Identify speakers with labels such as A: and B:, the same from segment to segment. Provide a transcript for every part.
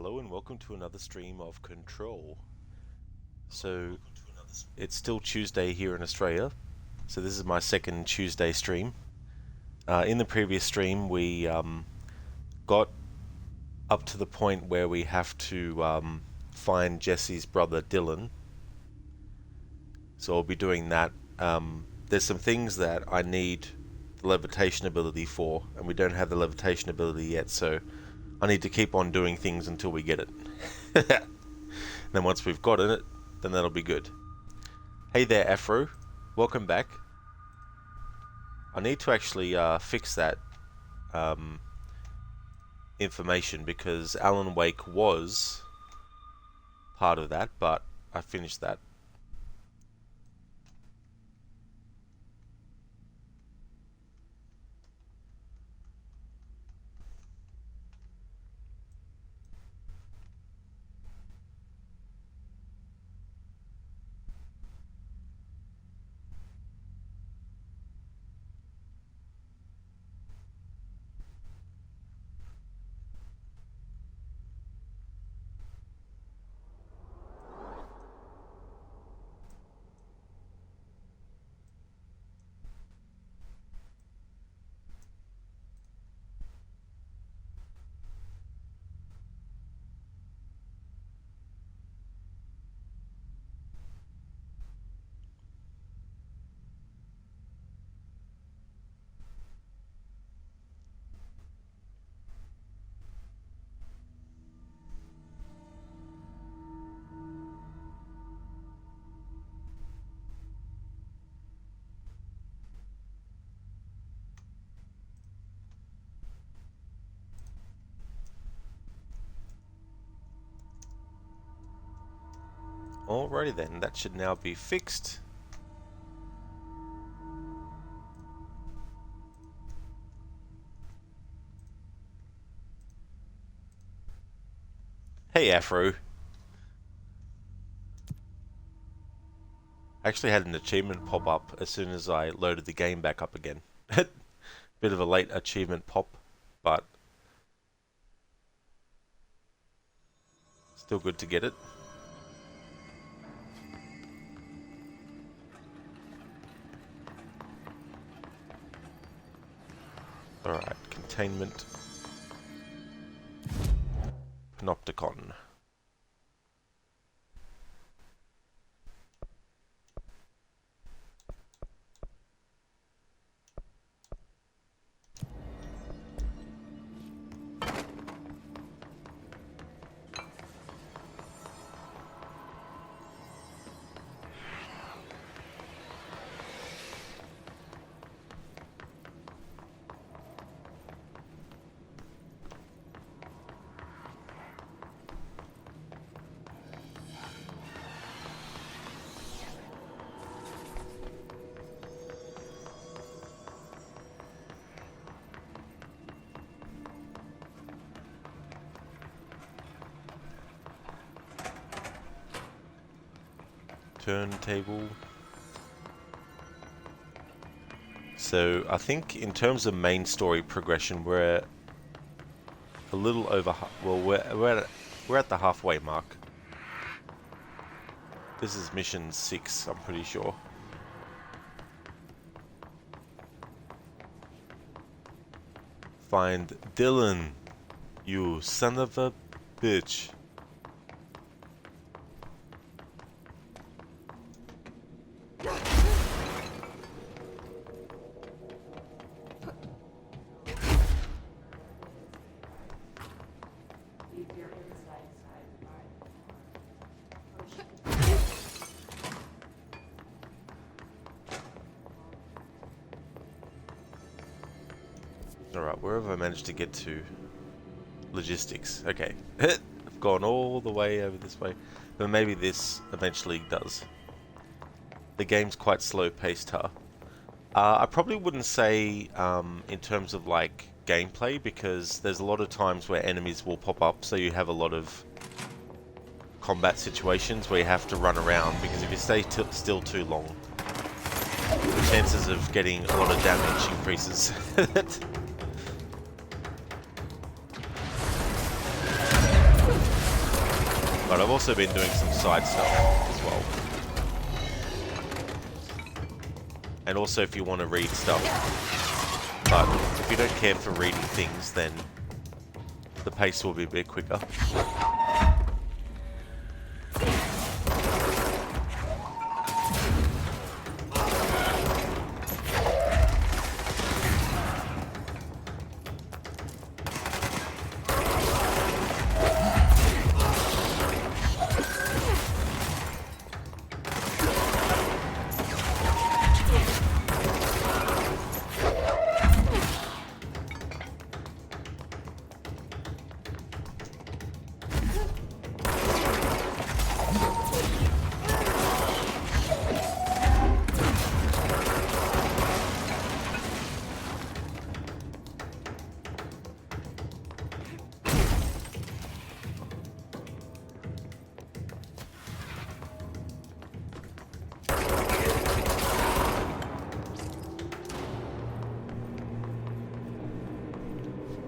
A: Hello and welcome to another stream of Control. So it's still Tuesday here in Australia, so this is my second Tuesday stream. In the previous stream we got up to the point where we have to find Jesse's brother Dylan. So I'll be doing that. There's some things that I need the levitation ability for, and we don't have the levitation ability yet, so I need to keep on doing things until we get it. Then once we've got it, then that'll be good. Hey there, Afro. Welcome back. I need to actually fix that information because Alan Wake was part of that, but I finished that. Alrighty then, that should now be fixed. Hey Afro. I actually had an achievement pop up as soon as I loaded the game back up again. Bit of a late achievement pop, but still good to get it. Alright, containment. Panopticon. Turntable. So I think in terms of main story progression, we're a little over. Well, we're at the halfway mark. This is mission 6, I'm pretty sure. Find Dylan, you son of a bitch. Alright, where have I managed to get to? Logistics. Okay. I've gone all the way over this way. But maybe this eventually does. The game's quite slow paced, huh? I probably wouldn't say in terms of like gameplay, because there's a lot of times where enemies will pop up, so you have a lot of combat situations where you have to run around, because if you stay still too long, the chances of getting a lot of damage increases. But I've also been doing some side stuff as well. And also if you want to read stuff. But if you don't care for reading things, then the pace will be a bit quicker.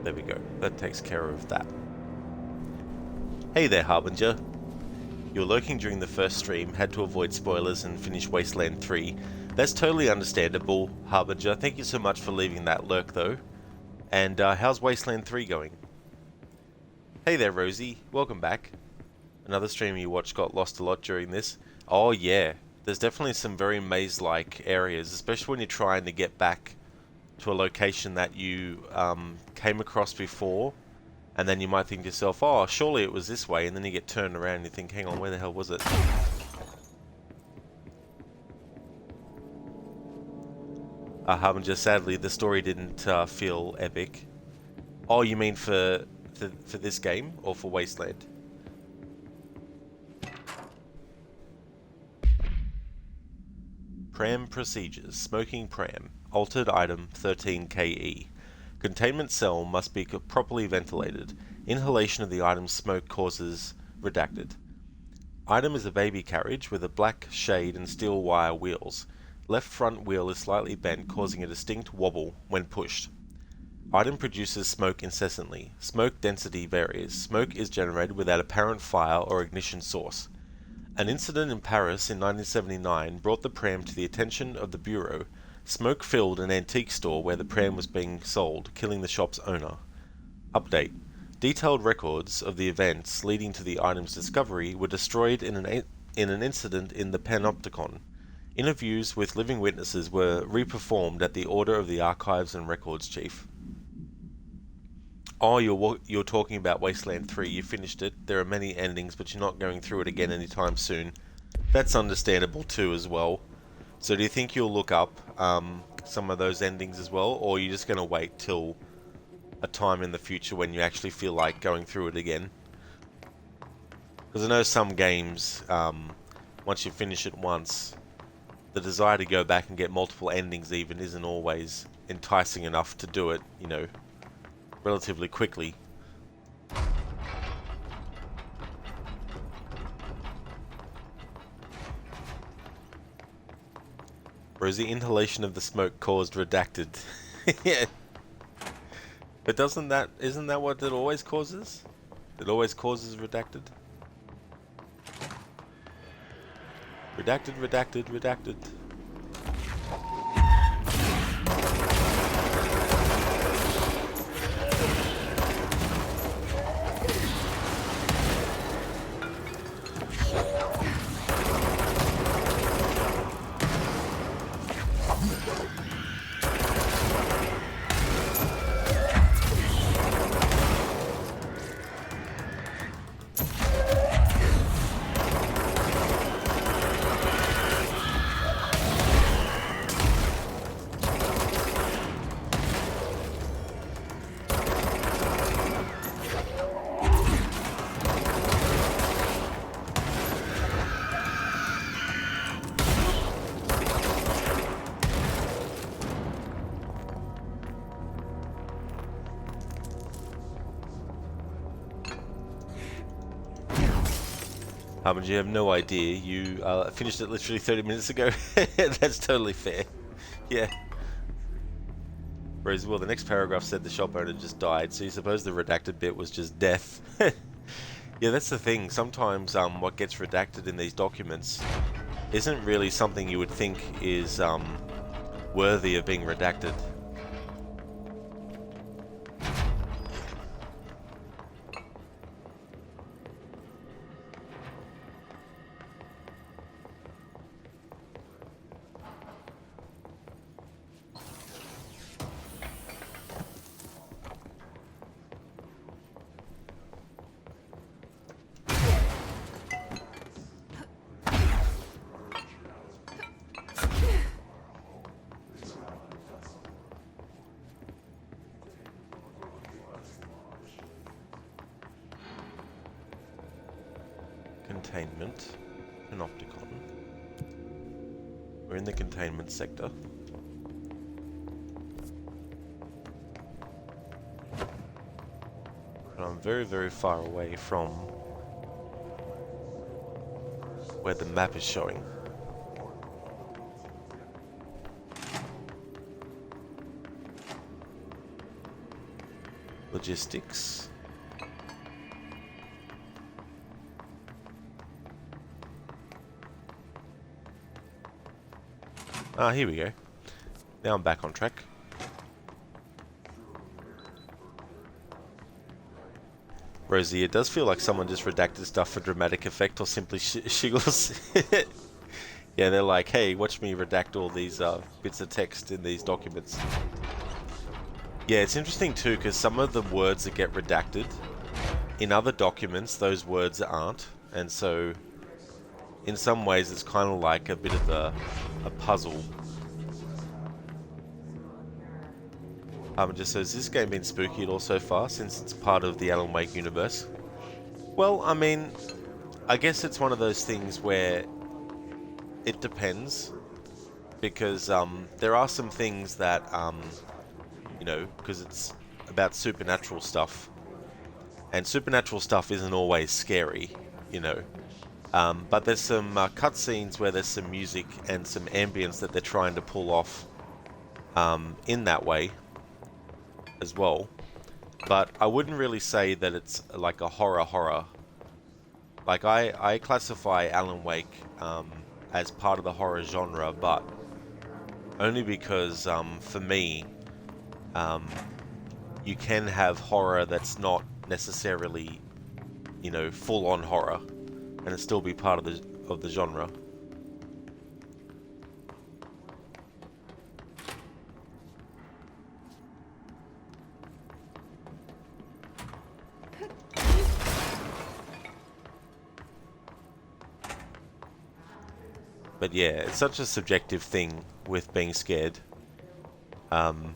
A: There we go. That takes care of that. Hey there, Harbinger. You're lurking during the first stream, had to avoid spoilers and finish Wasteland 3. That's totally understandable, Harbinger. Thank you so much for leaving that lurk, though. And how's Wasteland 3 going? Hey there, Rosie. Welcome back. Another stream you watched got lost a lot during this. Oh yeah, there's definitely some very maze-like areas, especially when you're trying to get back to a location that you came across before, and then you might think to yourself, oh, surely it was this way, and then you get turned around and you think, hang on, where the hell was it? Harbinger, sadly, the story didn't feel epic. Oh, you mean for this game, or for Wasteland? Pram procedures. Smoking pram. Altered item 13KE. Containment cell must be properly ventilated. Inhalation of the item's smoke causes redacted. Item is a baby carriage with a black shade and steel wire wheels. Left front wheel is slightly bent, causing a distinct wobble when pushed. Item produces smoke incessantly. Smoke density varies. Smoke is generated without apparent fire or ignition source. An incident in Paris in 1979 brought the pram to the attention of the Bureau. Smoke filled an antique store where the pram was being sold, killing the shop's owner. Update. Detailed records of the events leading to the item's discovery were destroyed in an incident in the Panopticon. Interviews with living witnesses were reperformed at the order of the Archives and Records Chief. Oh, you're talking about Wasteland 3. You finished it. There are many endings, but you're not going through it again anytime soon. That's understandable too as well. So do you think you'll look up some of those endings as well, or are you just going to wait till a time in the future when you actually feel like going through it again? Because I know some games, once you finish it once, the desire to go back and get multiple endings even isn't always enticing enough to do it, you know, relatively quickly. Whereas the inhalation of the smoke caused redacted. Yeah. But isn't that what it always causes? It always causes redacted? Redacted, redacted, redacted. But you have no idea. You finished it literally 30 minutes ago. That's totally fair. Yeah. Whereas, well, the next paragraph said the shop owner just died, so you suppose the redacted bit was just death. Yeah, that's the thing. Sometimes what gets redacted in these documents isn't really something you would think is worthy of being redacted. Containment, Panopticon. We're in the containment sector. But I'm very, very far away from where the map is showing. Logistics. Ah, here we go. Now I'm back on track. Rosie, it does feel like someone just redacted stuff for dramatic effect or simply shiggles. Yeah, they're like, hey, watch me redact all these bits of text in these documents. Yeah, it's interesting too, because some of the words that get redacted, in other documents, those words aren't. And so, in some ways, it's kind of like a bit of a puzzle. It just says, this game been spooky at all so far, since it's part of the Alan Wake universe? Well, I mean, I guess it's one of those things where it depends, because there are some things that, you know, because it's about supernatural stuff, and supernatural stuff isn't always scary, you know. But there's some cutscenes where there's some music and some ambience that they're trying to pull off in that way as well. But I wouldn't really say that it's like a horror. Like I classify Alan Wake as part of the horror genre, but only because for me, um, you can have horror that's not necessarily, you know, full-on horror, and it still be part of the genre. But yeah, it's such a subjective thing with being scared, um,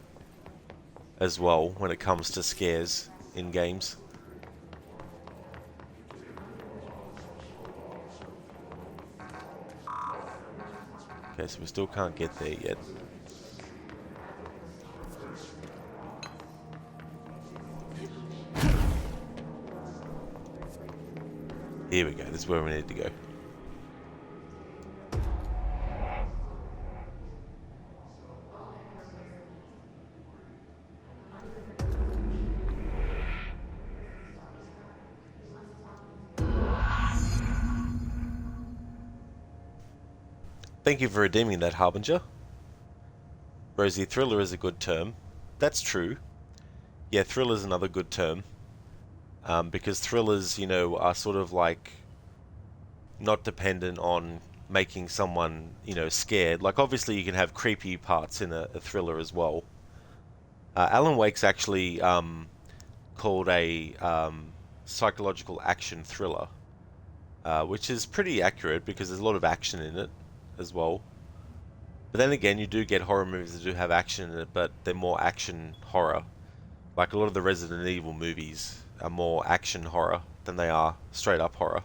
A: as well when it comes to scares in games. Okay, so we still can't get there yet. Here we go, this is where we need to go. Thank you for redeeming that, Harbinger. Rosie, thriller is a good term. That's true. Yeah, thriller is another good term. Because thrillers, you know, are sort of like not dependent on making someone, you know, scared. Like, obviously, you can have creepy parts in a thriller as well. Alan Wake's actually called a psychological action thriller, which is pretty accurate because there's a lot of action in it as well. But then again, you do get horror movies that do have action in it, but they're more action horror. Like a lot of the Resident Evil movies are more action horror than they are straight up horror.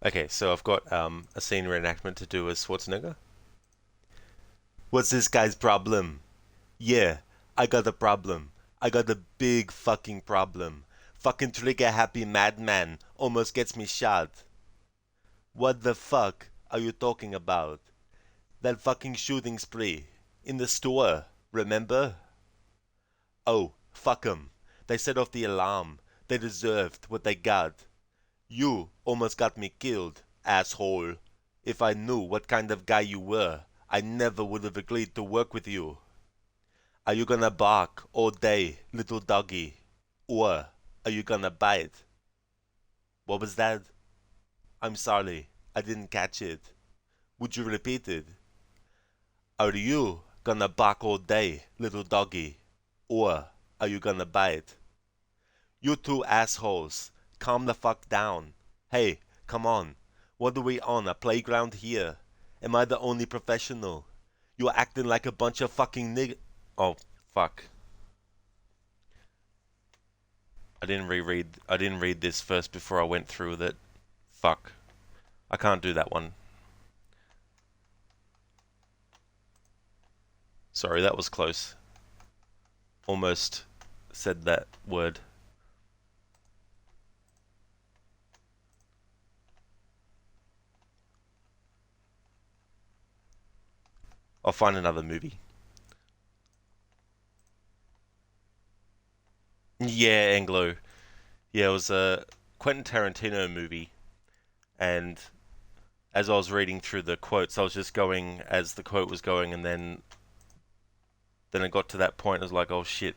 A: Okay, so I've got a scene reenactment to do with Schwarzenegger. What's this guy's problem? Yeah, I got a problem. I got a big fucking problem. Fucking trigger happy madman almost gets me shot. What the fuck are you talking about? That fucking shooting spree. In the store, remember? Oh, fuck 'em. They set off the alarm. They deserved what they got. You almost got me killed, asshole. If I knew what kind of guy you were, I never would have agreed to work with you. Are you gonna bark all day, little doggy? Or are you gonna bite? What was that? I'm sorry, I didn't catch it. Would you repeat it? Are you gonna bark all day, little doggy? Or are you gonna bite? You two assholes, calm the fuck down. Hey, come on. What are we on, a playground here? Am I the only professional? You're acting like a bunch of fucking Oh, fuck. I didn't read this first before I went through with it. Fuck. I can't do that one. Sorry, that was close. Almost said that word. I'll find another movie. Yeah, Anglo. Yeah, it was a Quentin Tarantino movie, and as I was reading through the quotes, I was just going as the quote was going, and then it got to that point. I was like, oh shit.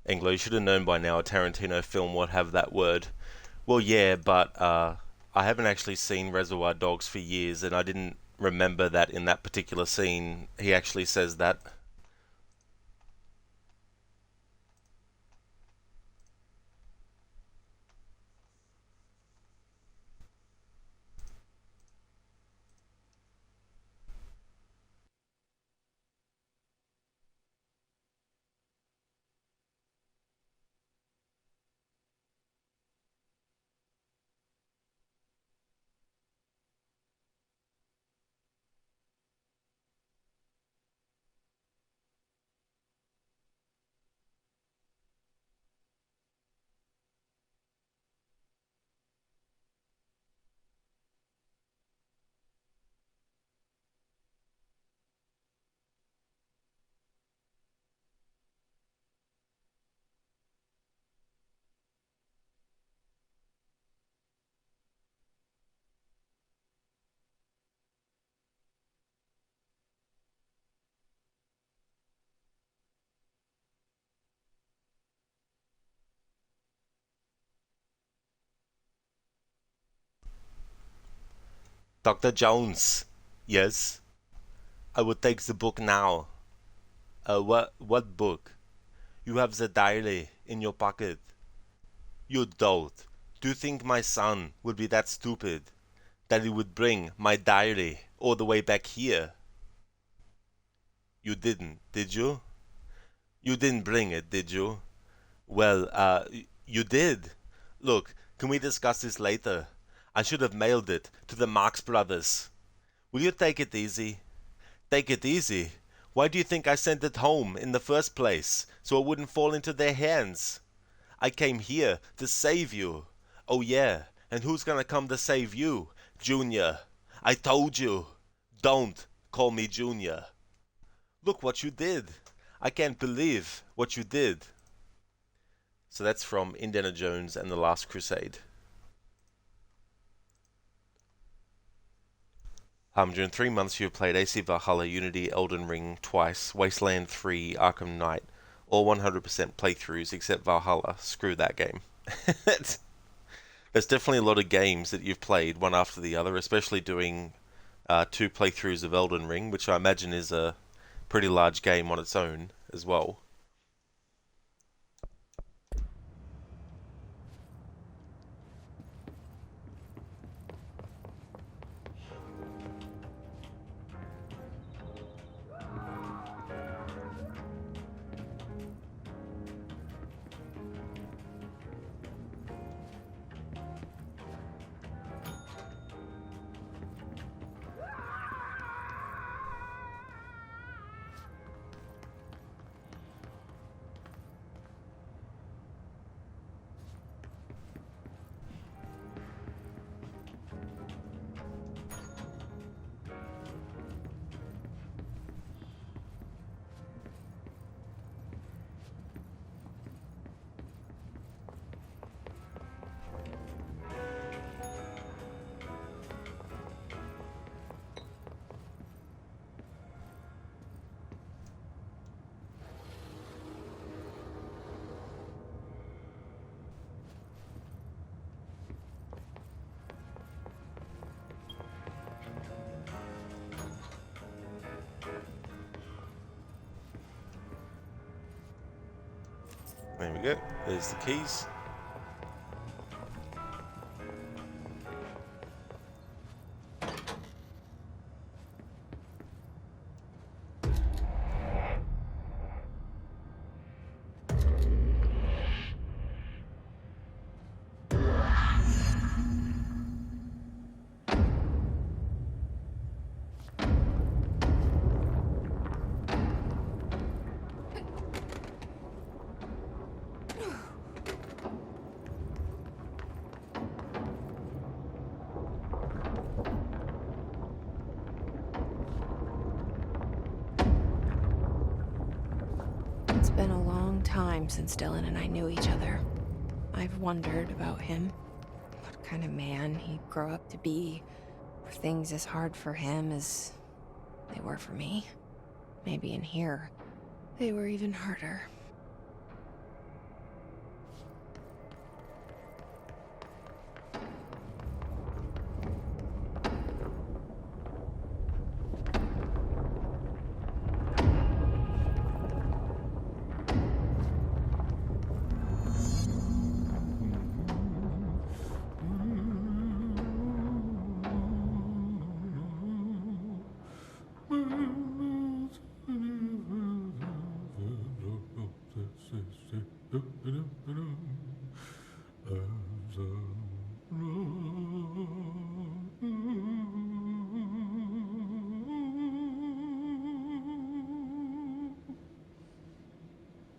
A: Anglo, you should have known by now a Tarantino film would have that word. Well, yeah, but I haven't actually seen Reservoir Dogs for years, and I didn't remember that in that particular scene he actually says that. Dr. Jones. Yes. I will take the book now. What book? You have the diary in your pocket. You dolt. Do you think my son would be that stupid that he would bring my diary all the way back here? You didn't, did you? You didn't bring it, did you? Well, you did. Look, can we discuss this later? I should have mailed it to the Marx Brothers. Will you take it easy? Take it easy? Why do you think I sent it home in the first place? So it wouldn't fall into their hands. I came here to save you. Oh yeah, and who's gonna come to save you? Junior. I told you. Don't call me Junior. Look what you did. I can't believe what you did. So that's from Indiana Jones and the Last Crusade. During 3 months you have played AC Valhalla, Unity, Elden Ring twice, Wasteland 3, Arkham Knight, all 100% playthroughs except Valhalla. Screw that game. There's definitely a lot of games that you've played one after the other, especially doing two playthroughs of Elden Ring, which I imagine is a pretty large game on its own as well. There we go. There's the keys.
B: It's been a long time since Dylan and I knew each other. I've wondered about him. What kind of man he'd grow up to be. Were things as hard for him as they were for me? Maybe in here, they were even harder.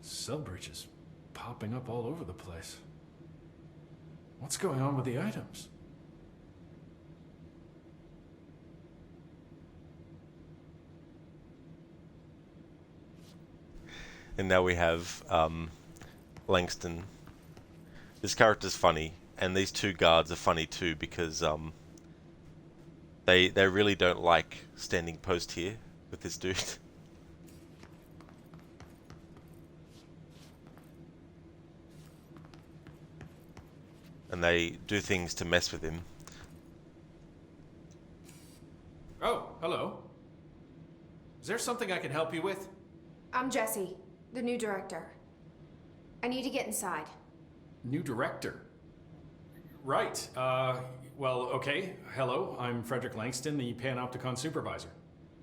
C: Cell breaches popping up all over the place. What's going on with the items?
A: And now we have Langston. This character's funny, and these two guards are funny too because they really don't like standing post here with this dude. And they do things to mess with him.
C: Oh, hello. Is there something I can help you with?
D: I'm Jesse, the new director. I need to get inside.
C: New director? Right. Well, okay. Hello, I'm Frederick Langston, the Panopticon supervisor.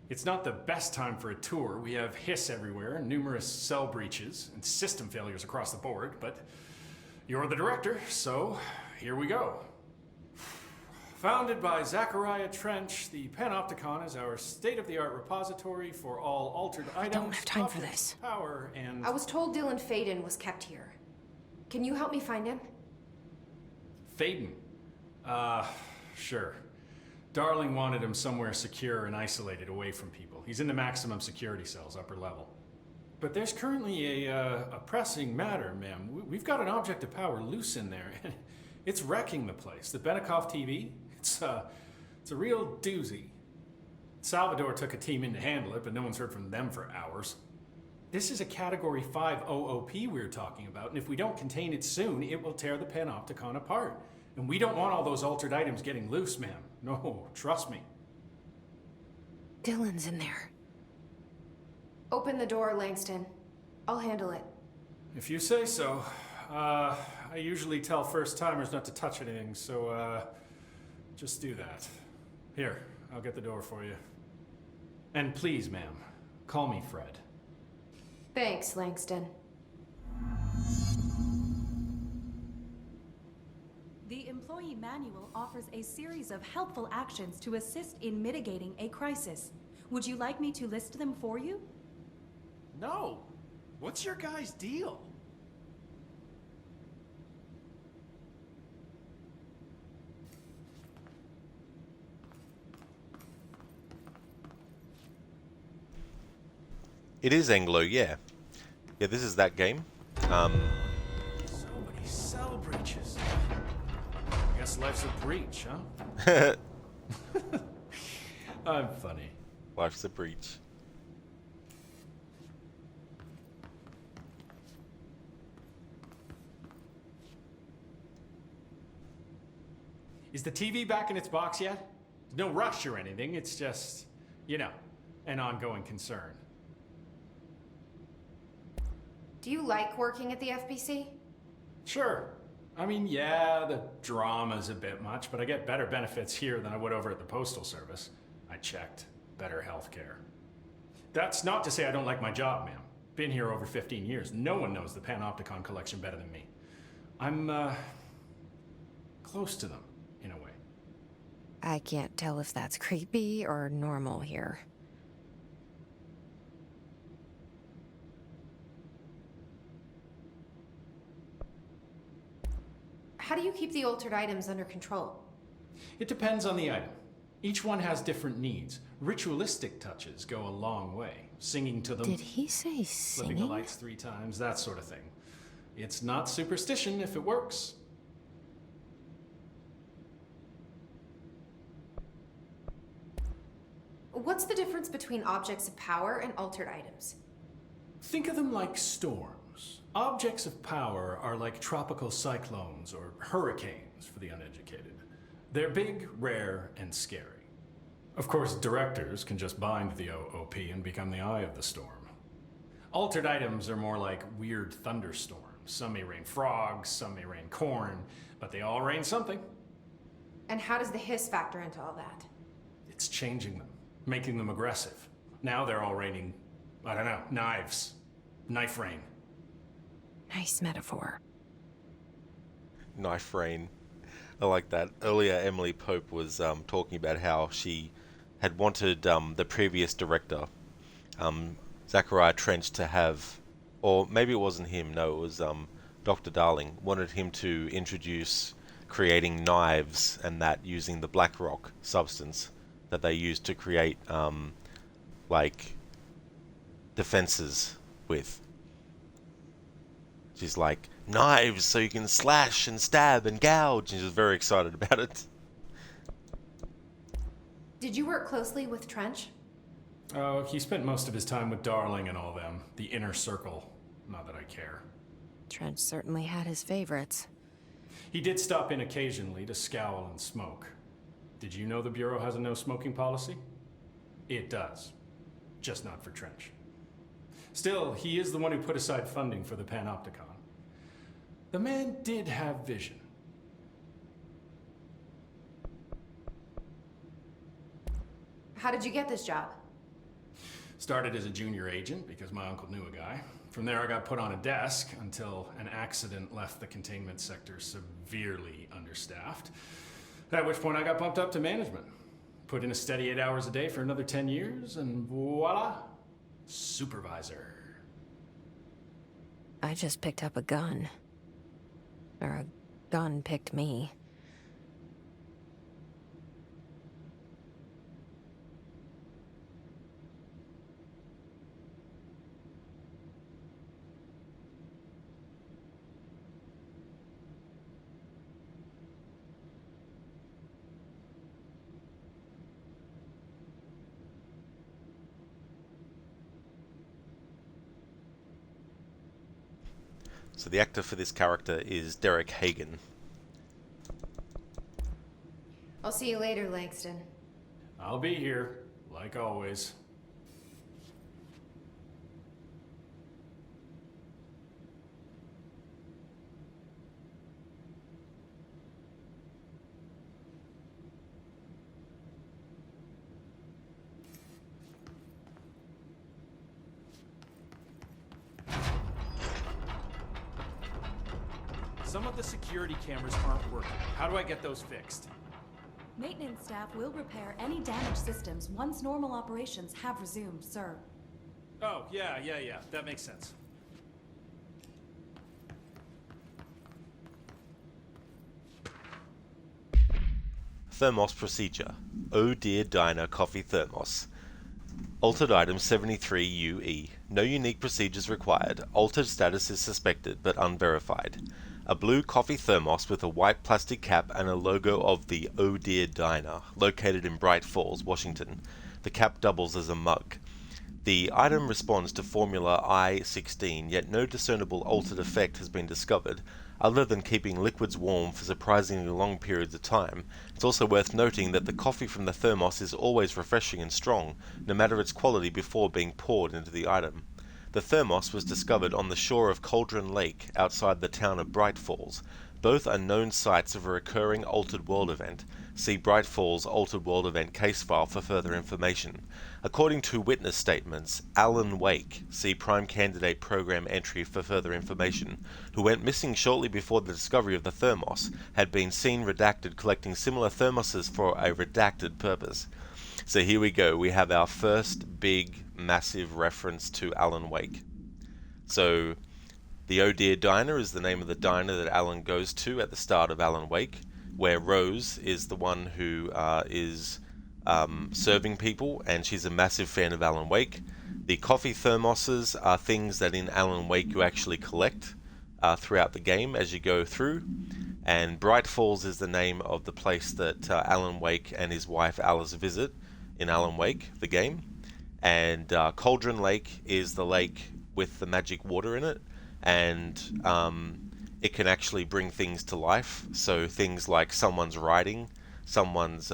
C: It's not the best time for a tour. We have hiss everywhere, numerous cell breaches, and system failures across the board, but you're the director, so here we go. Founded by Zachariah Trench, the Panopticon is our state-of-the-art repository for all altered items.
B: Don't have time for
C: objects,
B: this.
C: Power and...
D: I was told Dylan Faden was kept here. Can you help me find him?
C: Faden? Sure. Darling wanted him somewhere secure and isolated away from people. He's in the maximum security cells, upper level. But there's currently a pressing matter, ma'am. We've got an object of power loose in there, and it's wrecking the place. The Benikoff TV, it's a real doozy. Salvador took a team in to handle it, but no one's heard from them for hours. This is a Category 5 OOP we're talking about, and if we don't contain it soon, it will tear the Panopticon apart. And we don't want all those altered items getting loose, ma'am. No, trust me.
B: Dylan's in there.
D: Open the door, Langston. I'll handle it.
C: If you say so. I usually tell first-timers not to touch anything, so, just do that. Here, I'll get the door for you. And please, ma'am, call me Fred.
D: Thanks, Langston.
E: The employee manual offers a series of helpful actions to assist in mitigating a crisis. Would you like me to list them for you?
F: No. What's your guys' deal?
A: It is Anglo, yeah. Yeah, this is that game.
F: So many cell breaches.
C: I guess life's a breach, huh? I'm funny.
A: Life's a breach.
C: Is the TV back in its box yet? No rush or anything, it's just, you know, an ongoing concern.
D: Do you like working at the FBC?
C: Sure. I mean, yeah, the drama's a bit much, but I get better benefits here than I would over at the Postal Service. I checked. Better healthcare. That's not to say I don't like my job, ma'am. Been here over 15 years. No one knows the Panopticon collection better than me. I'm, close to them, in a way.
B: I can't tell if that's creepy or normal here.
D: How do you keep the altered items under control?
C: It depends on the item. Each one has different needs. Ritualistic touches go a long way. Singing to them,
B: Did he say
C: flipping the
B: singing?
C: lights 3 times, that sort of thing. It's not superstition if it works.
D: What's the difference between objects of power and altered items?
C: Think of them like storms. Objects of power are like tropical cyclones or hurricanes for the uneducated. They're big, rare, and scary. Of course, directors can just bind the OOP and become the eye of the storm. Altered items are more like weird thunderstorms. Some may rain frogs, some may rain corn, but they all rain something.
D: And how does the hiss factor into all that?
C: It's changing them, making them aggressive. Now they're all raining, I don't know, knives. Knife rain.
B: Nice metaphor.
A: Knife rain. I like that. Earlier, Emily Pope was talking about how she had wanted the previous director, Zachariah Trench, to have, or maybe it wasn't him, no, it was Dr. Darling, wanted him to introduce creating knives and that using the black rock substance that they used to create like defenses with. She's like, knives so you can slash and stab and gouge, and she's very excited about it.
D: Did you work closely with Trench?
C: Oh, he spent most of his time with Darling and all them. The inner circle. Not that I care.
B: Trench certainly had his favorites.
C: He did stop in occasionally to scowl and smoke. Did you know the Bureau has a no smoking policy? It does. Just not for Trench. Still, he is the one who put aside funding for the Panopticon. The man did have vision.
D: How did you get this job?
C: Started as a junior agent because my uncle knew a guy. From there I got put on a desk until an accident left the containment sector severely understaffed. At which point I got bumped up to management. Put in a steady 8 hours a day for another 10 years and voila, supervisor.
B: I just picked up a gun. Or a gun picked me.
A: So the actor for this character is Derek Hagan.
D: I'll see you later, Langston.
C: I'll be here, like always.
F: Some of the security cameras aren't working. How do I get those fixed?
E: Maintenance staff will repair any damaged systems once normal operations have resumed, sir.
F: Oh, yeah. That makes sense.
A: Thermos procedure. Oh Dear Diner Coffee Thermos. Altered item 73UE. No unique procedures required. Altered status is suspected but unverified. A blue coffee thermos with a white plastic cap and a logo of the Oh Dear Diner, located in Bright Falls, Washington. The cap doubles as a mug. The item responds to Formula I-16, yet no discernible altered effect has been discovered, other than keeping liquids warm for surprisingly long periods of time. It's also worth noting that the coffee from the thermos is always refreshing and strong, no matter its quality, before being poured into the item. The thermos was discovered on the shore of Cauldron Lake, outside the town of Bright Falls. Both are known sites of a recurring Altered World event. See Bright Falls Altered World event case file for further information. According to witness statements, Alan Wake, see Prime Candidate Program entry for further information, who went missing shortly before the discovery of the thermos, had been seen redacted collecting similar thermoses for a redacted purpose. So here we go, we have our first big, massive reference to Alan Wake. So, the Oh Dear Diner is the name of the diner that Alan goes to at the start of Alan Wake, where Rose is the one who is serving people, and she's a massive fan of Alan Wake. The coffee thermoses are things that in Alan Wake you actually collect throughout the game as you go through. And Bright Falls is the name of the place that Alan Wake and his wife Alice visit in Alan Wake, the game. And Cauldron Lake is the lake with the magic water in it, and it can actually bring things to life. So things like someone's writing, someone's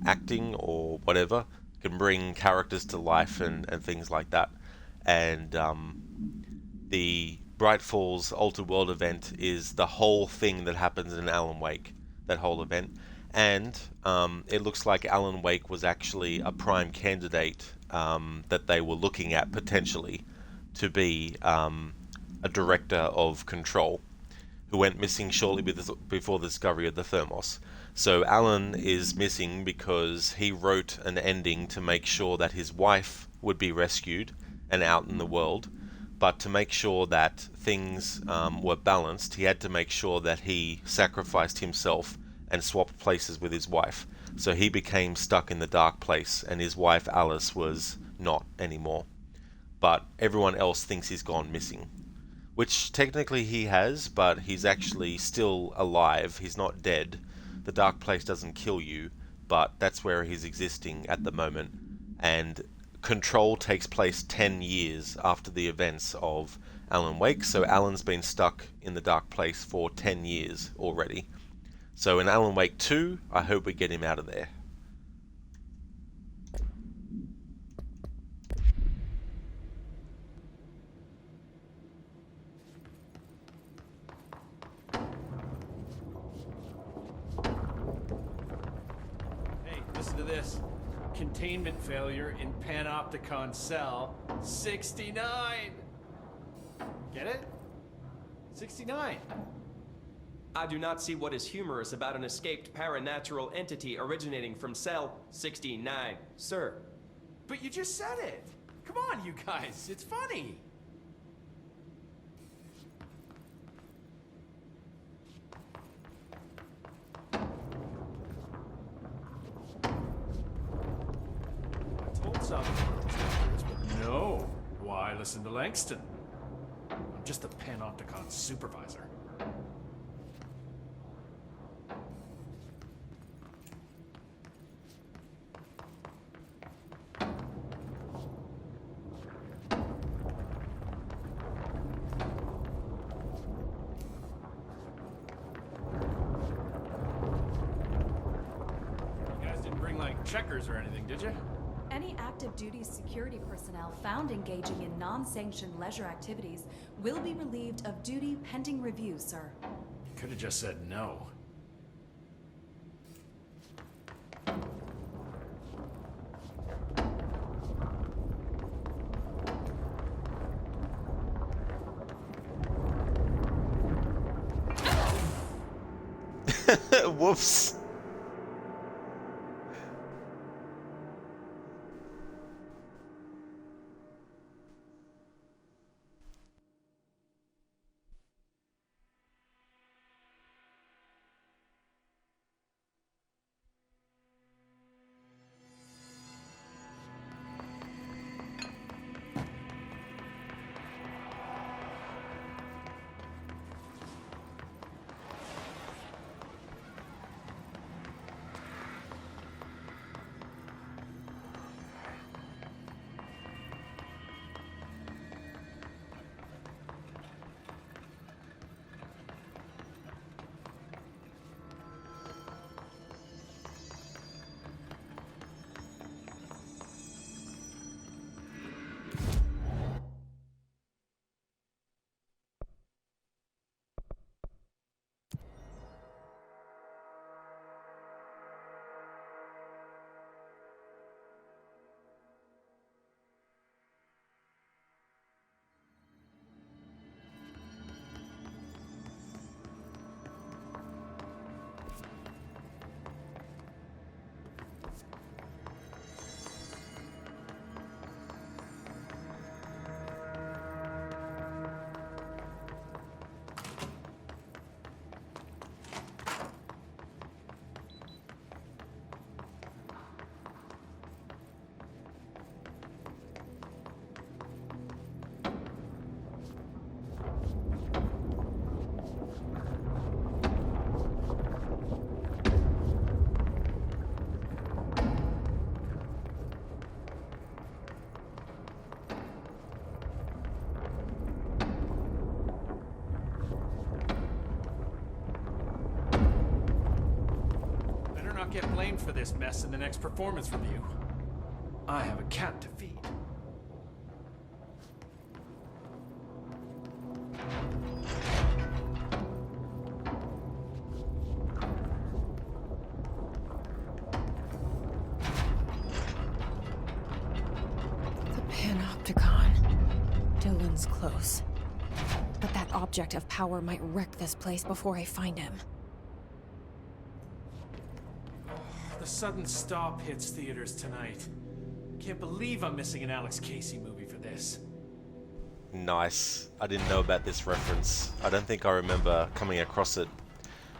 A: acting, or whatever can bring characters to life and things like that. And the Bright Falls Altered World event is the whole thing that happens in Alan Wake, that whole event. And it looks like Alan Wake was actually a prime candidate that they were looking at potentially to be a director of Control, who went missing shortly before the discovery of the thermos. So Alan is missing because he wrote an ending to make sure that his wife would be rescued and out in the world. But to make sure that things were balanced, he had to make sure that he sacrificed himself and swapped places with his wife. So he became stuck in the dark place, and his wife Alice was not anymore. But everyone else thinks he's gone missing, which technically he has, but he's actually still alive. He's not dead. The dark place doesn't kill you, but that's where he's existing at the moment. And Control takes place 10 years after the events of Alan Wake, so Alan's been stuck in the dark place for 10 years already. So in Alan Wake 2, I hope we get him out of there.
F: Hey, listen to this. Containment failure in Panopticon cell 69. Get it? 69.
G: I do not see what is humorous about an escaped paranatural entity originating from cell 69, sir.
F: But you just said it. Come on, you guys. It's funny. I told some but no. Why listen to Langston? I'm just the Panopticon supervisor. checkers or anything, did you?
E: Any active duty security personnel found engaging in non-sanctioned leisure activities will be relieved of duty pending review, sir.
C: You could have just said no.
A: Whoops.
F: Not get blamed for this mess in the next performance review. I have a cat to feed.
B: The Panopticon. Dylan's close. But that object of power might wreck this place before I find him.
F: The sudden stop hits theaters tonight. Can't believe I'm missing an Alex Casey movie for this.
A: Nice. I didn't know about this reference. I don't think I remember coming across it.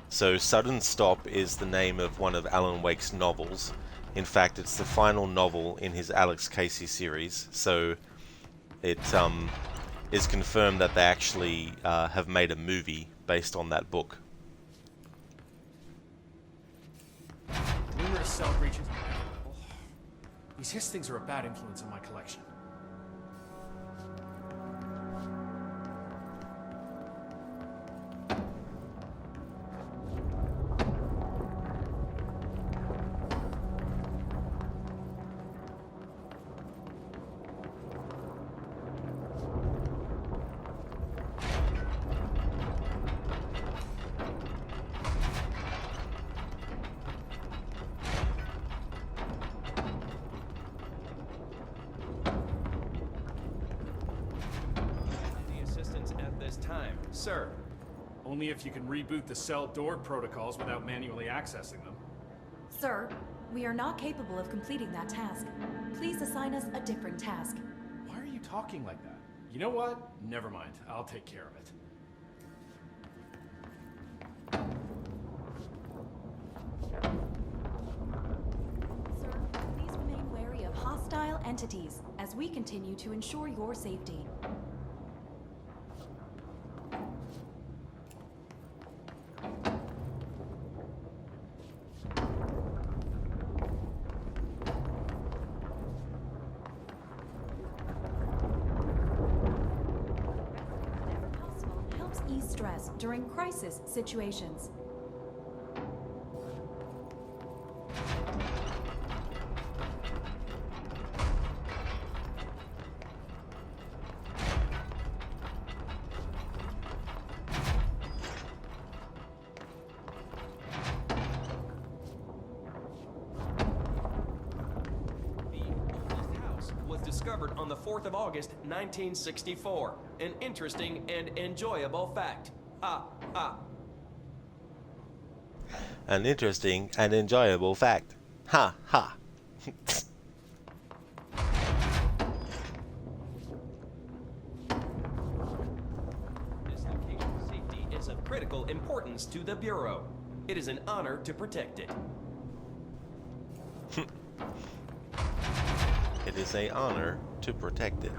A: So Sudden Stop is the name of one of Alan Wake's novels. In fact, it's the final novel in his Alex Casey series. So it is confirmed that they actually have made a movie based on that book.
F: Numerous cell breaches. These histings are a bad influence in my collection. Sir.
C: Only if you can reboot the cell door protocols without manually accessing them.
E: Sir, we are not capable of completing that task. Please assign us a different task.
C: Why are you talking like that? You know what? Never mind. I'll take care of it.
E: Sir, please remain wary of hostile entities as we continue to ensure your safety. Ease stress during crisis situations.
G: was discovered on the 4th of August, 1964. An interesting and enjoyable fact.
A: An interesting and enjoyable fact. Ha ha.
G: This location's safety is of critical importance to the Bureau. It is an honor to protect it.
A: It is an honor to protect it.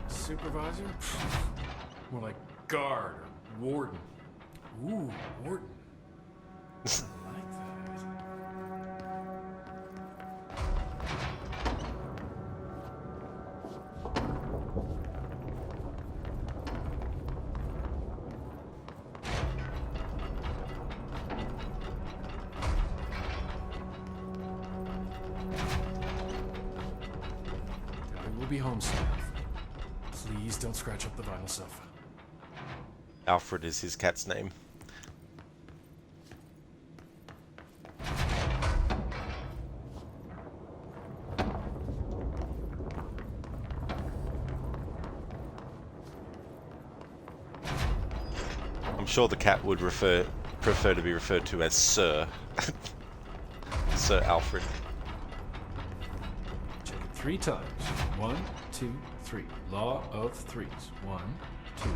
C: Supervisor? More like guard or warden. Ooh, warden. I like that. Daddy will be home soon. Please don't scratch up the vinyl sofa.
A: Alfred is his cat's name. I'm sure the cat would prefer to be referred to as Sir. Sir Alfred.
C: Check it 3 times. 1, 2, 3. Law of threes. 1, 2,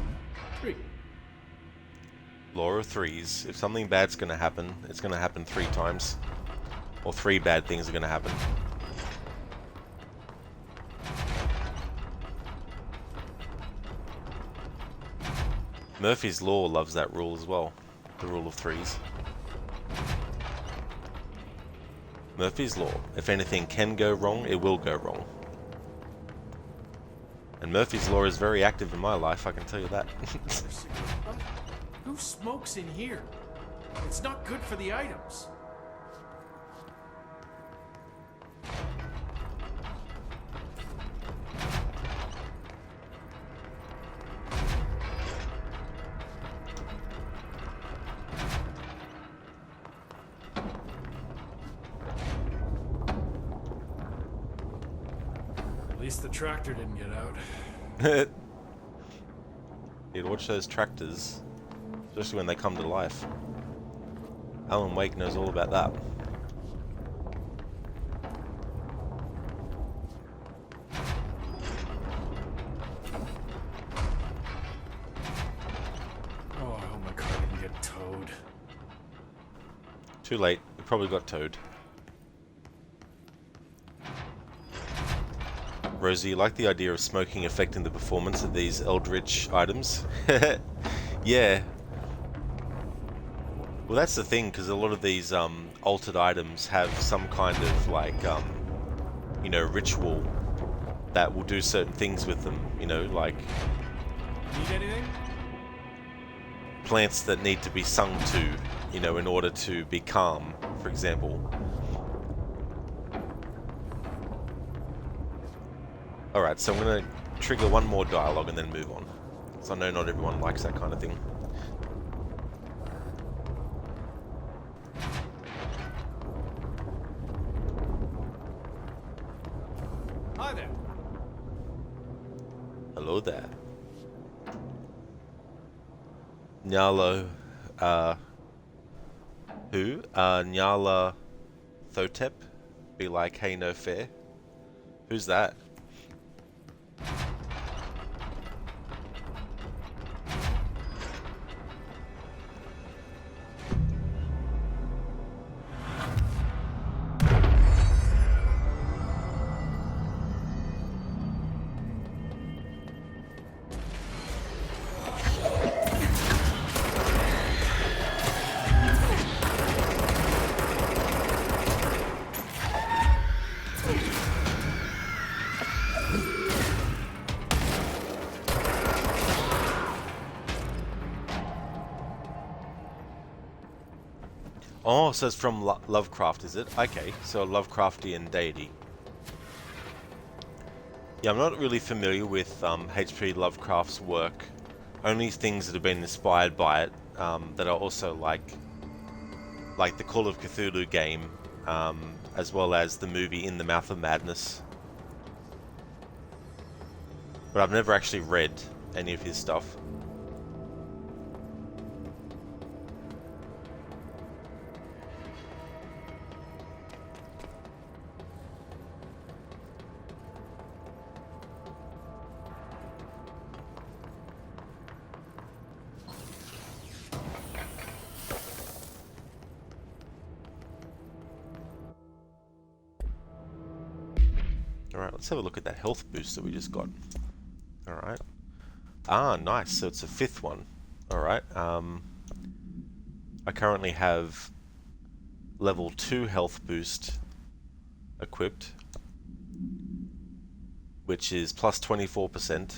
C: 3.
A: Law of threes. If something bad's gonna happen, it's gonna happen 3 times. Or 3 bad things are gonna happen. Murphy's Law loves that rule as well. The rule of threes. Murphy's Law. If anything can go wrong, it will go wrong. And Murphy's Law is very active in my life, I can tell you that.
C: What? Who smokes in here? It's not good for the items. At least the tractor didn't get out.
A: Dude, watch those tractors. Especially when they come to life. Alan Wake knows all about that.
C: Oh, I hope my car didn't get towed.
A: Too late. We probably got towed. Rosie, you like the idea of smoking affecting the performance of these Eldritch items? Yeah. Well, that's the thing, because a lot of these altered items have some kind of, like, you know, ritual that will do certain things with them. You know, like
C: Need anything?
A: plants that need to be sung to, you know, in order to be calm, for example. Alright, so I'm going to trigger one more dialogue and then move on. So I know not everyone likes that kind of thing.
C: Hi there.
A: Hello there. Nyala, who? Nyala Thotep? Be like, hey, no fair? Who's that? Oh, so it's from Lovecraft, is it? Okay, so a Lovecraftian deity. Yeah, I'm not really familiar with H.P. Lovecraft's work. Only things that have been inspired by it that are also like the Call of Cthulhu game, as well as the movie In the Mouth of Madness. But I've never actually read any of his stuff. Alright, let's have a look at that health boost that we just got. Alright. Ah, nice. So it's a 5th one. Alright. I currently have level 2 health boost equipped, which is plus 24%.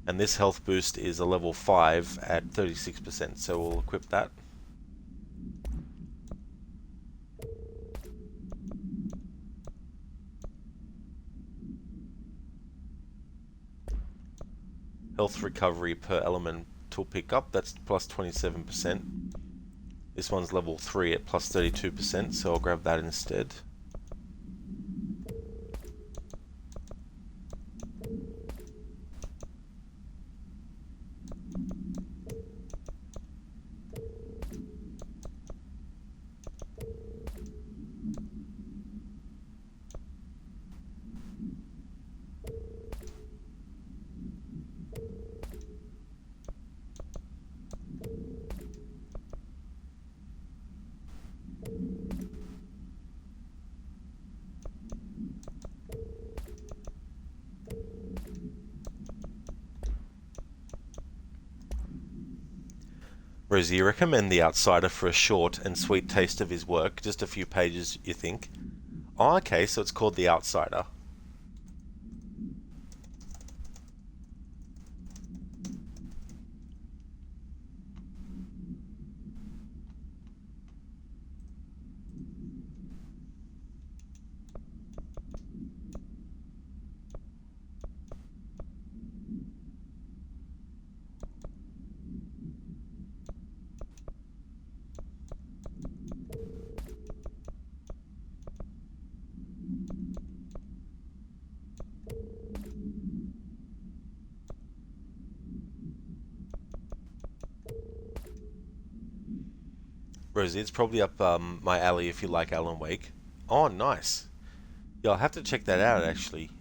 A: And this health boost is a level 5 at 36%. So we'll equip that. Health recovery per elemental pickup, that's plus 27%. This one's level 3 at plus 32%, so I'll grab that instead. Rosie, you recommend The Outsider for a short and sweet taste of his work, just a few pages, you think? Oh, okay, so it's called The Outsider. Rosie, it's probably up my alley if you like Alan Wake. Oh, nice. Yeah, I'll have to check that out, actually.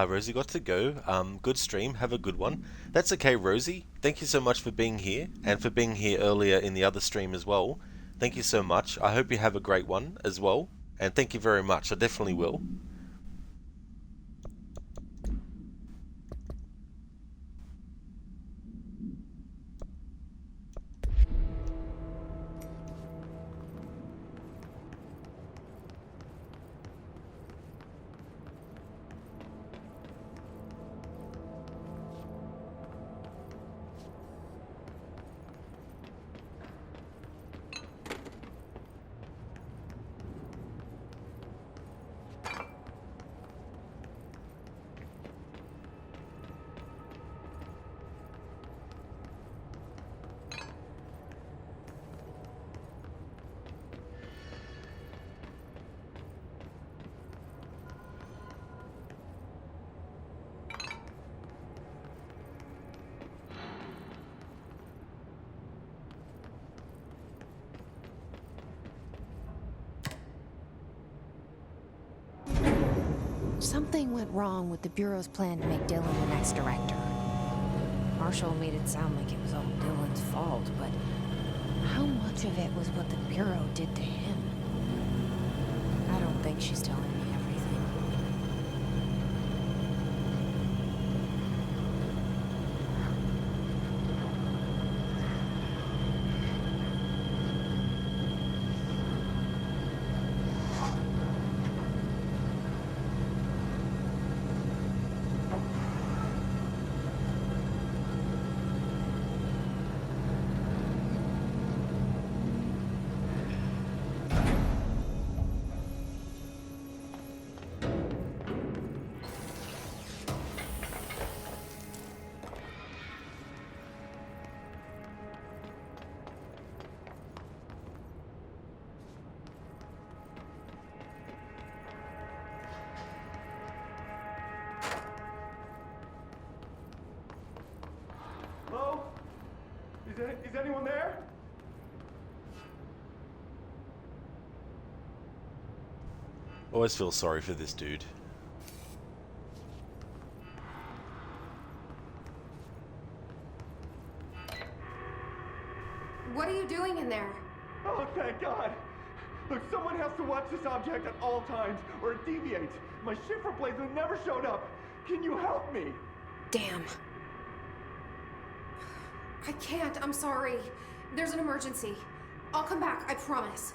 A: Rosie got to go. Good stream. Have a good one. That's okay, Rosie. Thank you so much for being here, and for being here earlier in the other stream as well. Thank you so much. I hope you have a great one as well, and thank you very much. I definitely will.
B: Something went wrong with the Bureau's plan to make Dylan the next director. Marshall made it sound like it was all Dylan's fault, but how much of it was what the Bureau did to him? I don't think she's telling me everything.
H: Hello? Is anyone there?
A: Always feel sorry for this dude.
D: What are you doing in there?
H: Oh, thank God! Look, someone has to watch this object at all times, or it deviates. My shifter blazer never showed up. Can you help me?
B: Damn.
D: I can't, I'm sorry. There's an emergency. I'll come back, I promise.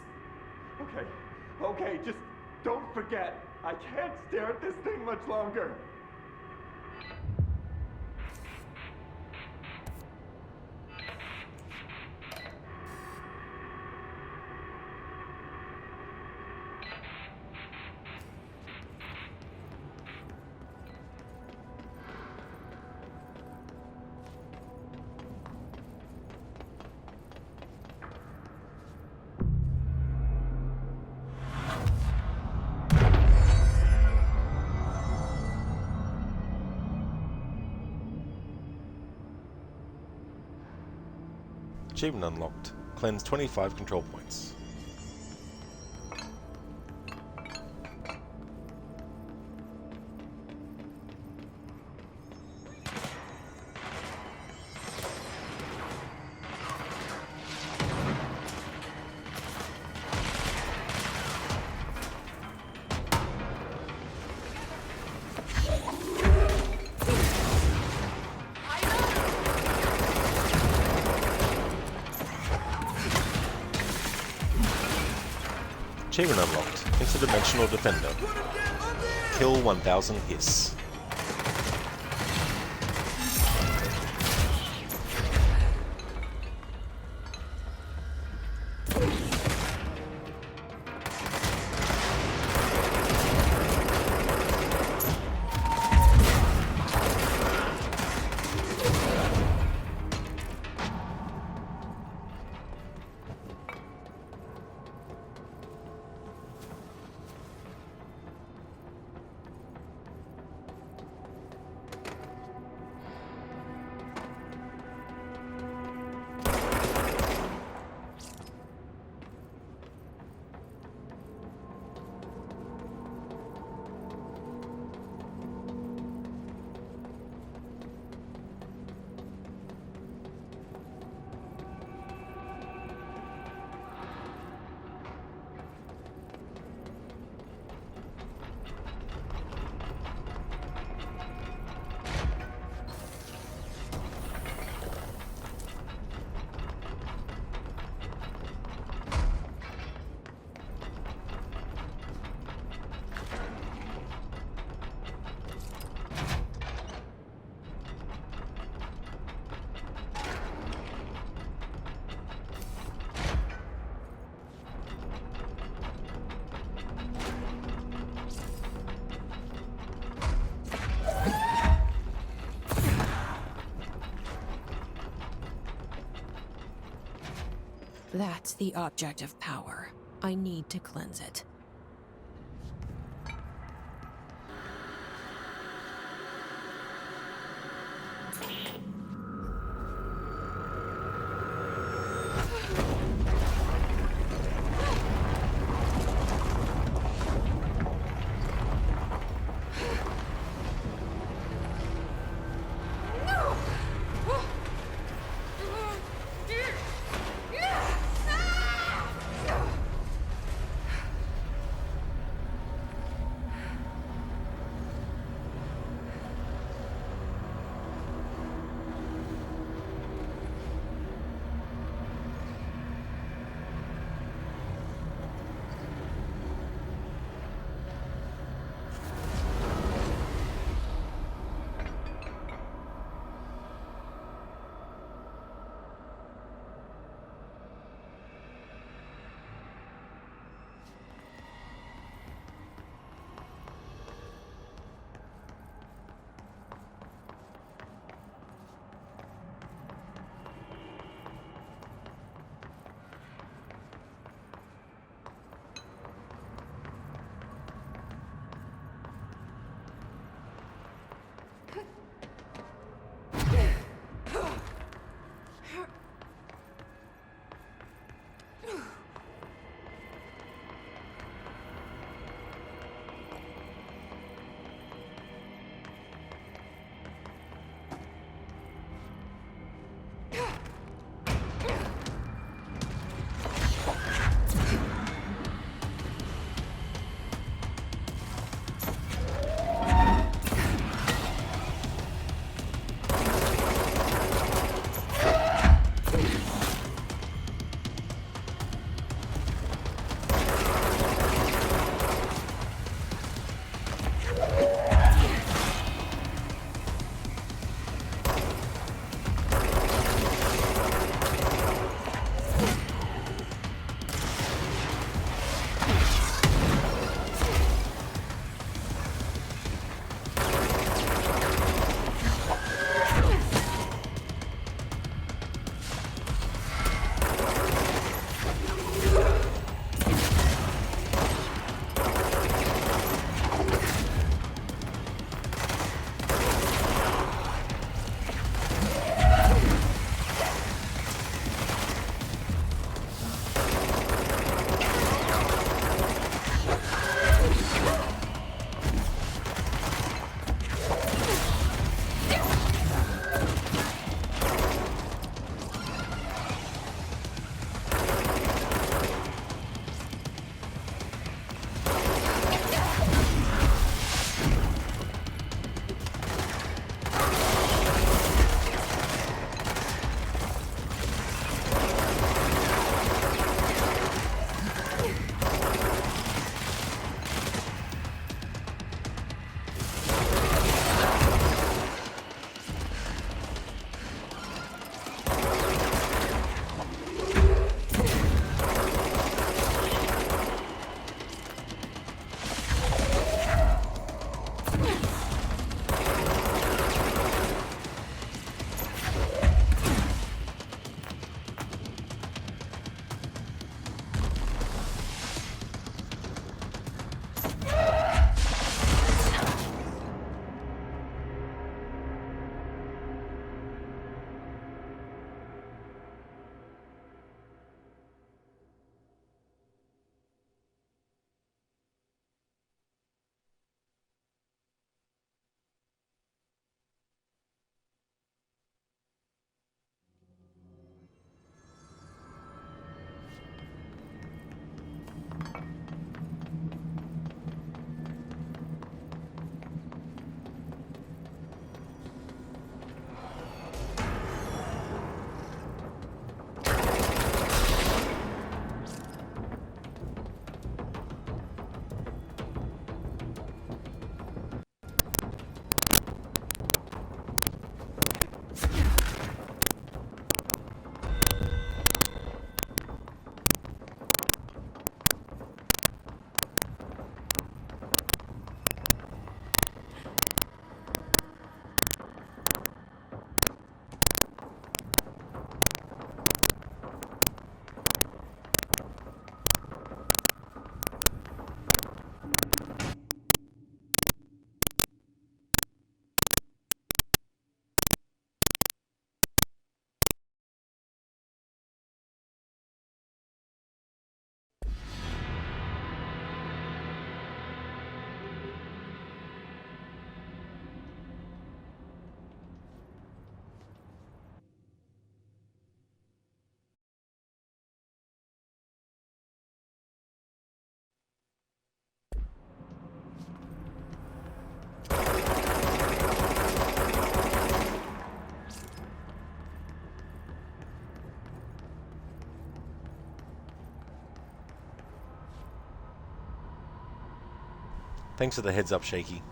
H: Okay, just don't forget. I can't stare at this thing much longer.
A: Achievement unlocked. Cleanse 25 control points. Achievement unlocked. Interdimensional Defender. Kill 1000 Hiss.
B: That's the object of power. I need to cleanse it.
A: Thanks for the heads up, Shaky.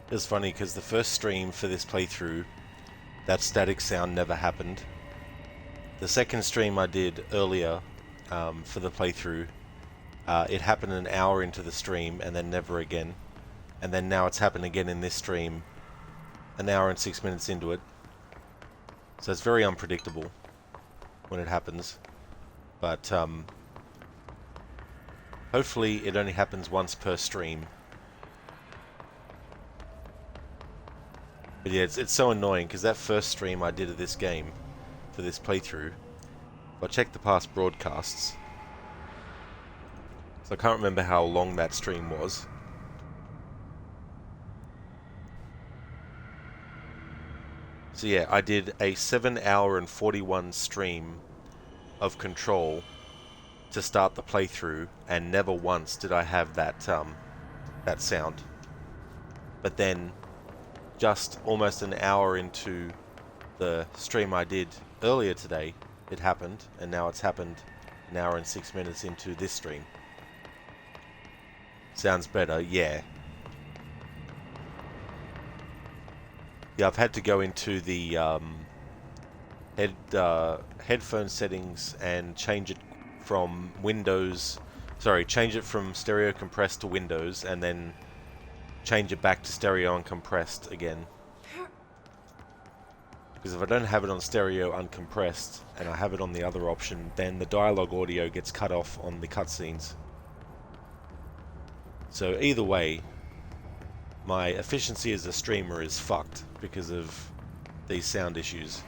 A: It's funny because the first stream for this playthrough, that static sound never happened. The second stream I did earlier for the playthrough, it happened an hour into the stream and then never again. And then now it's happened again in this stream, an hour and 6 minutes into it. So it's very unpredictable when it happens. But hopefully it only happens once per stream. But yeah, it's so annoying because that first stream I did of this game for this playthrough, if I check the past broadcasts, so I can't remember how long that stream was. So yeah, I did a 7 hour and 41 stream of Control to start the playthrough, and never once did I have that that sound. But then, just almost an hour into the stream I did earlier today, it happened, and now it's happened an hour and 6 minutes into this stream. Sounds better, yeah. Yeah, I've had to go into the headphone settings and change it from change it from stereo compressed to Windows, and then change it back to stereo uncompressed again. Because if I don't have it on stereo uncompressed and I have it on the other option, then the dialogue audio gets cut off on the cutscenes. So either way, my efficiency as a streamer is fucked because of these sound issues.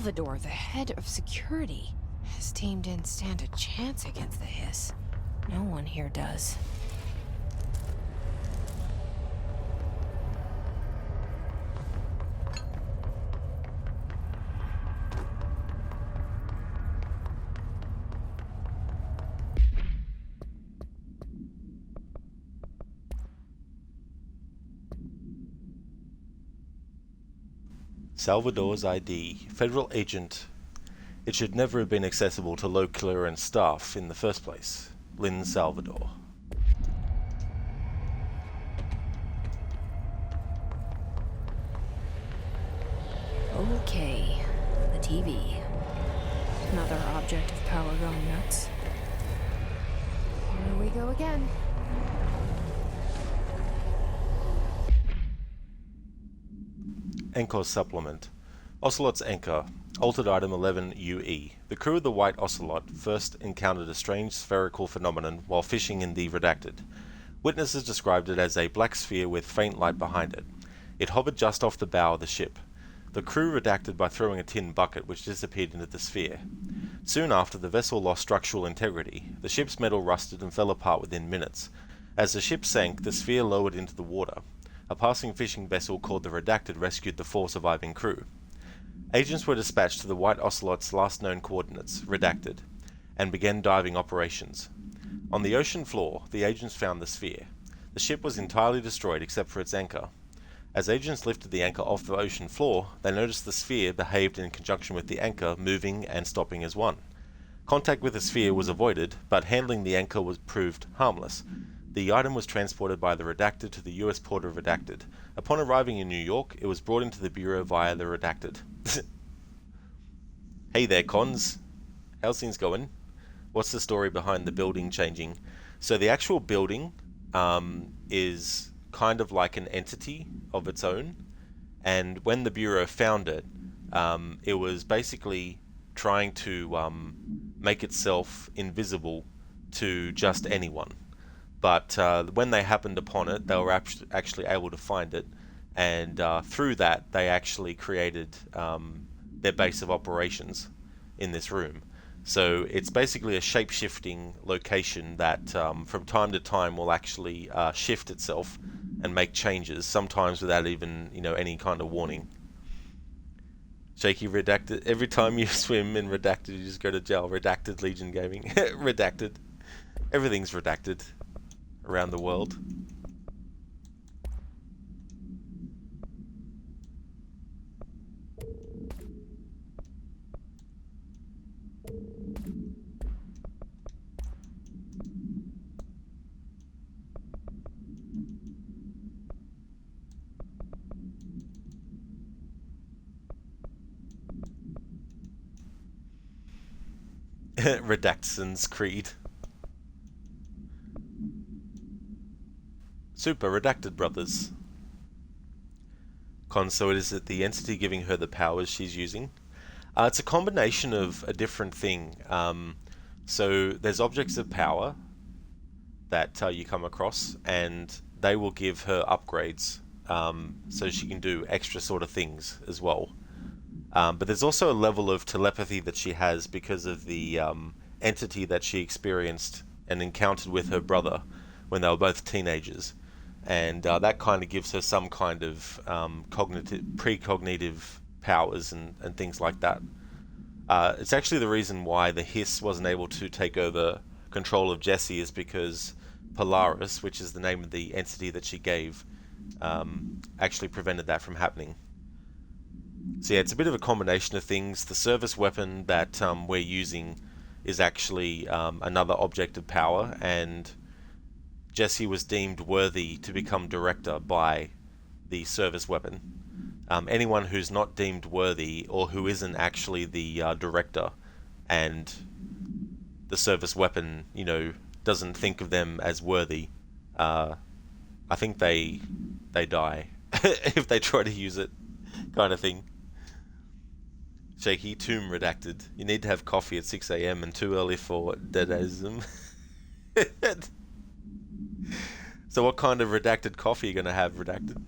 B: Salvador, the head of security. His team didn't stand a chance against the Hiss. No one here does.
A: Salvador's ID. Federal agent. It should never have been accessible to low clearance staff in the first place. Lynn Salvador.
B: Okay, the TV. Another object of power going nuts.
D: Here we go again.
A: Anchor supplement. Ocelot's Anchor. Altered item 11UE. The crew of the White Ocelot first encountered a strange spherical phenomenon while fishing in the Redacted. Witnesses described it as a black sphere with faint light behind it. It hovered just off the bow of the ship. The crew redacted by throwing a tin bucket which disappeared into the sphere. Soon after, the vessel lost structural integrity. The ship's metal rusted and fell apart within minutes. As the ship sank, the sphere lowered into the water. A passing fishing vessel called the Redacted rescued the 4 surviving crew. Agents were dispatched to the White Ocelot's last known coordinates, Redacted, and began diving operations. On the ocean floor, the agents found the sphere. The ship was entirely destroyed except for its anchor. As agents lifted the anchor off the ocean floor, they noticed the sphere behaved in conjunction with the anchor, moving and stopping as one. Contact with the sphere was avoided, but handling the anchor was proved harmless. The item was transported by the Redacted to the US port of Redacted. Upon arriving in New York, it was brought into the Bureau via the Redacted. Hey there, Cons. How's things going? What's the story behind the building changing? So the actual building is kind of like an entity of its own, and when the Bureau found it, it was basically trying to make itself invisible to just anyone. But when they happened upon it, they were actually able to find it, and through that, they actually created their base of operations in this room. So it's basically a shape-shifting location that from time to time will actually shift itself and make changes, sometimes without even any kind of warning. Shaky Redacted. Every time you swim in Redacted, you just go to jail. Redacted Legion Gaming. Redacted. Everything's redacted around the world. Redactson's Creed. Super Redacted Brothers. So is it the entity giving her the powers she's using? It's a combination of a different thing. So there's objects of power that you come across, and they will give her upgrades, so she can do extra sort of things as well. But there's also a level of telepathy that she has because of the entity that she experienced and encountered with her brother when they were both teenagers. And that kind of gives her some kind of precognitive powers and things like that. It's actually the reason why the Hiss wasn't able to take over control of Jesse, is because Polaris, which is the name of the entity that she gave, actually prevented that from happening. So yeah, it's a bit of a combination of things. The service weapon that we're using is actually another object of power, and Jesse was deemed worthy to become director by the service weapon. Anyone who's not deemed worthy, or who isn't actually the director, and the service weapon, doesn't think of them as worthy, I think they die if they try to use it, kind of thing. Shaky Tomb Redacted. You need to have coffee at 6 AM and too early for Deadaism. So what kind of redacted coffee are you going to have, Redacted?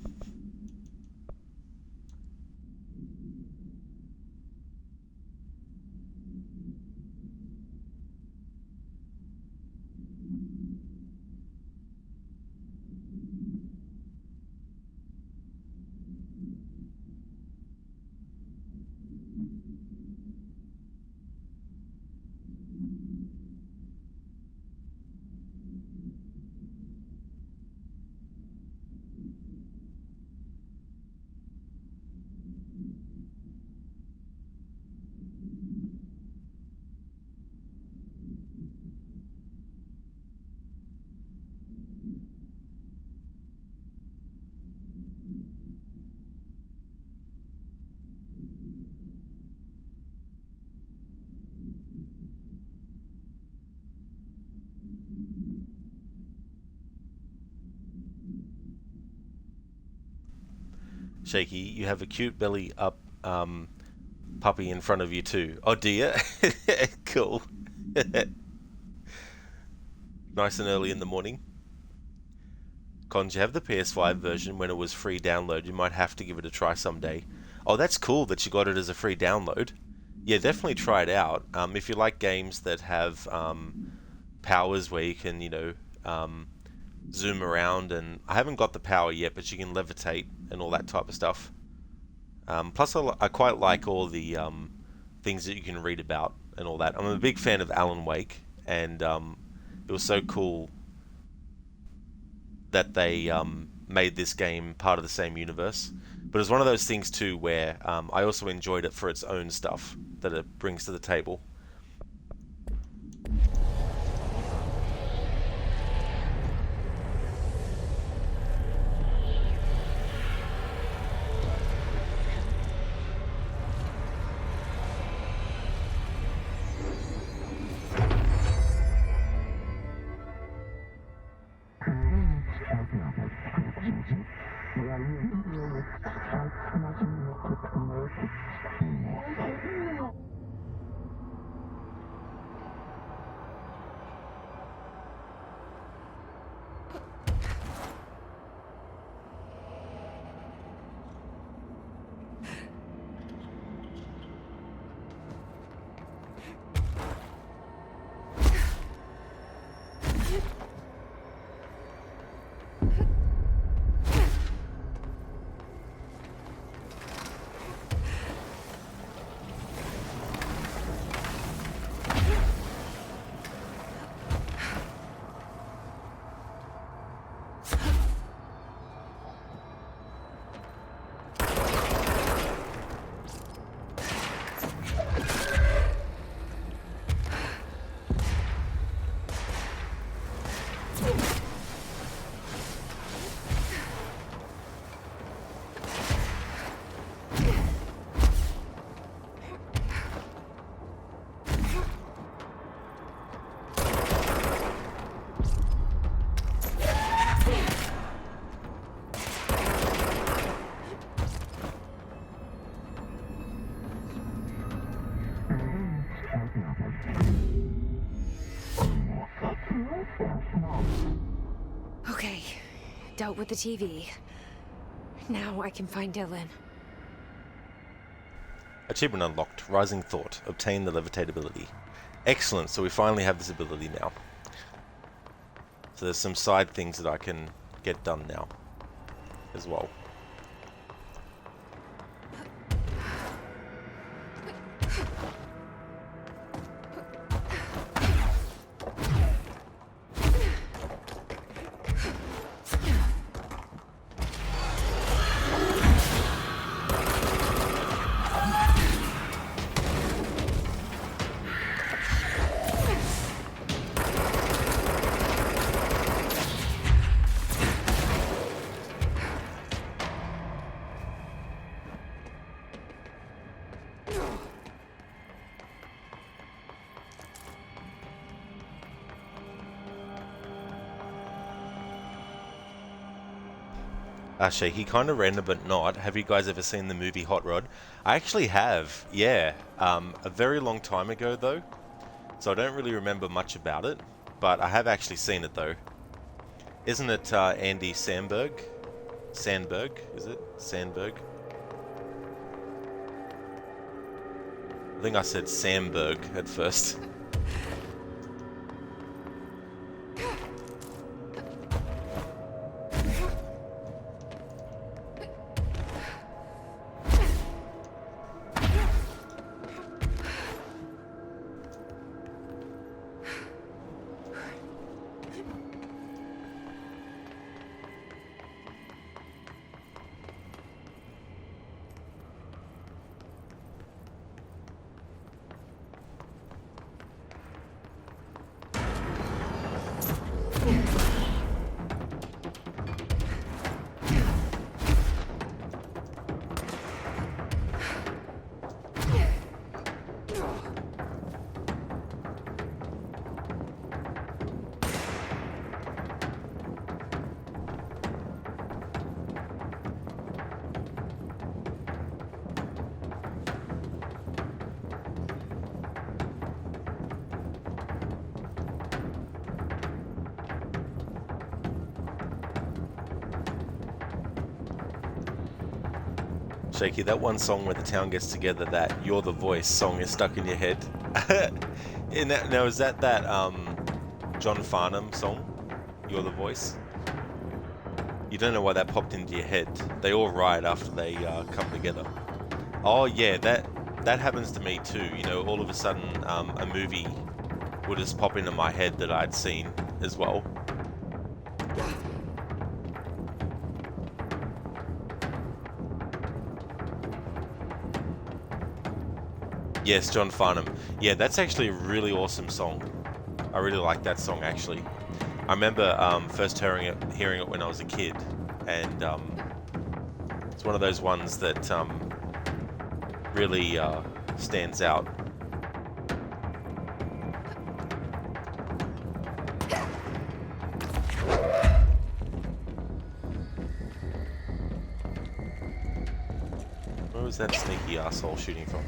A: Shaky, you have a cute belly up puppy in front of you too. Oh dear. Cool. Nice and early in the morning. Cons, you have the PS5 version when it was free download. You might have to give it a try someday. Oh, that's cool that you got it as a free download. Yeah, definitely try it out. If you like games that have powers where you can, zoom around, and I haven't got the power yet, but you can levitate and all that type of stuff. Plus, I quite like all the things that you can read about and all that. I'm a big fan of Alan Wake, and it was so cool that they made this game part of the same universe. But it was one of those things too where I also enjoyed it for its own stuff that it brings to the table.
B: Okay, dealt with the TV. Now I can find Dylan.
A: Achievement unlocked. Rising Thought. Obtain the levitate ability. Excellent, so we finally have this ability now. So there's some side things that I can get done now as well. Shaky, kind of random but not. Have you guys ever seen the movie Hot Rod? I actually have, yeah. A very long time ago though, so I don't really remember much about it, but I have actually seen it though. Isn't it Andy Samberg? Sandberg, is it? Sandberg? I think I said Samberg at first. Shaky, that one song where the town gets together, that "You're the Voice" song is stuck in your head. Now is that John Farnham song, "You're the Voice"? You don't know why that popped into your head. They all riot after they come together. Oh yeah, that happens to me too. You know, all of a sudden a movie would just pop into my head that I'd seen as well. Yes, John Farnham. Yeah, that's actually a really awesome song. I really like that song actually. I remember first hearing it when I was a kid, and it's one of those ones that really stands out. Where was that sneaky asshole shooting from?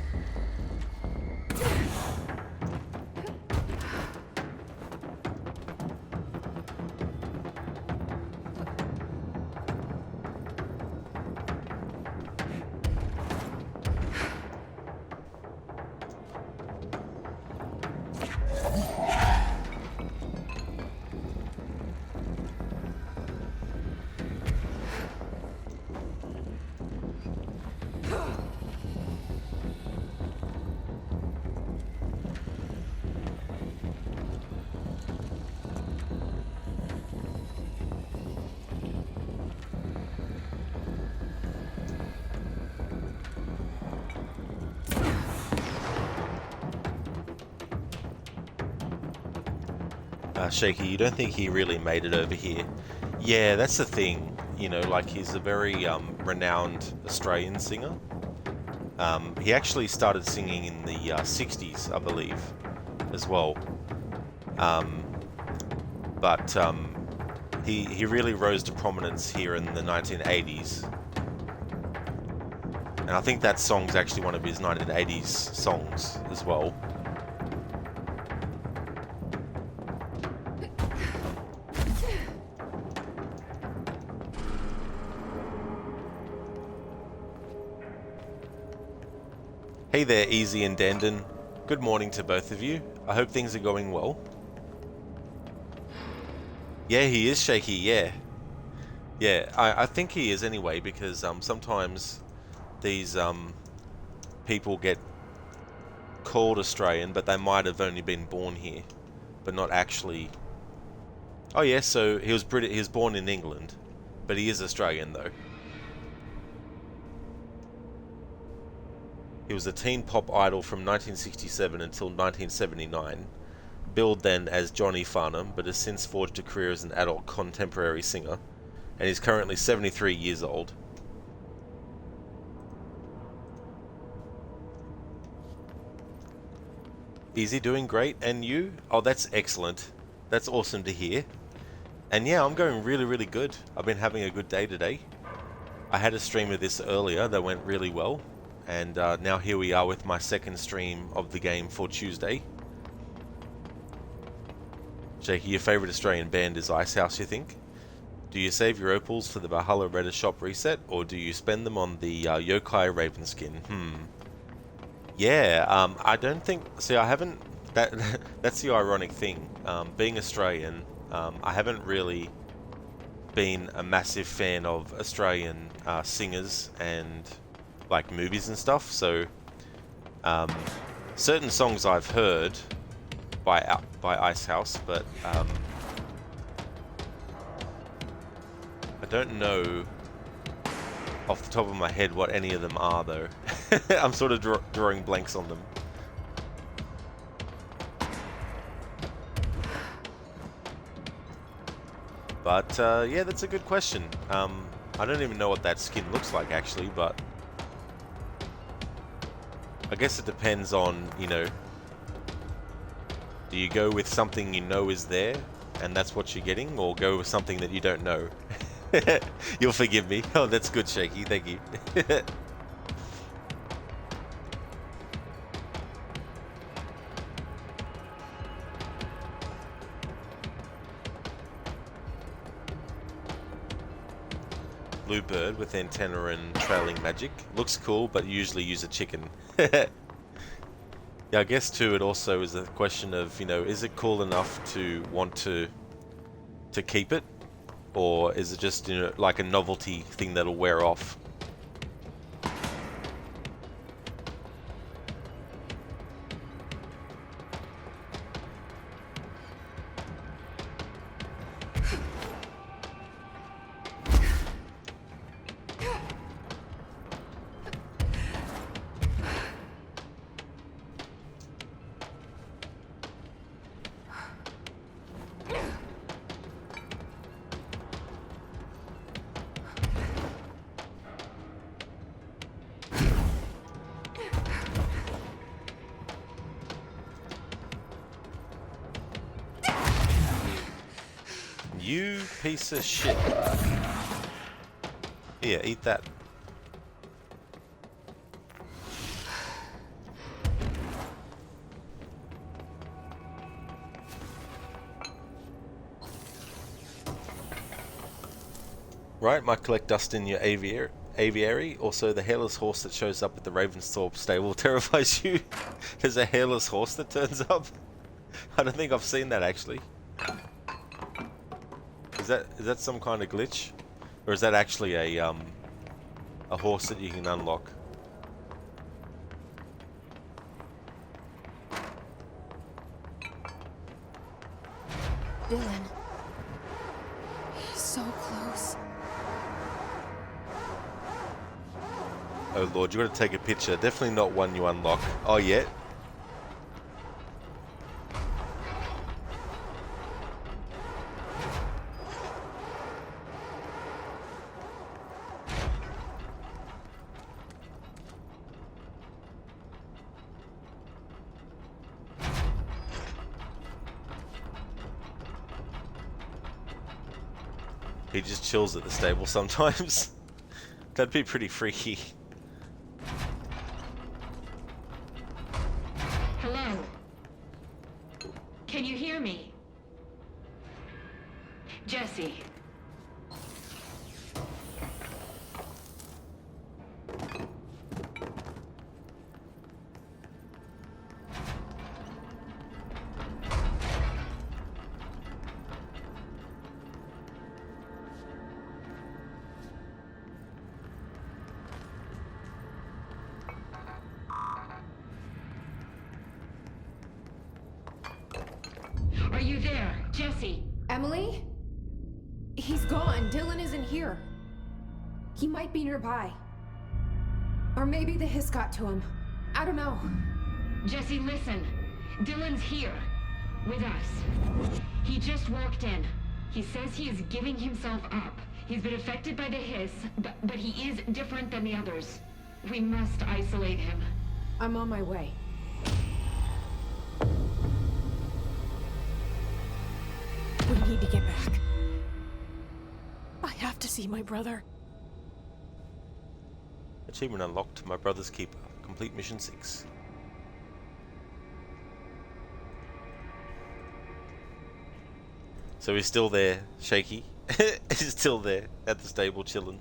A: Shaky, you don't think he really made it over here? Yeah, that's the thing. You know, like he's a very renowned Australian singer. He actually started singing in the 60s, I believe, as well. But he really rose to prominence here in the 1980s. And I think that song's actually one of his 1980s songs as well. Hey there, Easy and Dandon. Good morning to both of you. I hope things are going well. Yeah, he is Shaky, yeah. Yeah, I think he is anyway, because sometimes these people get called Australian, but they might have only been born here, but not actually. Oh yeah, so he was He was born in England, but he is Australian though. He was a teen pop idol from 1967 until 1979, billed then as Johnny Farnham, but has since forged a career as an adult contemporary singer, and he's currently 73 years old. Easy, doing great, and you? Oh, that's excellent. That's awesome to hear. And yeah, I'm going really, really good. I've been having a good day today. I had a stream of this earlier that went really well. And now here we are with my second stream of the game for Tuesday. Shaky, your favourite Australian band is Icehouse, you think? Do you save your opals for the Valhalla Redder shop reset, or do you spend them on the Yokai Ravenskin? Yeah, I don't think... See, I haven't... That's the ironic thing. Being Australian, I haven't really been a massive fan of Australian singers and... like movies and stuff, so certain songs I've heard by Icehouse, but I don't know off the top of my head what any of them are though. I'm sort of drawing blanks on them. But yeah, that's a good question. I don't even know what that skin looks like actually, but I guess it depends on, you know, do you go with something you know is there and that's what you're getting, or go with something that you don't know? You'll forgive me. Oh, that's good, Shaky. Thank you. blue bird with antenna and trailing magic. Looks cool, but usually use a chicken. Yeah, I guess too, it also is a question of, you know, is it cool enough to want to keep it? Or is it just, you know, like a novelty thing that'll wear off? You piece of shit. Here, eat that. Right, might collect dust in your aviary. Also, the hairless horse that shows up at the Ravensthorpe stable terrifies you. There's a hairless horse that turns up. I don't think I've seen that actually. Is that some kind of glitch, or is that actually a horse that you can unlock?
B: Dylan. He's so close.
A: Oh lord, you got to take a picture. Definitely not one you unlock. Oh yeah. He just chills at the stable sometimes. That'd be pretty freaky.
I: Hello? Can you hear me? Jesse. Are you there, Jesse?
D: Emily? He's gone. Dylan isn't here. He might be nearby. Or maybe the hiss got to him. I don't know.
I: Jesse, listen. Dylan's here. With us. He just walked in. He says he is giving himself up. He's been affected by the hiss, but he is different than the others. We must isolate him.
D: I'm on my way. We need to get back. I have to see my brother.
A: Achievement unlocked. My brother's keeper. Complete mission 6. So he's still there, Shaky. He's still there at the stable chilling.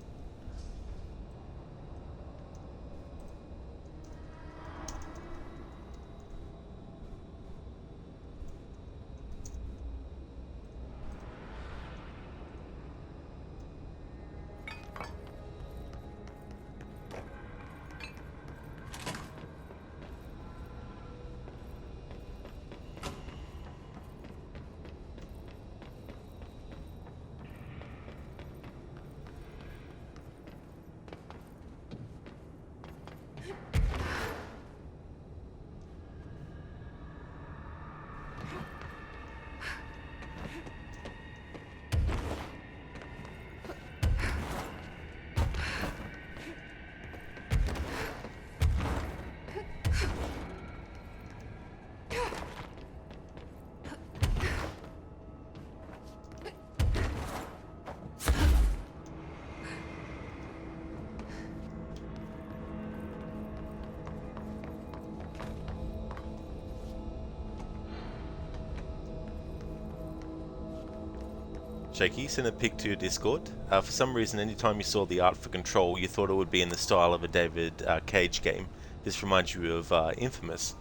A: Shaky, sent a pic to your Discord. For some reason, anytime you saw the art for Control, you thought it would be in the style of a David Cage game. This reminds you of Infamous.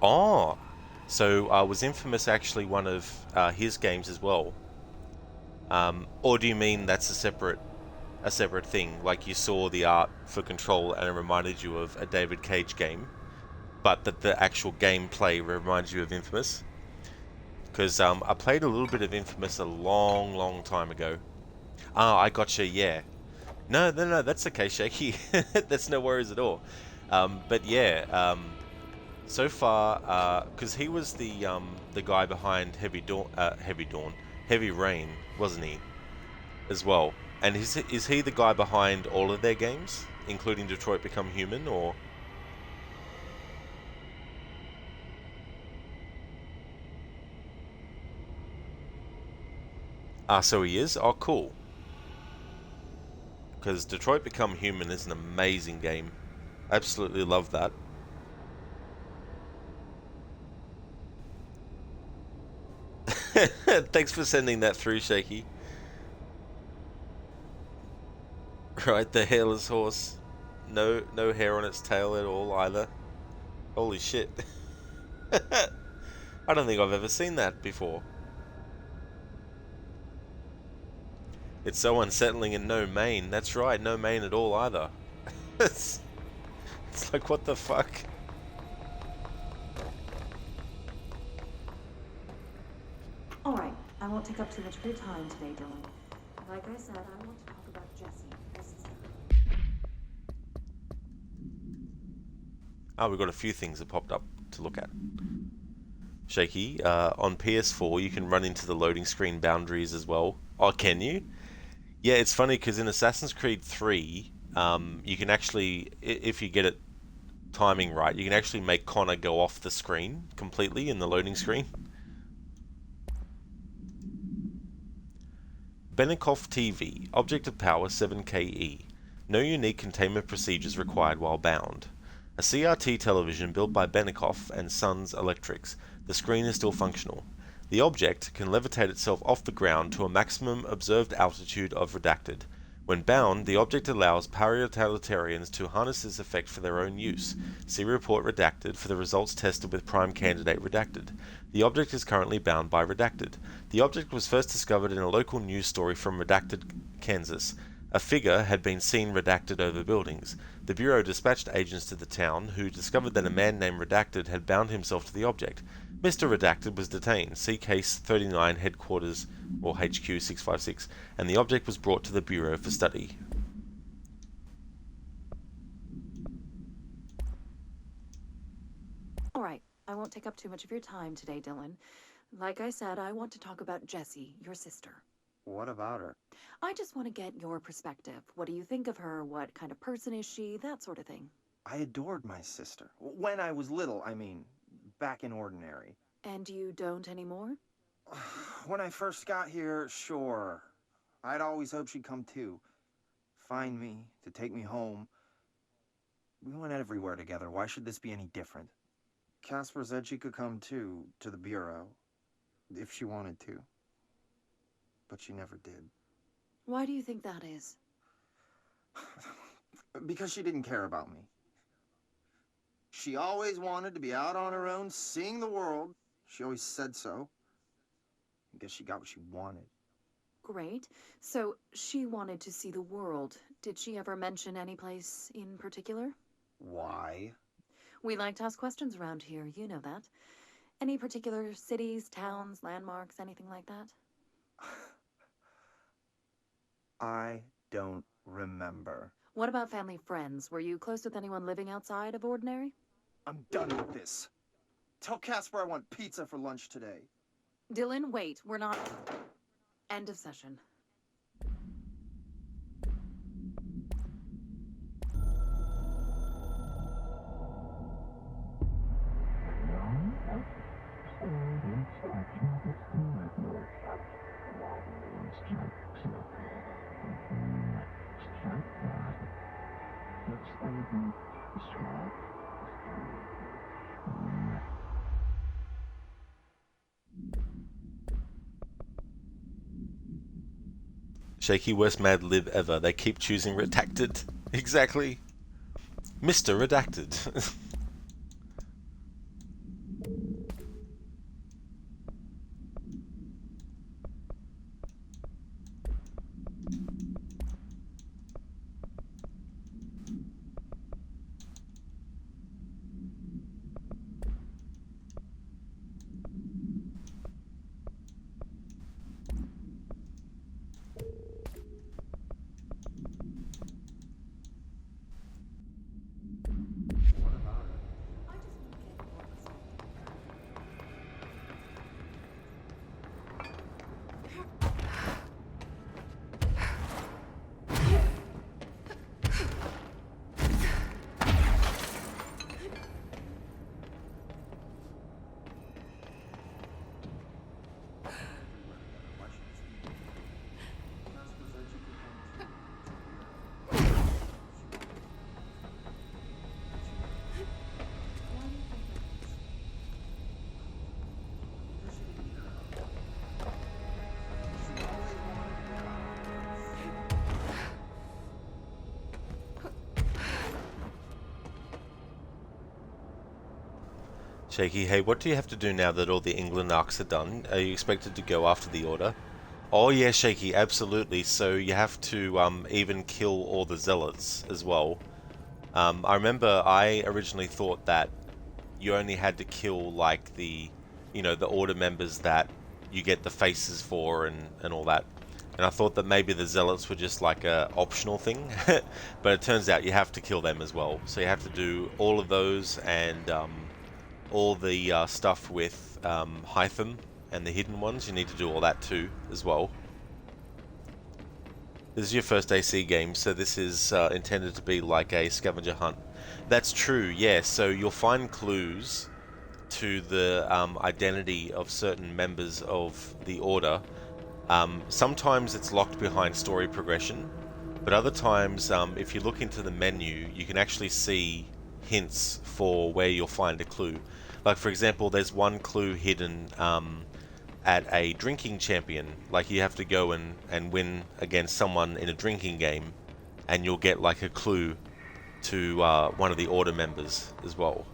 A: Oh, so was Infamous actually one of his games as well? Or do you mean that's a separate thing? Like you saw the art for Control and it reminded you of a David Cage game, but that the actual gameplay reminds you of Infamous? Because I played a little bit of Infamous a long time ago. Ah, I gotcha, yeah. No, that's okay, Shaky. That's no worries at all. But yeah, so far, because he was the guy behind Heavy Rain, wasn't he? As well. And is he the guy behind all of their games, including Detroit Become Human, or? Ah, so he is? Oh, cool. Because Detroit Become Human is an amazing game. Absolutely love that. Thanks for sending that through, Shaky. Right, the hairless horse. No hair on its tail at all either. Holy shit. I don't think I've ever seen that before. It's so unsettling and no mane. That's right, no mane at all either. It's like, what the fuck?
E: Alright, I won't take up too much of your time today, Dylan. Like I said, I want to talk about Jessie, your sister.
A: Ah, we've got a few things that popped up to look at. Shaky, on PS4 you can run into the loading screen boundaries as well. Oh, can you? Yeah, it's funny because in Assassin's Creed 3, you can actually, if you get it timing right, you can actually make Connor go off the screen completely in the loading screen. Benikoff TV, Object of Power 7KE. No unique containment procedures required while bound. A CRT television built by Benikoff and Sons Electrics. The screen is still functional. The object can levitate itself off the ground to a maximum observed altitude of Redacted. When bound, the object allows paratotalitarians to harness this effect for their own use. See Report Redacted for the results tested with Prime Candidate Redacted. The object is currently bound by Redacted. The object was first discovered in a local news story from Redacted, Kansas. A figure had been seen redacted over buildings. The Bureau dispatched agents to the town, who discovered that a man named Redacted had bound himself to the object. Mr. Redacted was detained, see Case 39 Headquarters, or HQ 656, and the object was brought to the Bureau for study.
E: Alright, I won't take up too much of your time today, Dylan. Like I said, I want to talk about Jessie, your sister.
J: What about her?
E: I just want to get your perspective. What do you think of her? What kind of person is she? That sort of thing.
J: I adored my sister. When I was little, I mean, back in Ordinary.
E: And you don't anymore?
J: When I first got here, sure. I'd always hoped she'd come too. Find me, to take me home. We went everywhere together. Why should this be any different? Casper said she could come too, to the Bureau. If she wanted to. But she never did.
E: Why do you think that is?
J: Because she didn't care about me. She always wanted to be out on her own, seeing the world. She always said so. I guess she got what she wanted.
E: Great. So, she wanted to see the world. Did she ever mention any place in particular?
J: Why?
E: We like to ask questions around here, you know that. Any particular cities, towns, landmarks, anything like that?
J: I don't remember.
E: What about family friends? Were you close with anyone living outside of Ordinary?
J: I'm done with this. Tell Casper I want pizza for lunch today.
E: Dylan, wait. We're not... End of session.
A: Shaky, worst Mad Lib ever. They keep choosing redacted. Exactly. Mr. Redacted. Shaky, hey, what do you have to do now that all the England arcs are done? Are you expected to go after the Order? Oh yeah, Shaky, absolutely. So you have to even kill all the Zealots as well. I remember I originally thought that you only had to kill like the, the Order members that you get the faces for and all that. And I thought that maybe the Zealots were just like a optional thing, but it turns out you have to kill them as well. So you have to do all of those and all the stuff with Hytham and the hidden ones. You need to do all that too as well. This is your first AC game, so this is intended to be like a scavenger hunt. That's true, yeah. So you'll find clues to the identity of certain members of the Order. Sometimes it's locked behind story progression, but other times, if you look into the menu, you can actually see hints for where you'll find a clue. Like for example, there's one clue hidden at a drinking champion. Like you have to go and win against someone in a drinking game, and you'll get like a clue to one of the Order members as well.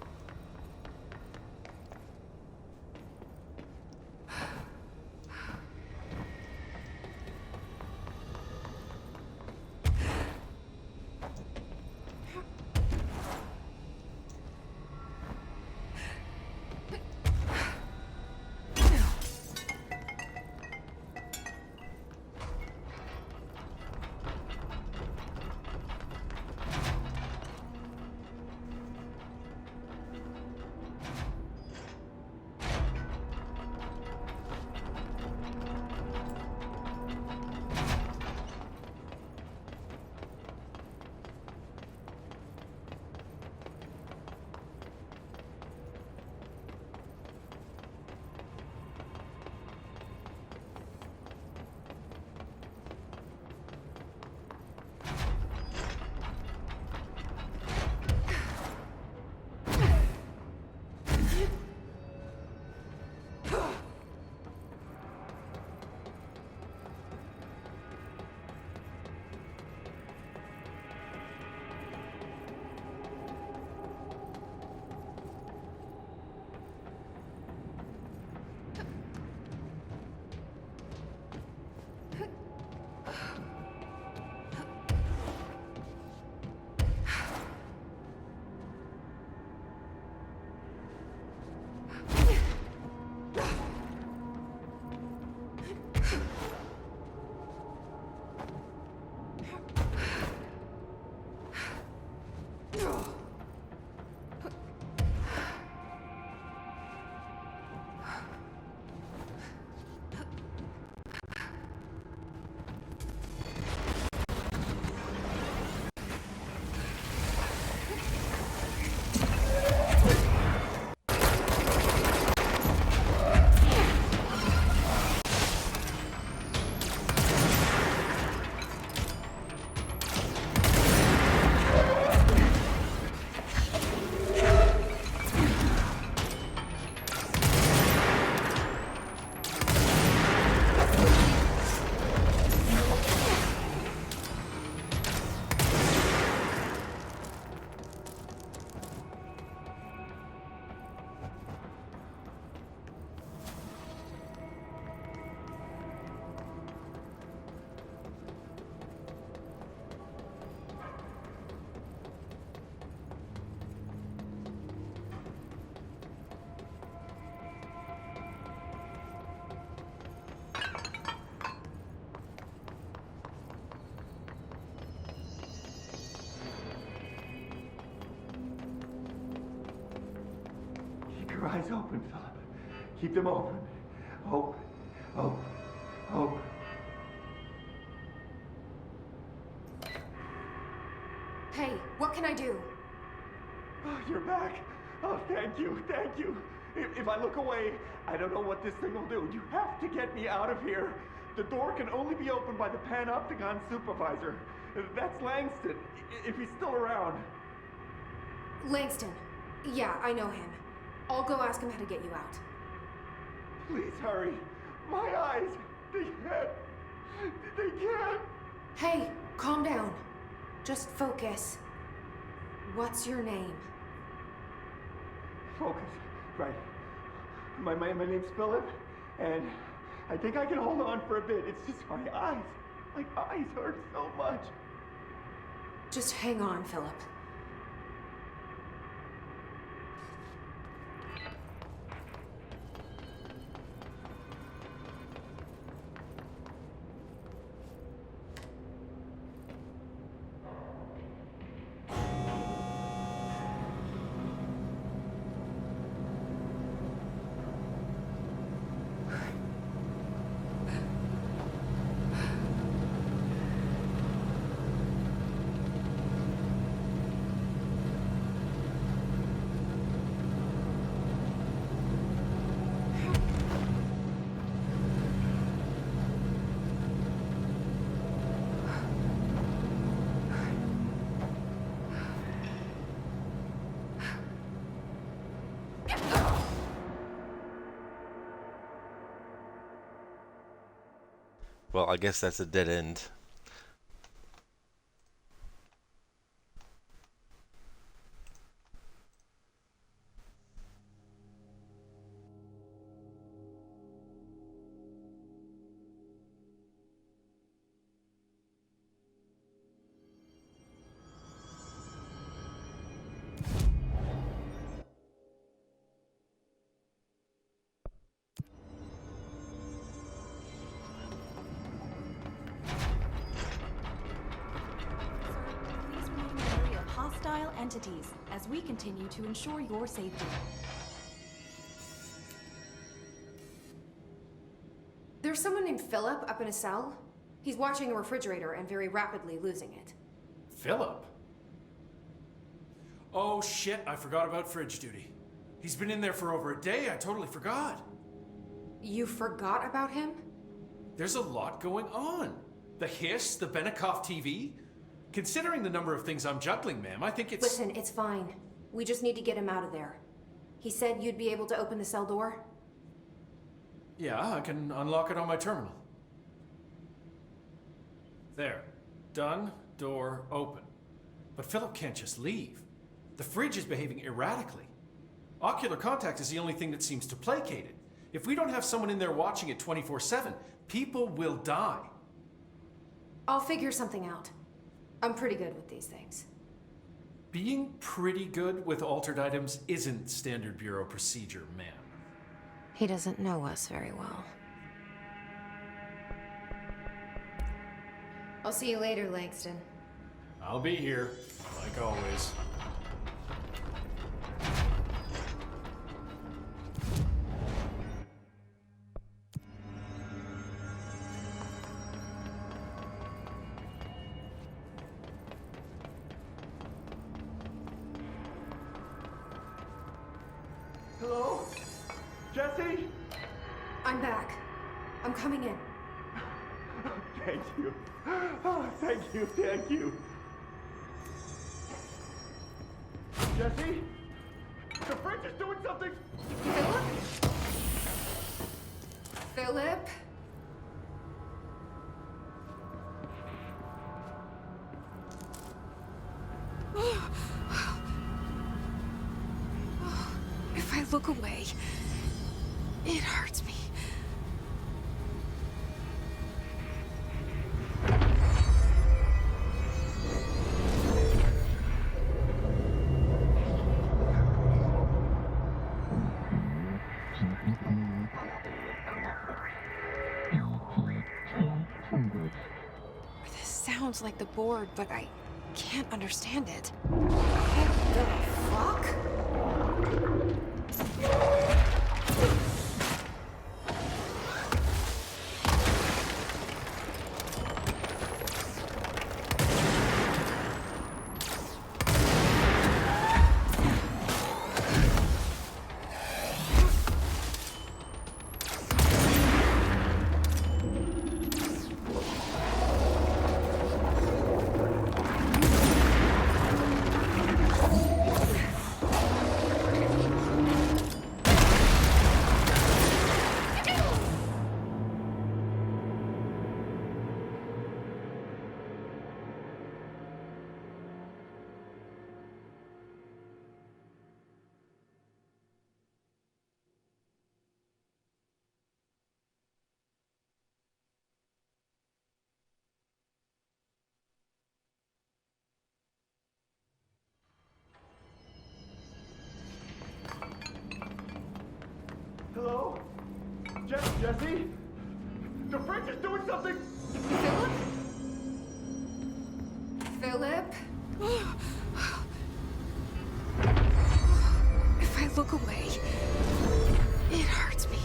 H: eyes open, Philip. Keep them open. Hope. Hope. Hope.
D: Hey, what can I do?
H: Oh, you're back. Oh, thank you. Thank you. If I look away, I don't know what this thing will do. You have to get me out of here. The door can only be opened by the Panopticon supervisor. That's Langston, if he's still around.
D: Langston. Yeah, I know him. I'll go ask him how to get you out.
H: Please hurry. My eyes, they can't. They can't.
D: Hey, calm down. Just focus. What's your name?
H: Focus. Right. My name's Philip, and I think I can hold on for a bit. It's just my eyes. My eyes hurt so much.
D: Just hang on, Philip.
A: Well, I guess that's a dead end.
E: Please remain in the area of hostile entities as we continue to ensure your safety.
D: There's someone named Philip up in a cell. He's watching a refrigerator and very rapidly losing it.
C: Philip? Oh shit, I forgot about fridge duty. He's been in there for over a day, I totally forgot.
D: You forgot about him?
C: There's a lot going on. The hiss, the Benikoff TV. Considering the number of things I'm juggling, ma'am, I think it's...
D: Listen, it's fine. We just need to get him out of there. He said you'd be able to open the cell door?
C: Yeah, I can unlock it on my terminal. There. Done. Door open. But Philip can't just leave. The fridge is behaving erratically. Ocular contact is the only thing that seems to placate it. If we don't have someone in there watching it 24/7, people will die.
D: I'll figure something out. I'm pretty good with these things.
C: Being pretty good with altered items isn't standard bureau procedure, ma'am.
B: He doesn't know us very well.
D: I'll see you later, Langston.
C: I'll be here, like always.
H: Hello? Jesse?
D: I'm back. I'm coming in.
H: Thank you. Oh, thank you, thank you. Jesse? The fridge is doing something!
D: Philip? Philip?
B: If I look away, it hurts me. This sounds like the board, but I can't understand it.
D: What the fuck?
H: Jesse? The fridge is doing something!
D: Philip? If I look away, it hurts me.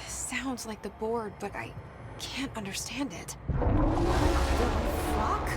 D: This sounds like the board, but I can't understand it. Fuck?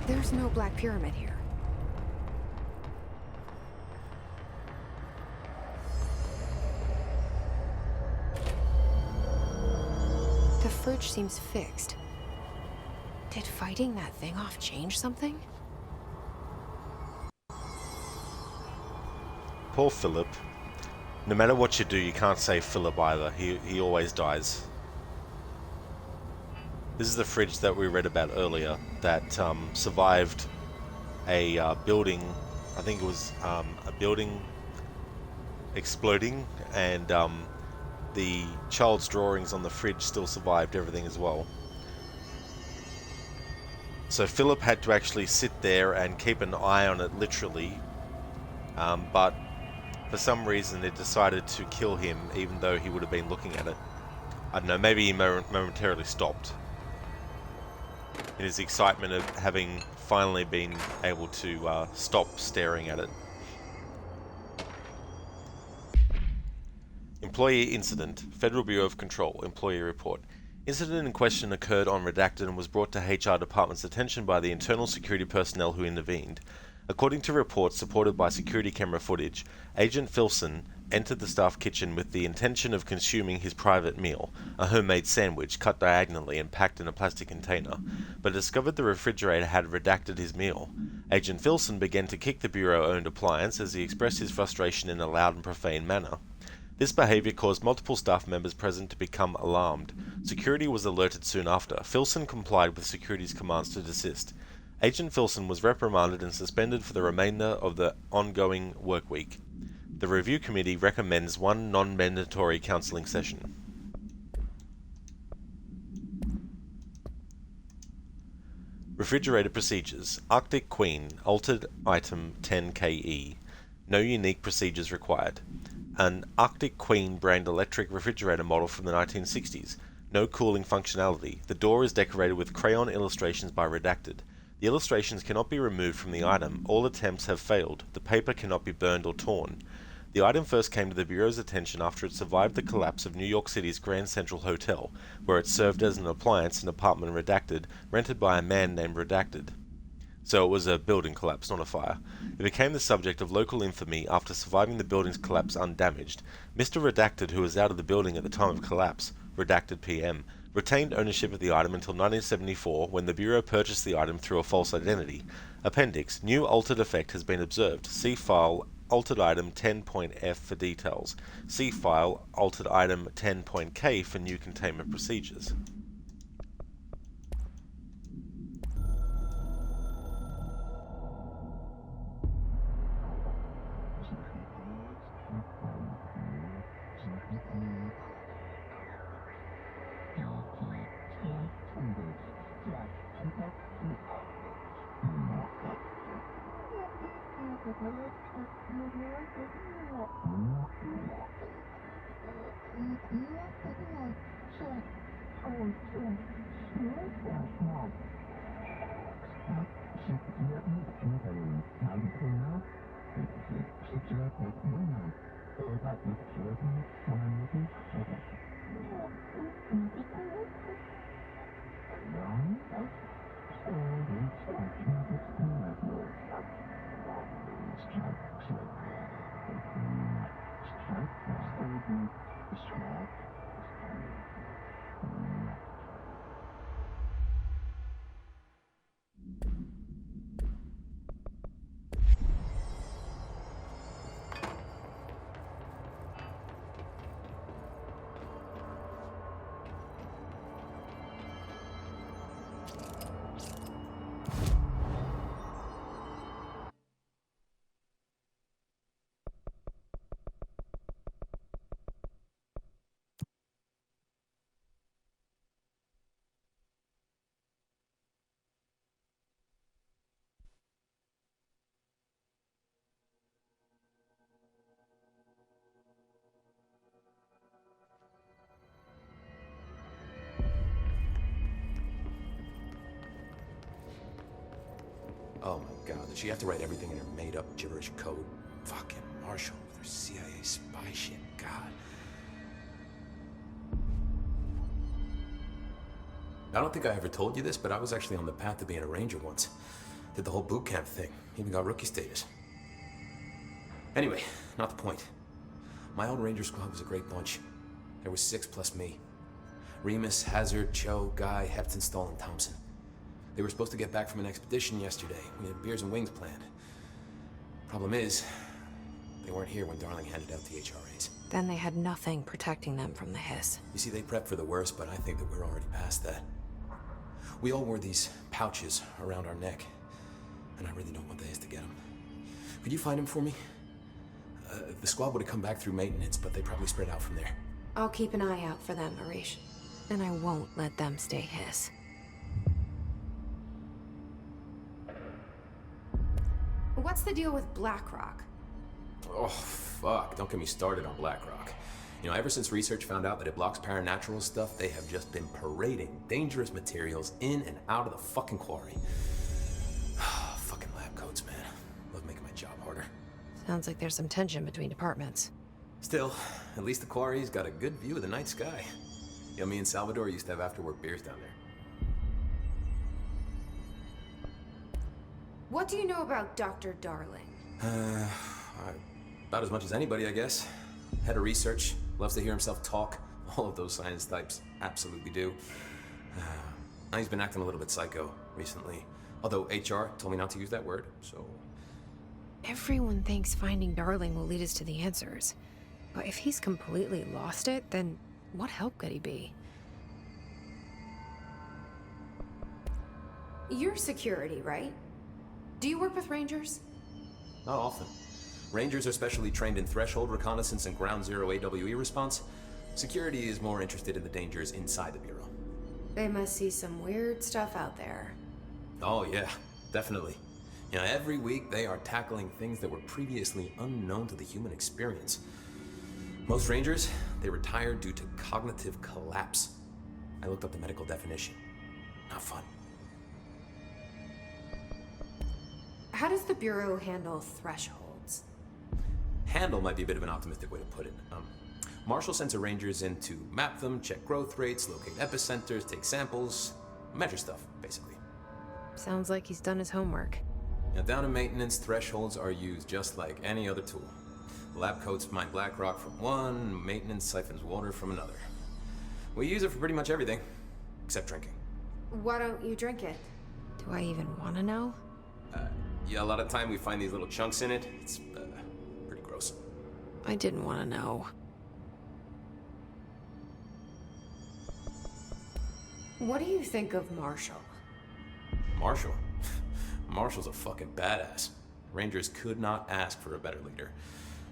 D: There's no Black Pyramid here. The fridge seems fixed. Did fighting that thing off change something?
A: Poor Philip. No matter what you do, you can't save Philip either. He always dies. This is the fridge that we read about earlier that survived a building, I think it was a building exploding, and the child's drawings on the fridge still survived everything as well. So Philip had to actually sit there and keep an eye on it literally, but for some reason it decided to kill him even though he would have been looking at it. I don't know, maybe he momentarily stopped in his excitement of having finally been able to stop staring at it. Employee incident. Federal Bureau of Control. Employee report. Incident in question occurred on Redacted and was brought to HR Department's attention by the internal security personnel who intervened. According to reports supported by security camera footage, Agent Filson entered the staff kitchen with the intention of consuming his private meal, a homemade sandwich cut diagonally and packed in a plastic container, but discovered the refrigerator had redacted his meal. Agent Filson began to kick the Bureau-owned appliance as he expressed his frustration in a loud and profane manner. This behavior caused multiple staff members present to become alarmed. Security was alerted soon after. Filson complied with security's commands to desist. Agent Filson was reprimanded and suspended for the remainder of the ongoing work week. The review committee recommends one non-mandatory counseling session. Refrigerator procedures. Arctic Queen, altered item 10KE. No unique procedures required. An Arctic Queen brand electric refrigerator model from the 1960s. No cooling functionality. The door is decorated with crayon illustrations by Redacted. The illustrations cannot be removed from the item. All attempts have failed. The paper cannot be burned or torn. The item first came to the Bureau's attention after it survived the collapse of New York City's Grand Central Hotel, where it served as an appliance in apartment Redacted, rented by a man named Redacted. So it was a building collapse, not a fire. It became the subject of local infamy after surviving the building's collapse undamaged. Mr. Redacted, who was out of the building at the time of collapse, Redacted PM, retained ownership of the item until 1974 when the Bureau purchased the item through a false identity. Appendix. New altered effect has been observed. See file altered item 10.F for details. See file altered item 10.K for new containment procedures.
K: Oh my god, did she have to write everything in her made-up gibberish code? Fucking Marshall with her CIA spy shit, god. I don't think I ever told you this, but I was actually on the path to being a ranger once. Did the whole boot camp thing, even got rookie status. Anyway, not the point. My old ranger squad was a great bunch. There was 6 plus me. Remus, Hazard, Cho, Guy, Hepton, Stahl, and Thompson. They were supposed to get back from an expedition yesterday. We had beers and wings planned. Problem is, they weren't here when Darling handed out the HRAs.
B: Then they had nothing protecting them from the hiss.
K: You see, they prepped for the worst, but I think that we're already past that. We all wore these pouches around our neck, and I really don't want the hiss to get them. Could you find them for me? The squad would have come back through maintenance, but they probably spread out from there.
B: I'll keep an eye out for them, Arish. And I won't let them stay hiss.
D: What's the deal with BlackRock?
K: Oh, fuck. Don't get me started on BlackRock. You know, ever since research found out that it blocks paranatural stuff, they have just been parading dangerous materials in and out of the fucking quarry. Fucking lab coats, man. Love making my job harder.
B: Sounds like there's some tension between departments.
K: Still, at least the quarry's got a good view of the night sky. You know, me and Salvador used to have after-work beers down there.
D: What do you know about Dr. Darling?
K: About as much as anybody, I guess. Head of research, loves to hear himself talk. All of those science types absolutely do. He's been acting a little bit psycho recently. Although HR told me not to use that word, so...
B: Everyone thinks finding Darling will lead us to the answers. But if he's completely lost it, then what help could he be?
D: You're security, right? Do you work with Rangers?
K: Not often. Rangers are specially trained in threshold reconnaissance and ground zero AWE response. Security is more interested in the dangers inside the Bureau.
B: They must see some weird stuff out there.
K: Oh yeah, definitely. You know, every week they are tackling things that were previously unknown to the human experience. Most Rangers, they retire due to cognitive collapse. I looked up the medical definition. Not fun.
D: How does the Bureau handle thresholds?
K: Handle might be a bit of an optimistic way to put it. Marshall sends her Rangers in to map them, check growth rates, locate epicenters, take samples, measure stuff, basically.
B: Sounds like he's done his homework.
K: Now, down in maintenance, thresholds are used just like any other tool. Lab coats mine BlackRock from one, maintenance siphons water from another. We use it for pretty much everything, except drinking.
D: Why don't you drink it?
B: Do I even want to know?
K: Yeah, a lot of time we find these little chunks in it. It's pretty gross.
B: I didn't want to know.
D: What do you think of Marshall?
K: Marshall? Marshall's a fucking badass. Rangers could not ask for a better leader.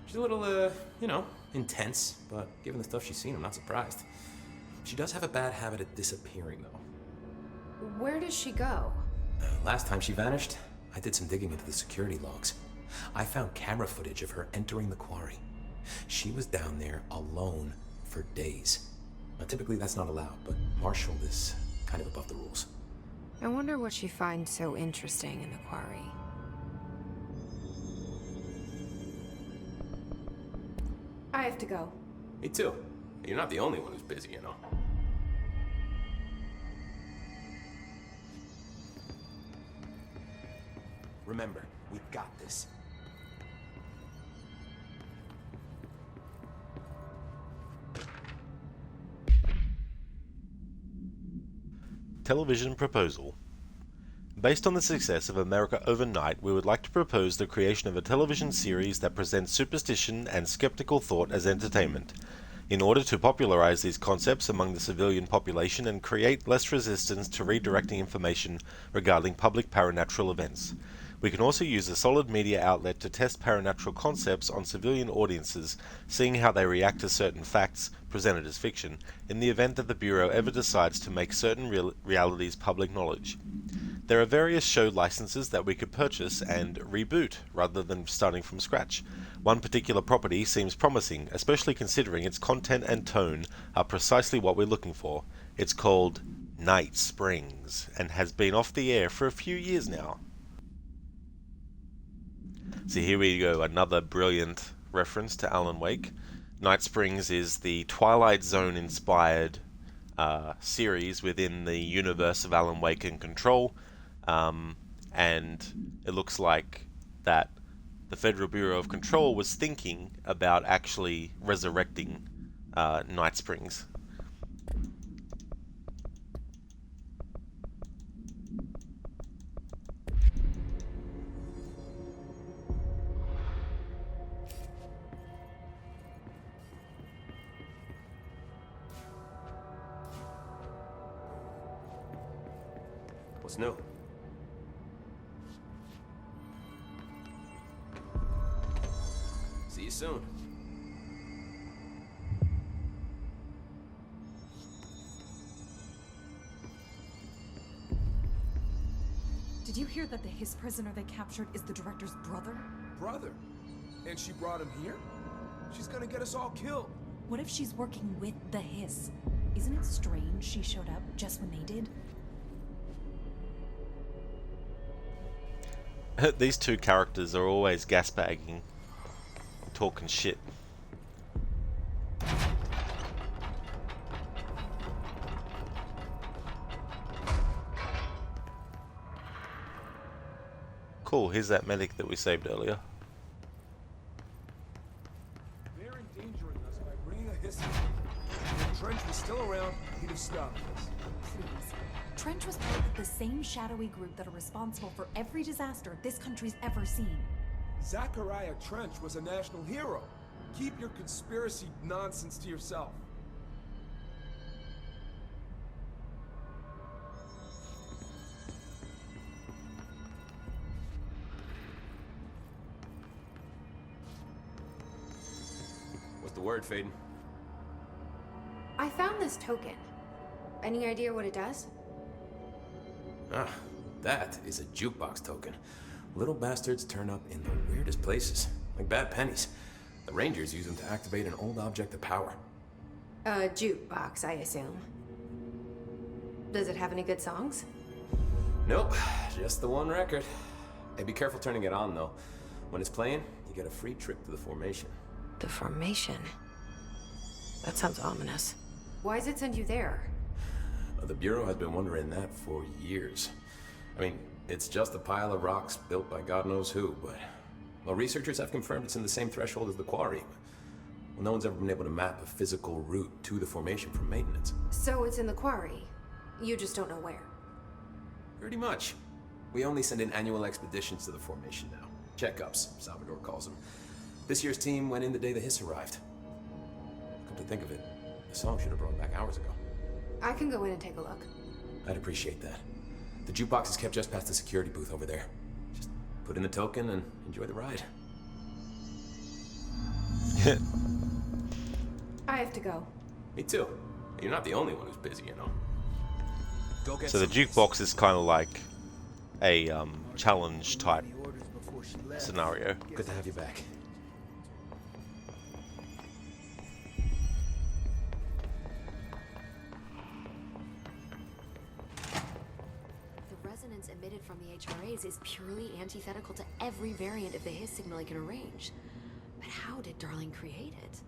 K: She's a little, you know, intense, but given the stuff she's seen, I'm not surprised. She does have a bad habit of disappearing, though.
D: Where does she go?
K: Last time she vanished, I did some digging into the security logs. I found camera footage of her entering the quarry. She was down there alone for days. Now, typically that's not allowed, but Marshall is kind of above the
B: I wonder what she finds so interesting in the quarry.
D: I have to go.
K: Me too. You're not the only one who's busy, you know. Remember, we've got this.
A: Television proposal. Based on the success of America Overnight, we would like to propose the creation of a television series that presents superstition and skeptical thought as entertainment, in order to popularize these concepts among the civilian population and create less resistance to redirecting information regarding public paranatural events. We can also use a solid media outlet to test paranatural concepts on civilian audiences, seeing how they react to certain facts, presented as fiction, in the event that the Bureau ever decides to make certain realities public knowledge. There are various show licenses that we could purchase and reboot, rather than starting from scratch. One particular property seems promising, especially considering its content and tone are precisely what we're looking for. It's called Night Springs, and has been off the air for a few years now. So here we go, another brilliant reference to Alan Wake. Night Springs is the Twilight Zone inspired series within the universe of Alan Wake and Control, and it looks like that the Federal Bureau of Control was thinking about actually resurrecting Night Springs.
K: What's new? See you soon.
E: Did you hear that the Hiss prisoner they captured is the director's brother?
L: Brother? And she brought him here? She's gonna get us all killed.
E: What if she's working with the Hiss? Isn't it strange she showed up just when they did?
A: These two characters are always gasbagging, talking shit. Cool, here's that medic that we saved earlier.
L: They're endangering us by bringing a Hiss in. If Trench was still around, he'd have stopped us.
E: Please. Trench was part of the same shadowy group that are responsible for every disaster this country's ever seen.
L: Zachariah Trench was a national hero. Keep your conspiracy nonsense to yourself.
K: What's the word, Faden?
D: I found this token. Any idea what it does?
K: Ah, that is a jukebox token. Little bastards turn up in the weirdest places, like bad pennies. The Rangers use them to activate an old object of power.
D: A jukebox, I assume. Does it have any good songs?
K: Nope, just the one record. Hey, be careful turning it on, though. When it's playing, you get a free trip to the Formation.
B: The Formation? That sounds ominous.
D: Why does it send you there?
K: The Bureau has been wondering that for years. I mean, it's just a pile of rocks built by God knows who, but... Well, researchers have confirmed it's in the same threshold as the quarry. Well, no one's ever been able to map a physical route to the Formation from maintenance.
D: So it's in the quarry. You just don't know where.
K: Pretty much. We only send in annual expeditions to the Formation now. Checkups, Salvador calls them. This year's team went in the day the Hiss arrived. Come to think of it, the song should have brought back hours ago.
D: I can go in and take a look.
K: I'd appreciate that. The jukebox is kept just past the security booth over there. Just put in the token and enjoy the ride.
D: I have to go.
K: Me too. You're not the only one who's busy, you know.
L: Go get
A: So the jukebox is kind of like a challenge type scenario.
K: Good to have you back.
D: The
M: resonance emitted from the HRAs is purely antithetical to every variant of the Hiss signal I can arrange. But how did Darling create it?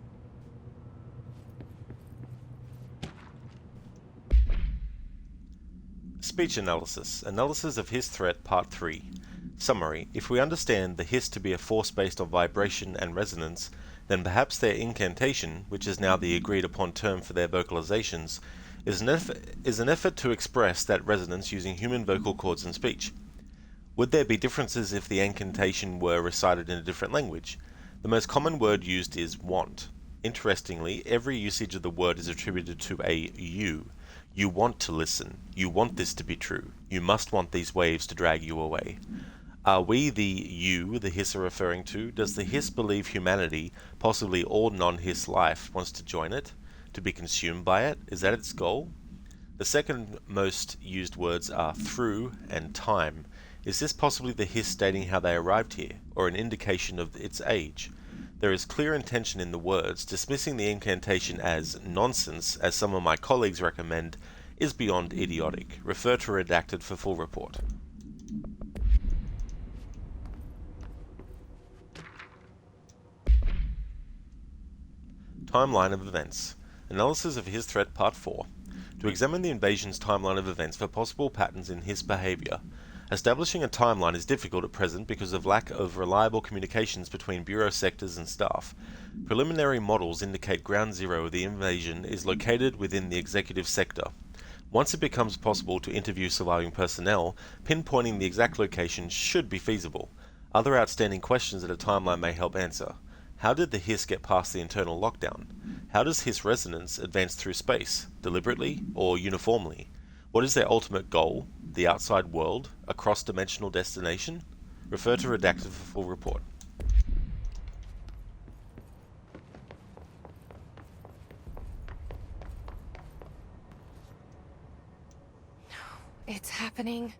A: Speech analysis. Analysis of Hiss threat, part 3. Summary. If we understand the Hiss to be a force based on vibration and resonance, then perhaps their incantation, which is now the agreed upon term for their vocalizations, is an effort to express that resonance using human vocal cords and speech. Would there be differences if the incantation were recited in a different language? The most common word used is want. Interestingly, every usage of the word is attributed to a you. You want to listen. You want this to be true. You must want these waves to drag you away. Are we the you the Hiss are referring to? Does the Hiss believe humanity, possibly all non-Hiss life, wants to join it? To be consumed by it? Is that its goal? The second most used words are through and time. Is this possibly the Hiss stating how they arrived here, or an indication of its age? There is clear intention in the words. Dismissing the incantation as nonsense, as some of my colleagues recommend, is beyond idiotic. Refer to Redacted for full report. Timeline of events. Analysis of Hiss threat, part 4. To examine the invasion's timeline of events for possible patterns in Hiss behavior. Establishing a timeline is difficult at present because of lack of reliable communications between Bureau sectors and staff. Preliminary models indicate ground zero of the invasion is located within the executive sector. Once it becomes possible to interview surviving personnel, pinpointing the exact location should be feasible. Other outstanding questions that a timeline may help answer. How did the Hiss get past the internal lockdown? How does Hiss resonance advance through space, deliberately or uniformly? What is their ultimate goal? The outside world? A cross-dimensional destination? Refer to Redacted for full report.
D: It's happening.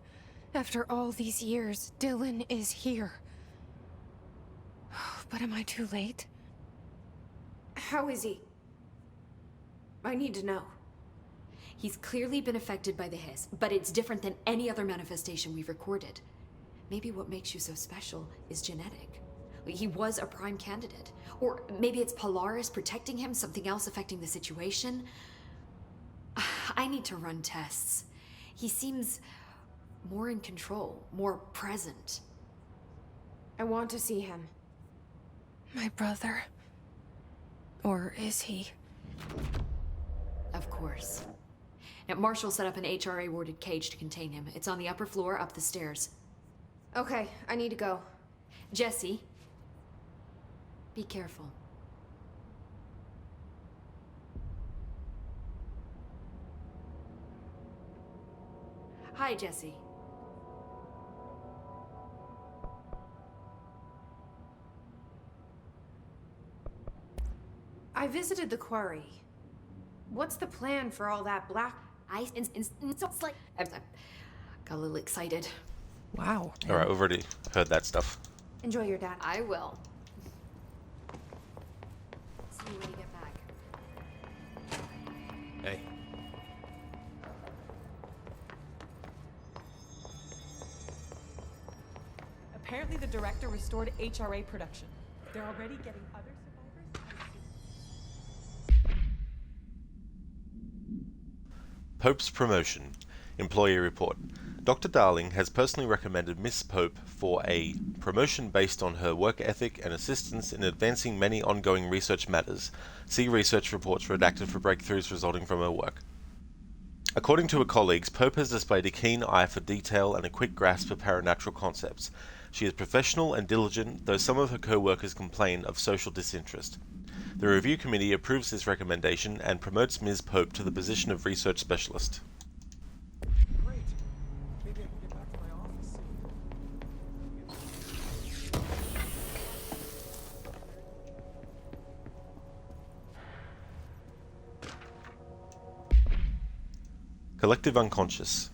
D: After all these years, Dylan is here. But am I too late? How is he? I need to know.
M: He's clearly been affected by the Hiss, but it's different than any other manifestation we've recorded. Maybe what makes you so special is genetic. He was a prime candidate. Or maybe it's Polaris protecting him, something else affecting the situation. I need to run tests. He seems more in control, more present.
D: I want to see him. My brother. Or is he?
M: Of course. Now, Marshall set up an HRA-warded cage to contain him. It's on the upper floor, up the stairs.
D: Okay, I need to go.
M: Jesse, be careful. Hi, Jesse.
D: I visited the quarry. What's the plan for all that black
M: ice? It's like I got a little excited.
B: Wow.
A: Alright, we've already heard that stuff.
D: Enjoy your dad.
M: I will. See you when you get back.
K: Hey.
N: Apparently the director restored HRA production. They're already getting other survivors.
A: Pope's promotion. Employee report. Dr. Darling has personally recommended Miss Pope for a promotion based on her work ethic and assistance in advancing many ongoing research matters. See research reports redacted for breakthroughs resulting from her work. According to her colleagues, Pope has displayed a keen eye for detail and a quick grasp of paranatural concepts. She is professional and diligent, though some of her co-workers complain of social disinterest. The review committee approves this recommendation and promotes Ms. Pope to the position of research specialist.
L: Great. Maybe I can get back to my office soon.
A: Collective unconscious.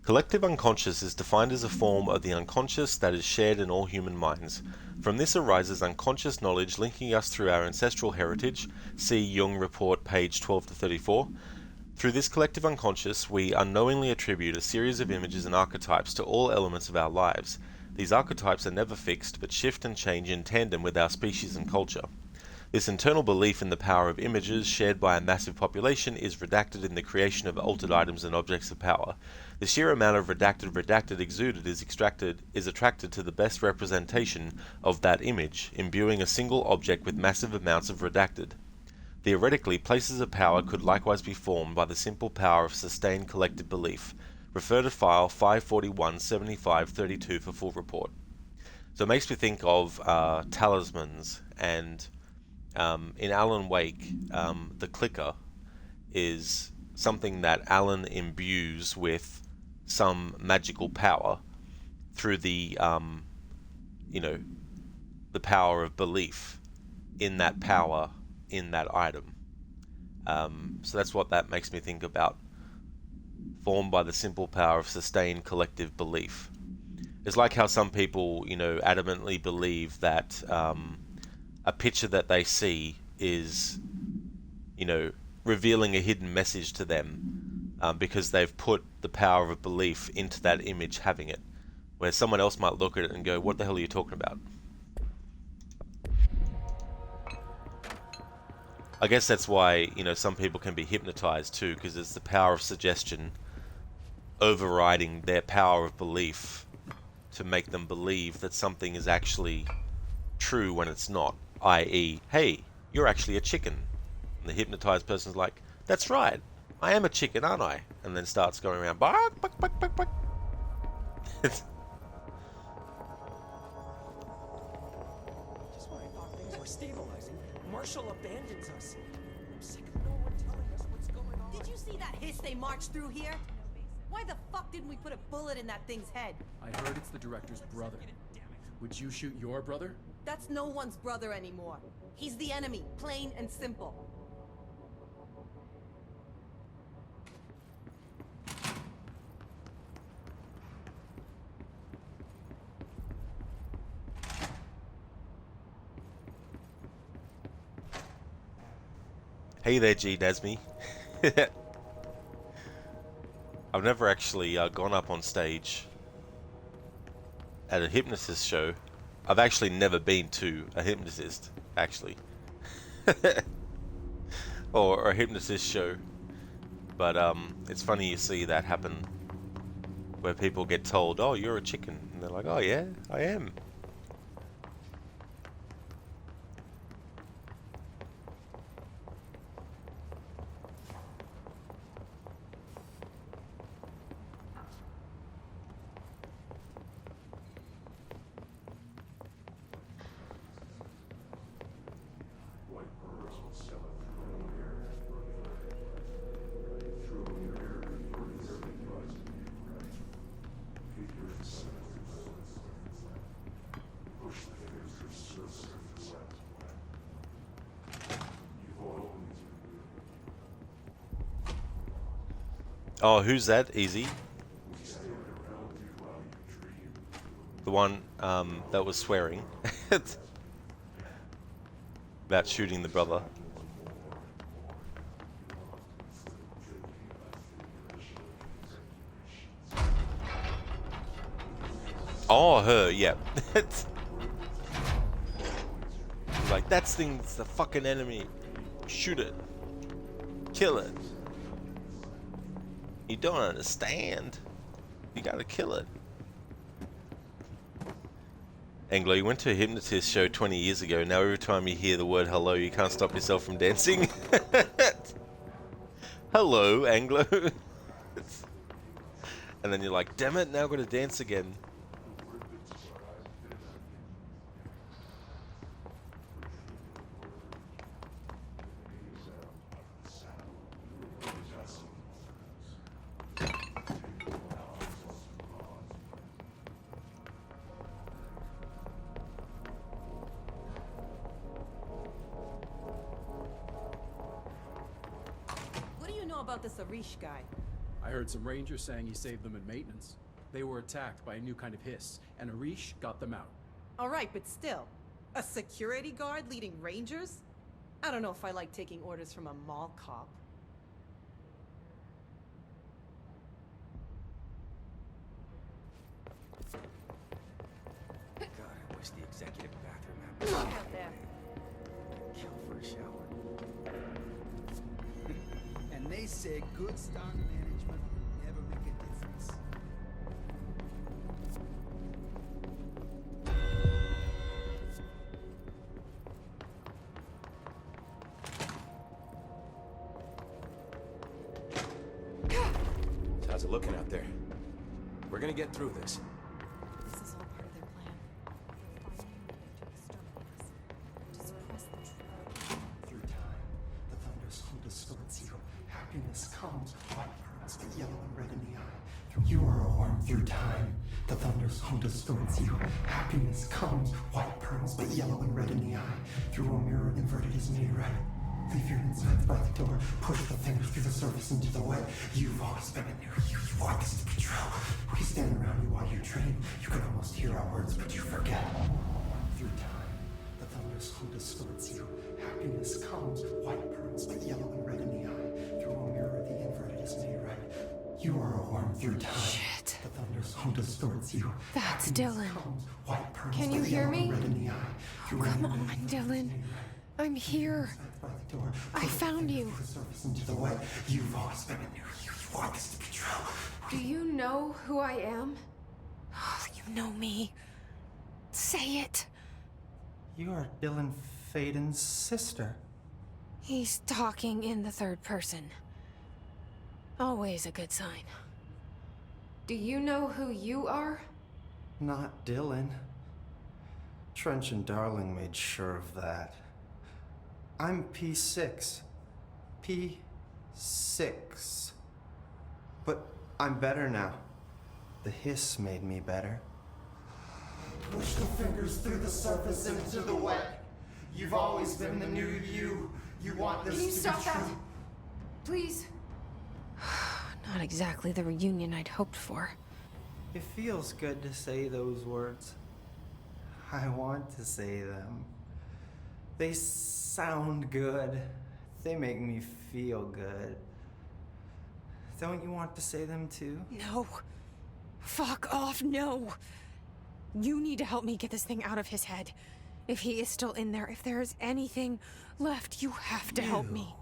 A: Collective unconscious is defined as a form of the unconscious that is shared in all human minds. From this arises unconscious knowledge linking us through our ancestral heritage, see Jung Report page 12 to 34, Through this collective unconscious, we unknowingly attribute a series of images and archetypes to all elements of our lives. These archetypes are never fixed, but shift and change in tandem with our species and culture. This internal belief in the power of images shared by a massive population is redacted in the creation of altered items and objects of power. The sheer amount of redacted exuded is attracted to the best representation of that image, imbuing a single object with massive amounts of redacted. Theoretically, places of power could likewise be formed by the simple power of sustained collective belief. Refer to file 541-7532 for full report. So it makes me think of talismans, and in Alan Wake, the clicker is something that Alan imbues with some magical power through the the power of belief in that power in that item. So that's what that makes me think about. Formed by the simple power of sustained collective belief. It's like how some people, adamantly believe that a picture that they see is, revealing a hidden message to them because they've put the power of belief into that image having it. Where someone else might look at it and go, what the hell are you talking about? I guess that's why, some people can be hypnotized too, because it's the power of suggestion overriding their power of belief to make them believe that something is actually true when it's not. I.e., hey, you're actually a chicken. And the hypnotized person's like, that's right, I am a chicken, aren't I? And then starts going around, bark, bark, bark, bark, bark.
G: Just when I thought things were stabilizing, Marshall abandons us. I'm sick of no one telling us what's going on.
O: Did you see that hiss they marched through here? Why the fuck didn't we put a bullet in that thing's head?
F: I heard it's the director's brother. Would you shoot your brother?
O: That's no one's brother anymore. He's the enemy, plain and simple.
A: Hey there, G. Desme. I've never actually gone up on stage at a hypnotist show. I've actually never been to a hypnotist, actually. or a hypnotist show. But it's funny you see that happen, where people get told, oh, you're a chicken. And they're like, oh yeah, I am. Oh, who's that? Easy. The one that was swearing about shooting the brother. Oh, her, yeah. Like, that thing's the fucking enemy. Shoot it. Kill it. You don't understand. You gotta kill it. Anglo, you went to a hypnotist show 20 years ago. Now every time you hear the word hello, you can't stop yourself from dancing. Hello, Anglo. And then you're like, damn it, now I've got to dance again.
O: About this Arish guy.
F: I heard some rangers saying he saved them in maintenance. They were attacked by a new kind of hiss, and Arish got them out.
O: All right, but still, a security guard leading rangers? I don't know if I like taking orders from a mall cop.
J: executive bathroom
D: Look out there.
J: Kill for a shower.
P: And they say good stock management will never make a difference.
K: So how's it looking out there? We're gonna get through this.
E: This is all part of their plan. They'll find a way to exterminate us. To suppress the truth.
Q: Through time, the thunders who distorts you. Happiness comes, white pearls, but yellow and red in the eye. You are a worm through time. The thunders who distorts you. Happiness comes, white pearls, but yellow and red in the eye. Through a mirror inverted is made right. Leave your insides by the door. Push the fingers through the surface into the wet. You've always been in there. You want this to be true. We stand around you while you dream. You can almost hear our words, but you forget. Through time, the thunders who distorts you. Happiness comes, white pearls, but yellow and red in the eye. Through a mirror, the inverted is made right. You are a worm through time.
B: Shit.
Q: The thunders who distorts you.
B: That's
Q: Happiness
B: Dylan.
Q: comes, white pearls,
B: Can you
Q: but
B: hear
Q: yellow
B: me?
Q: and red in the eye. Through a
B: Come
Q: mirror,
B: on,
Q: the inverted is
B: Dylan.
Q: made right.
B: I'm here.
Q: By the door.
B: I found you.
Q: Through the surface into the wet. You've always been in there. You want this to be true.
B: Do you know who I am? You know me. Say it.
Q: You are Dylan Faden's sister.
B: He's talking in the third person. Always a good sign. Do you know who you are?
Q: Not Dylan. Trench and Darling made sure of that. I'm P6. P6. But I'm better now. The hiss made me better. Push the fingers through the surface into the wet. You've always been the new you. You want this
B: Can you
Q: to
B: stop
Q: be
B: that?
Q: true.
B: Please. Not exactly the reunion I'd hoped for.
Q: It feels good to say those words. I want to say them. They sound good. They make me feel good. Don't you want to say them too?
B: No. Fuck off, no. You need to help me get this thing out of his head. If he is still in there, if there is anything left, you have to help me.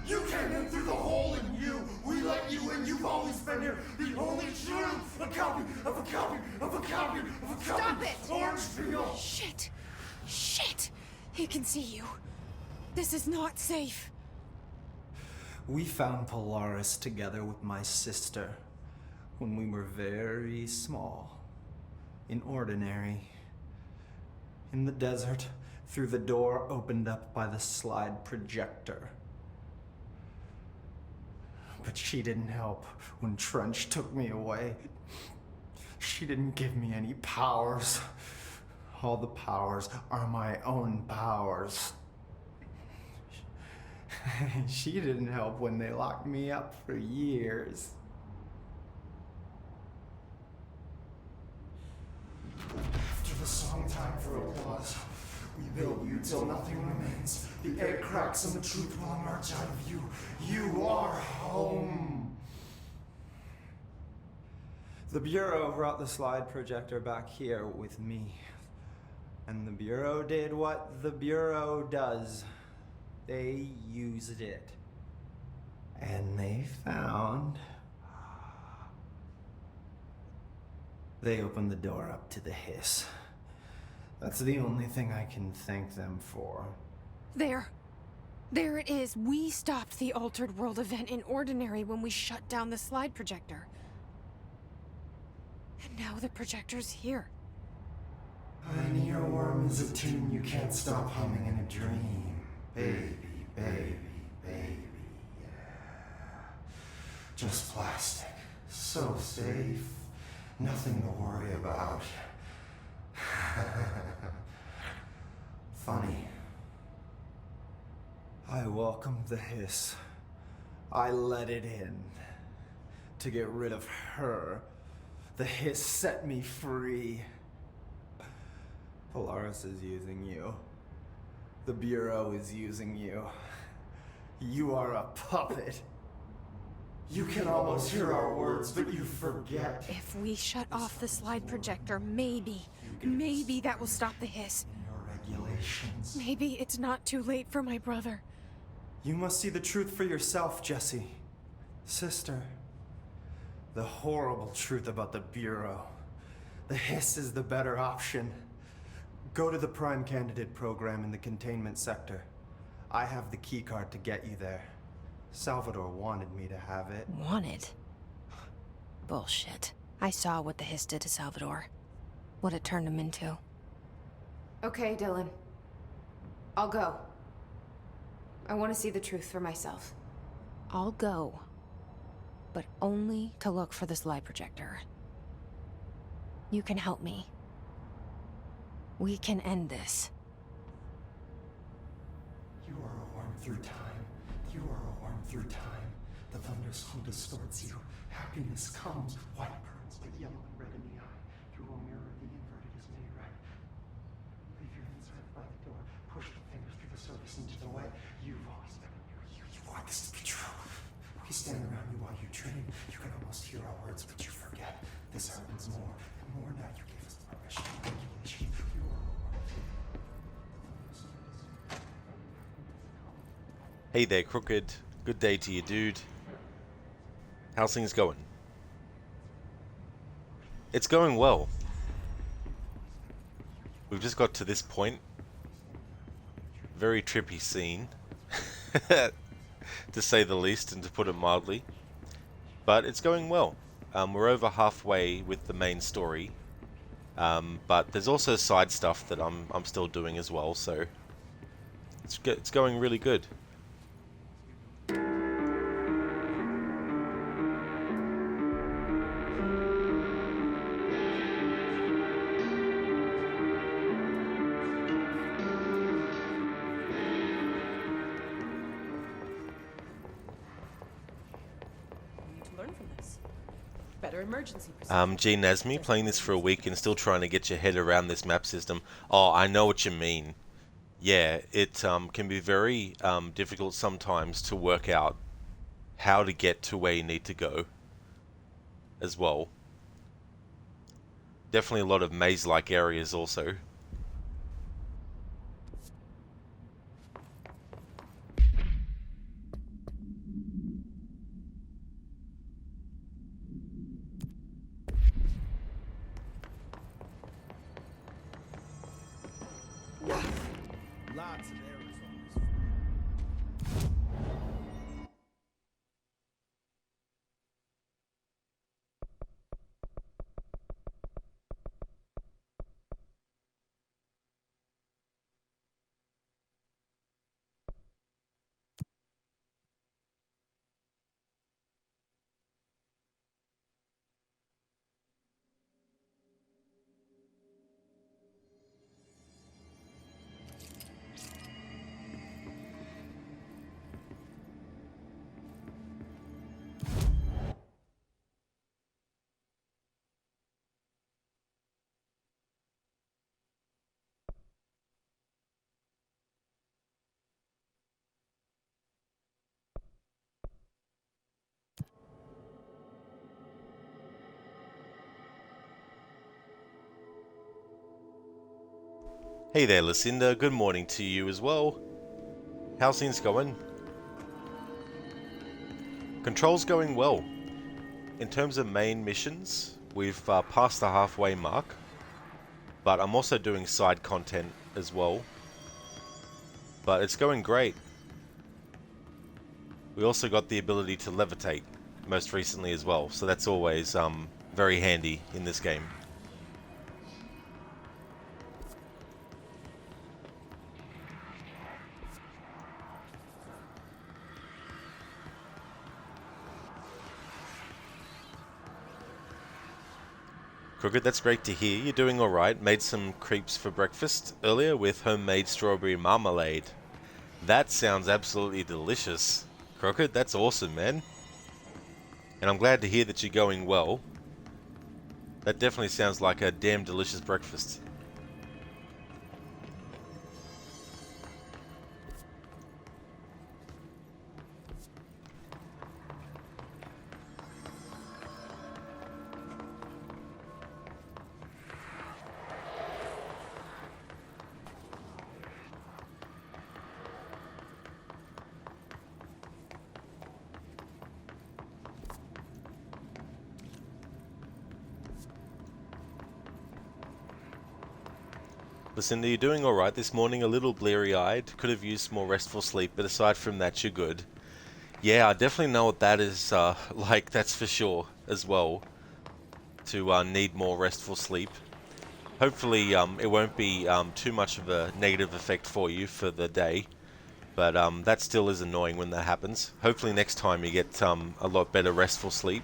Q: You came in through the hole in you. We let you in. You've always been here. The only truth. A copy of a copy of a copy of a copy.
B: Stop it!
Q: Orange peel.
B: Shit. Shit. He can see you. This is not safe.
Q: We found Polaris together with my sister when we were very small, in Ordinary, in the desert, through the door opened up by the slide projector. But she didn't help when Trench took me away. She didn't give me any powers. All the powers are my own powers. She didn't help when they locked me up for years. After the song time for applause, we build you till nothing remains. The egg cracks and the truth will emerge out of you. You are home. The Bureau brought the slide projector back here with me. And the Bureau did what the Bureau does. They used it. And they found... They opened the door up to the hiss. That's the only thing I can thank them for.
B: There. There it is. We stopped the Altered World event in Ordinary when we shut down the slide projector. And now the projector's here.
Q: An earworm is a tune you can't stop humming in a dream. Baby, baby, baby, yeah. Just plastic. So safe. Nothing to worry about. Funny. I welcomed the hiss. I let it in. To get rid of her. The hiss set me free. Polaris is using you. The Bureau is using you. You are a puppet. You can almost hear our words, but you forget.
D: If we shut off the slide projector, maybe that will stop the hiss.
Q: Your regulations.
D: Maybe it's not too late for my brother.
Q: You must see the truth for yourself, Jesse. Sister. The horrible truth about the Bureau. The hiss is the better option. Go to the Prime Candidate program in the containment sector. I have the keycard to get you there. Salvador wanted me to have it.
B: Wanted? Bullshit. I saw what the hiss did to Salvador. What it turned him into.
M: Okay, Dylan. I'll go. I want to see the truth for myself.
B: I'll go. But only to look for the slide projector. You can help me. We can end this.
Q: You are a worm through time. You are a worm through time. The thunderstorm distorts you. Happiness comes. White burns, but yellow and red in the eye. Through a mirror, the inverted is made right. Leave your inside by the door. Push the fingers through the surface into the way. You've always been in your you. You want this to be true. We stand around you while you dream. You can almost hear our words, but you forget. This happens more and more now. You gave us the permission and regulation. You are a worm.
A: Hey there, Crooked. Good day to you, dude. How's things going? It's going well. We've just got to this point. Very trippy scene, to say the least, and to put it mildly. But it's going well. We're over halfway with the main story, but there's also side stuff that I'm still doing as well. So it's going really good.
N: Emergency
A: G Nasmi, playing this for a week and still trying to get your head around this map system. Oh, I know what you mean. Yeah, it can be very difficult sometimes to work out how to get to where you need to go as well. Definitely a lot of maze-like areas also.
P: Lots of errors on this.
A: Hey there, Lucinda. Good morning to you as well. How's things going? Control's going well. In terms of main missions, we've passed the halfway mark, but I'm also doing side content as well. But it's going great. We also got the ability to levitate most recently as well, so that's always very handy in this game. Crooked, that's great to hear. You're doing alright. Made some crepes for breakfast earlier with homemade strawberry marmalade. That sounds absolutely delicious. Crooked, that's awesome, man. And I'm glad to hear that you're going well. That definitely sounds like a damn delicious breakfast. Lucinda, you're doing alright this morning, a little bleary-eyed. Could have used more restful sleep, but aside from that, you're good. Yeah, I definitely know what that is like, that's for sure, as well. To need more restful sleep. Hopefully, it won't be too much of a negative effect for you for the day. But that still is annoying when that happens. Hopefully next time you get a lot better restful sleep.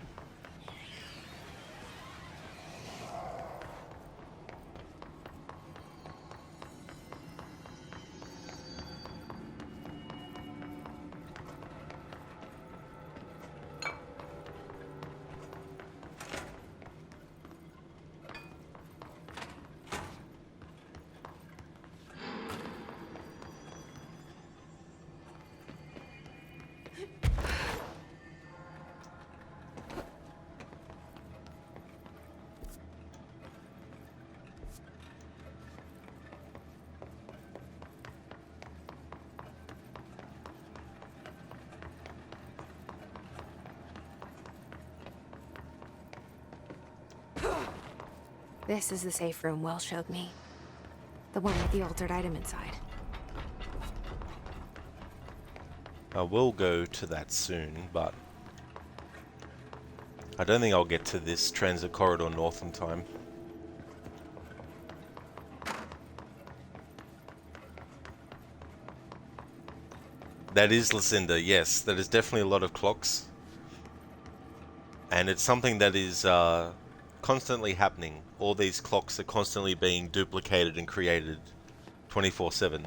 B: This is the safe room Will showed me. The one with the altered item inside.
A: I will go to that soon, but I don't think I'll get to this transit corridor north in time. That is Lucinda, yes. That is definitely a lot of clocks. And it's something that is constantly happening. All these clocks are constantly being duplicated and created 24/7.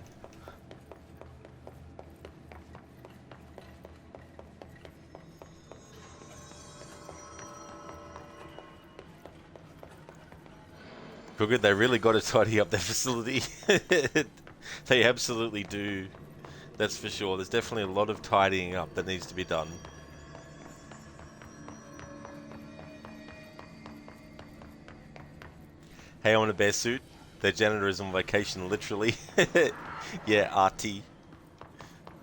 A: Good, they really got to tidy up their facility. They absolutely do. That's for sure. There's definitely a lot of tidying up that needs to be done. Hey, I want a bear suit. Their janitor is on vacation, literally. Yeah, Artie.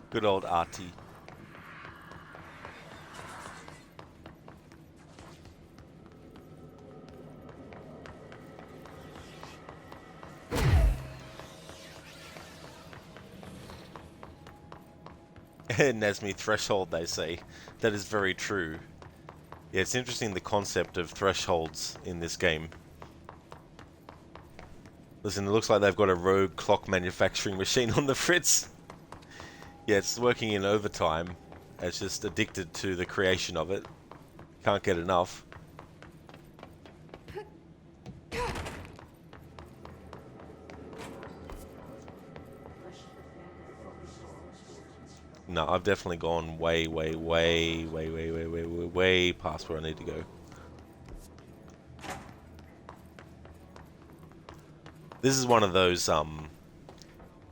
A: Good old Artie. Nesme threshold, they say. That is very true. Yeah, it's interesting the concept of thresholds in this game. Listen, it looks like they've got a rogue clock manufacturing machine on the fritz. Yeah, it's working in overtime. It's just addicted to the creation of it. Can't get enough. No, I've definitely gone way past where I need to go. This is one of those,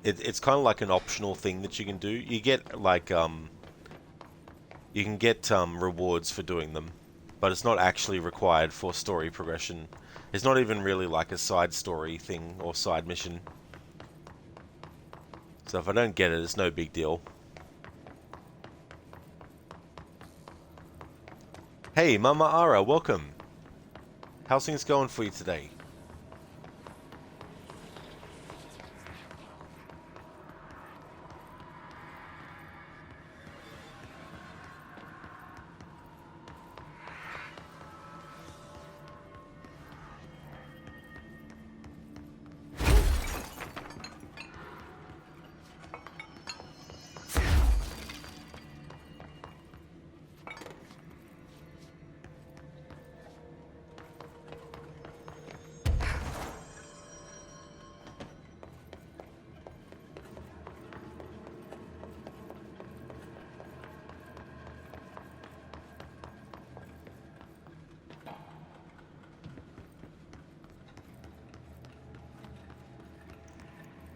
A: it's kind of like an optional thing that you can do. You get, like, you can get, rewards for doing them, but it's not actually required for story progression. It's not even really like a side story thing or side mission. So if I don't get it, it's no big deal. Hey, Mama Ara, welcome. How's things going for you today?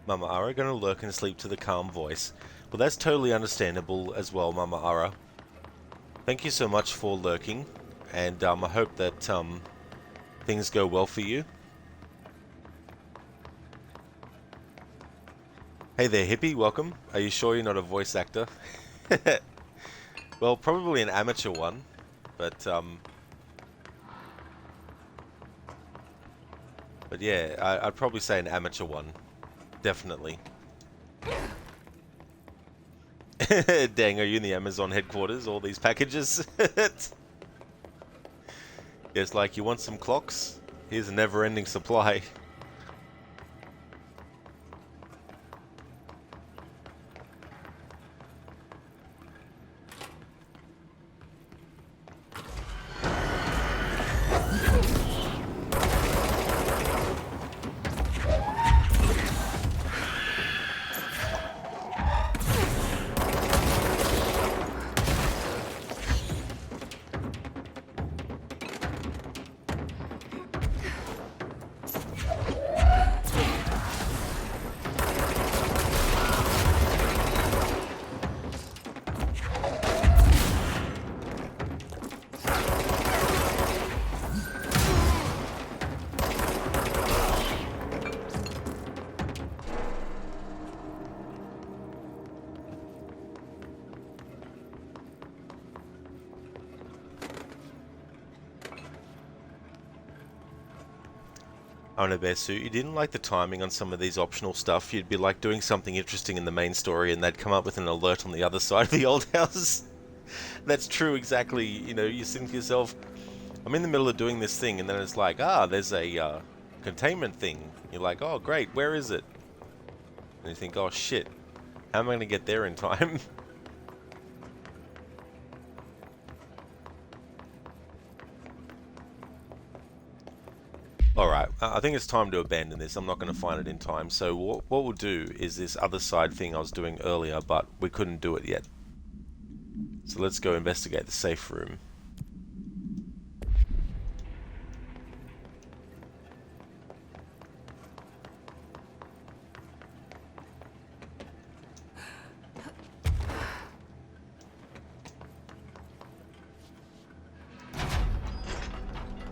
A: Mama Ara gonna lurk and sleep to the calm voice. Well, that's totally understandable as well, Mama Ara. Thank you so much for lurking, and I hope that things go well for you. Hey there, hippie, welcome. Are you sure you're not a voice actor? Well, probably an amateur one, but yeah, I'd probably say an amateur one. Definitely. Dang, are you in the Amazon headquarters? All these packages? It's like, you want some clocks? Here's a never-ending supply. Oh no, Bear Suit, you didn't like the timing on some of these optional stuff. You'd be like doing something interesting in the main story and they'd come up with an alert on the other side of the old house. That's true, exactly. You know, you think to yourself, I'm in the middle of doing this thing, and then it's like, there's a containment thing. You're like, oh great, where is it? And you think, oh shit, how am I going to get there in time? Alright, I think it's time to abandon this. I'm not going to find it in time. So what we'll do is this other side thing I was doing earlier, but we couldn't do it yet. So let's go investigate the safe room.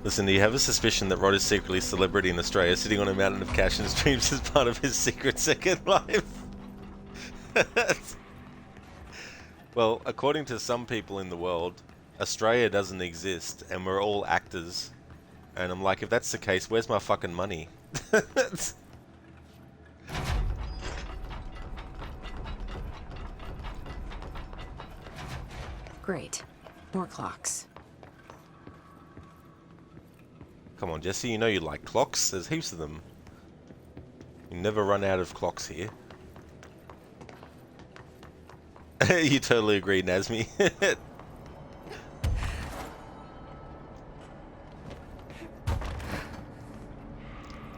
A: Listen, do you have a suspicion that Rod is secretly a celebrity in Australia, sitting on a mountain of cash and streams as part of his secret second life? Well, according to some people in the world, Australia doesn't exist, and we're all actors. And I'm like, if that's the case, where's my fucking money?
B: Great. More clocks.
A: Come on, Jesse, you know you like clocks. There's heaps of them. You never run out of clocks here. You totally agree, Nazmi.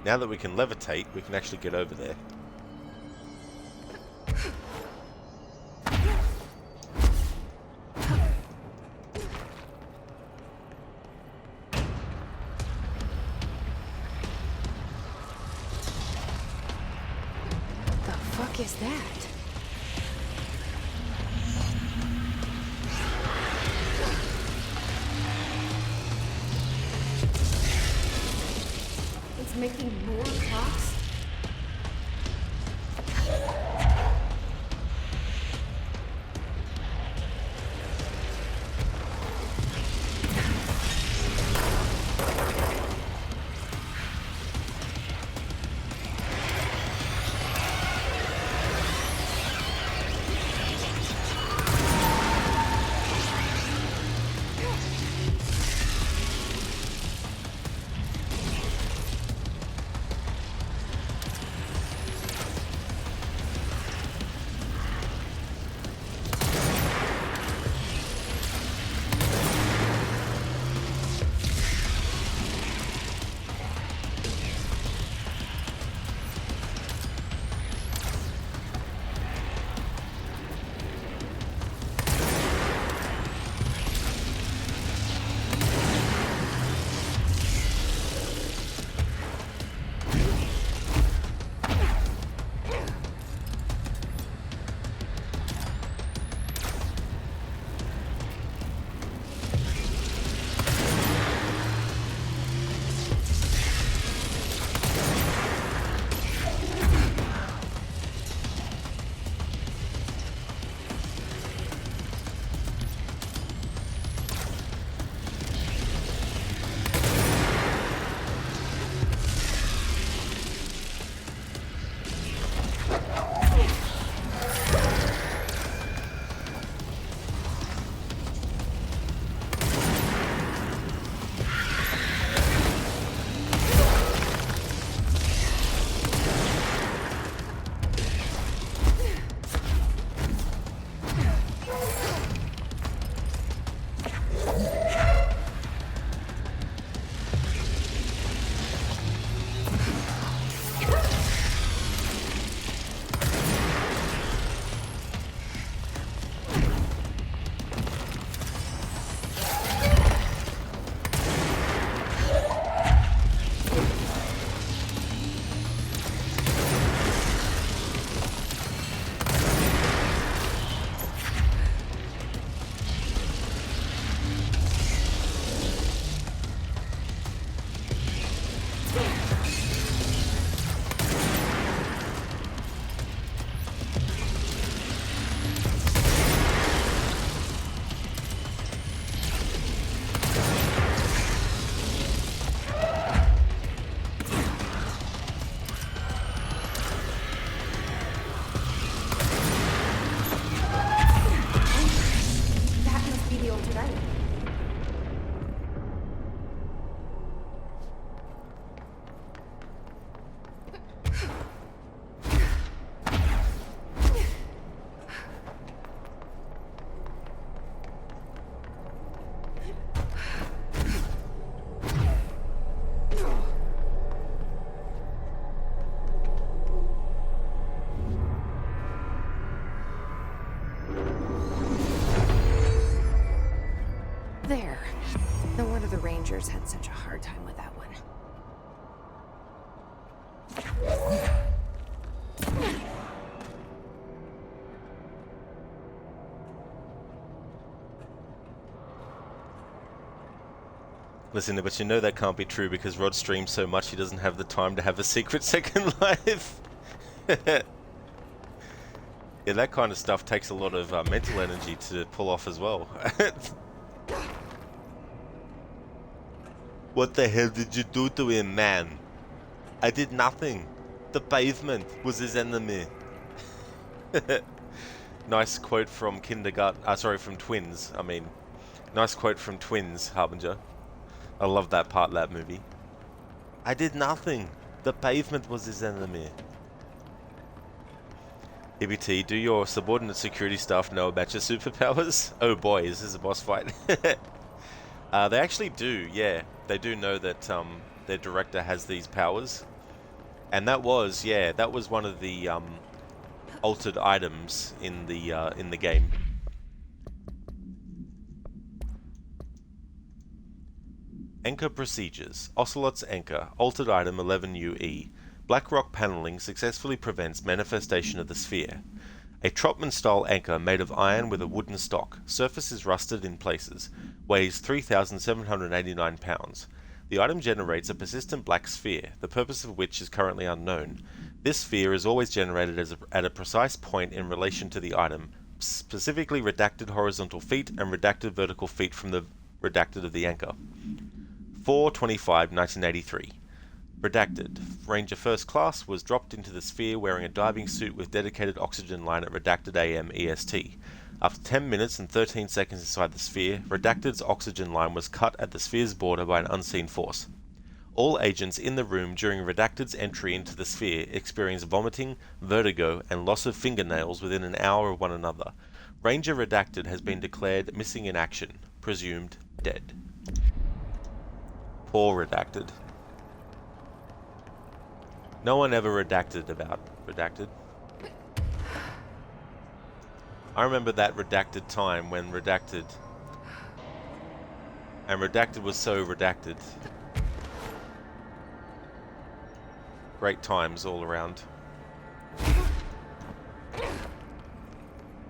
A: Now that we can levitate, we can actually get over there.
B: What is that?
D: It's making more clocks? That must be the altered item. There. No wonder the Rangers had such a hard time with that one.
A: Listen, but you know that can't be true because Rod streams so much he doesn't have the time to have a secret second life. Yeah, that kind of stuff takes a lot of mental energy to pull off as well. What the hell did you do to him, man? I did nothing. The pavement was his enemy. Nice quote from from Twins. I mean, nice quote from Twins, Harbinger. I love that part of that movie. I did nothing. The pavement was his enemy. EBT, do your subordinate security staff know about your superpowers? Oh boy, is this a boss fight? They actually do, yeah. They do know that their director has these powers. And that was one of the altered items in the game. Anchor procedures. Ocelot's Anchor, altered item 11UE. Blackrock paneling successfully prevents manifestation of the sphere. A Trotman-style anchor made of iron with a wooden stock. Surface is rusted in places. Weighs 3,789 pounds. The item generates a persistent black sphere, the purpose of which is currently unknown. This sphere is always generated at a precise point in relation to the item, specifically redacted horizontal feet and redacted vertical feet from the redacted of the anchor. 4/25/1983. Redacted. Ranger First Class was dropped into the sphere wearing a diving suit with dedicated oxygen line at Redacted AM EST. After 10 minutes and 13 seconds inside the sphere, Redacted's oxygen line was cut at the sphere's border by an unseen force. All agents in the room during Redacted's entry into the sphere experienced vomiting, vertigo, and loss of fingernails within an hour of one another. Ranger Redacted has been declared missing in action, presumed dead. Poor Redacted. No one ever redacted about Redacted. I remember that Redacted time when Redacted... And Redacted was so redacted. Great times all around.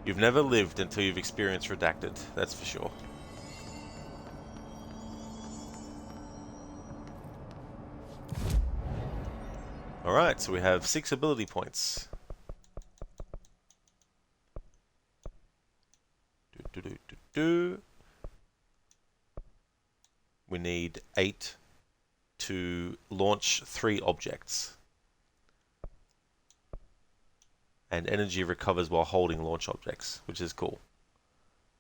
A: You've never lived until you've experienced Redacted, that's for sure. Alright, so we have 6 ability points. We need 8 to launch 3 objects. And energy recovers while holding launch objects, which is cool.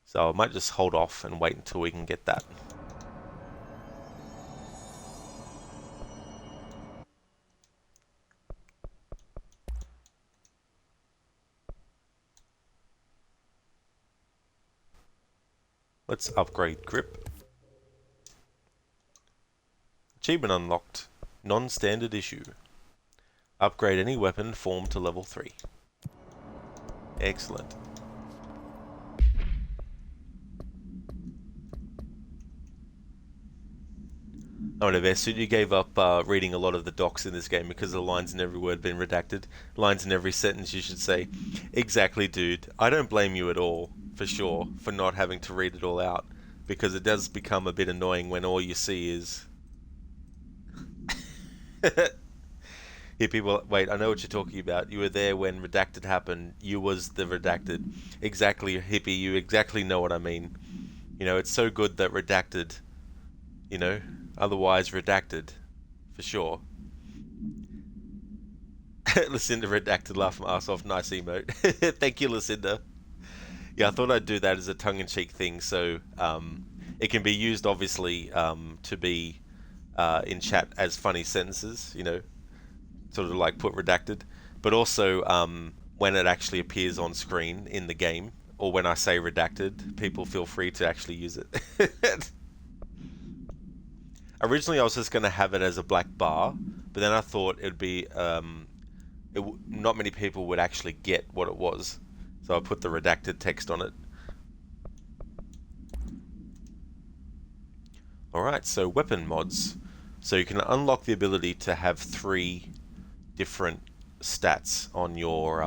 A: So I might just hold off and wait until we can get that. Let's upgrade grip. Achievement unlocked. Non-standard issue. Upgrade any weapon form to level 3. Excellent. Oh, no, Vessuit, you gave up reading a lot of the docs in this game because the lines in every word have been redacted. Lines in every sentence, you should say. Exactly, dude. I don't blame you at all, for sure, for not having to read it all out. Because it does become a bit annoying when all you see is... Here, people, wait, I know what you're talking about. You were there when Redacted happened. You was the Redacted. Exactly, Hippie, you exactly know what I mean. You know, it's so good that Redacted, you know, otherwise Redacted, for sure. Lucinda Redacted, laugh my ass off, nice emote. Thank you, Lucinda. Yeah, I thought I'd do that as a tongue-in-cheek thing, so it can be used, obviously, to be in chat as funny sentences, you know, sort of like put redacted, but also when it actually appears on screen in the game, or when I say redacted, people feel free to actually use it. Originally I was just going to have it as a black bar, but then I thought it'd be, not many people would actually get what it was, so I put the redacted text on it. Alright, so weapon mods. So you can unlock the ability to have 3 different stats on your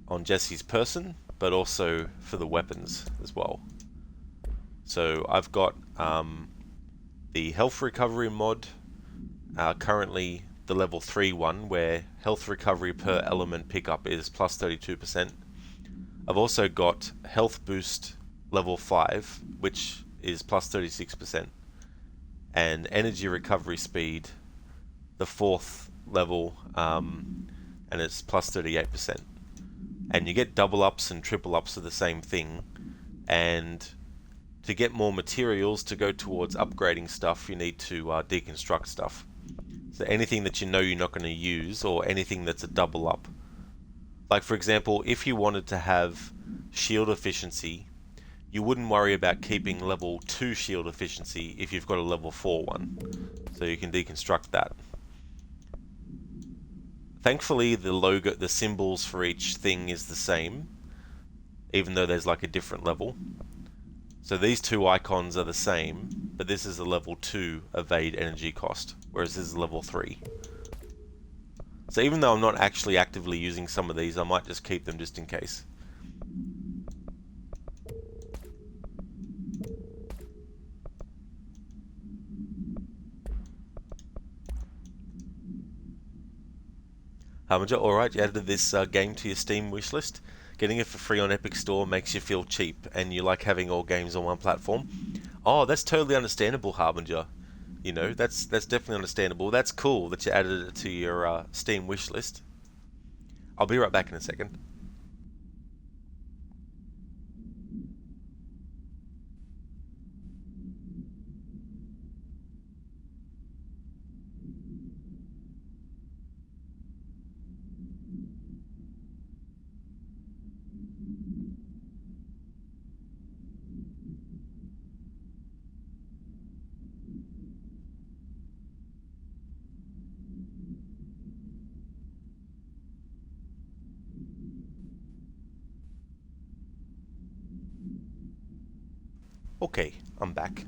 A: on Jesse's person, but also for the weapons as well. So I've got the health recovery mod, currently the level 3 one, where health recovery per element pickup is plus 32%. I've also got health boost level 5, which is plus 36%. And energy recovery speed, the 4th level, and it's plus 38%. And you get double ups and triple ups of the same thing. And to get more materials to go towards upgrading stuff, you need to deconstruct stuff. So anything that you know you're not going to use, or anything that's a double up. Like for example, if you wanted to have shield efficiency, you wouldn't worry about keeping level 2 shield efficiency if you've got a level 4 one. So you can deconstruct that. Thankfully the logo, the symbols for each thing is the same, even though there's like a different level. So these 2 icons are the same, but this is a level 2 evade energy cost, whereas this is level 3. So even though I'm not actually actively using some of these, I might just keep them just in case. Harbinger, alright, you added this game to your Steam wishlist. Getting it for free on Epic Store makes you feel cheap, and you like having all games on one platform. Oh, that's totally understandable, Harbinger. You know, that's definitely understandable. That's cool that you added it to your Steam wishlist. I'll be right back in a second. Okay, I'm back.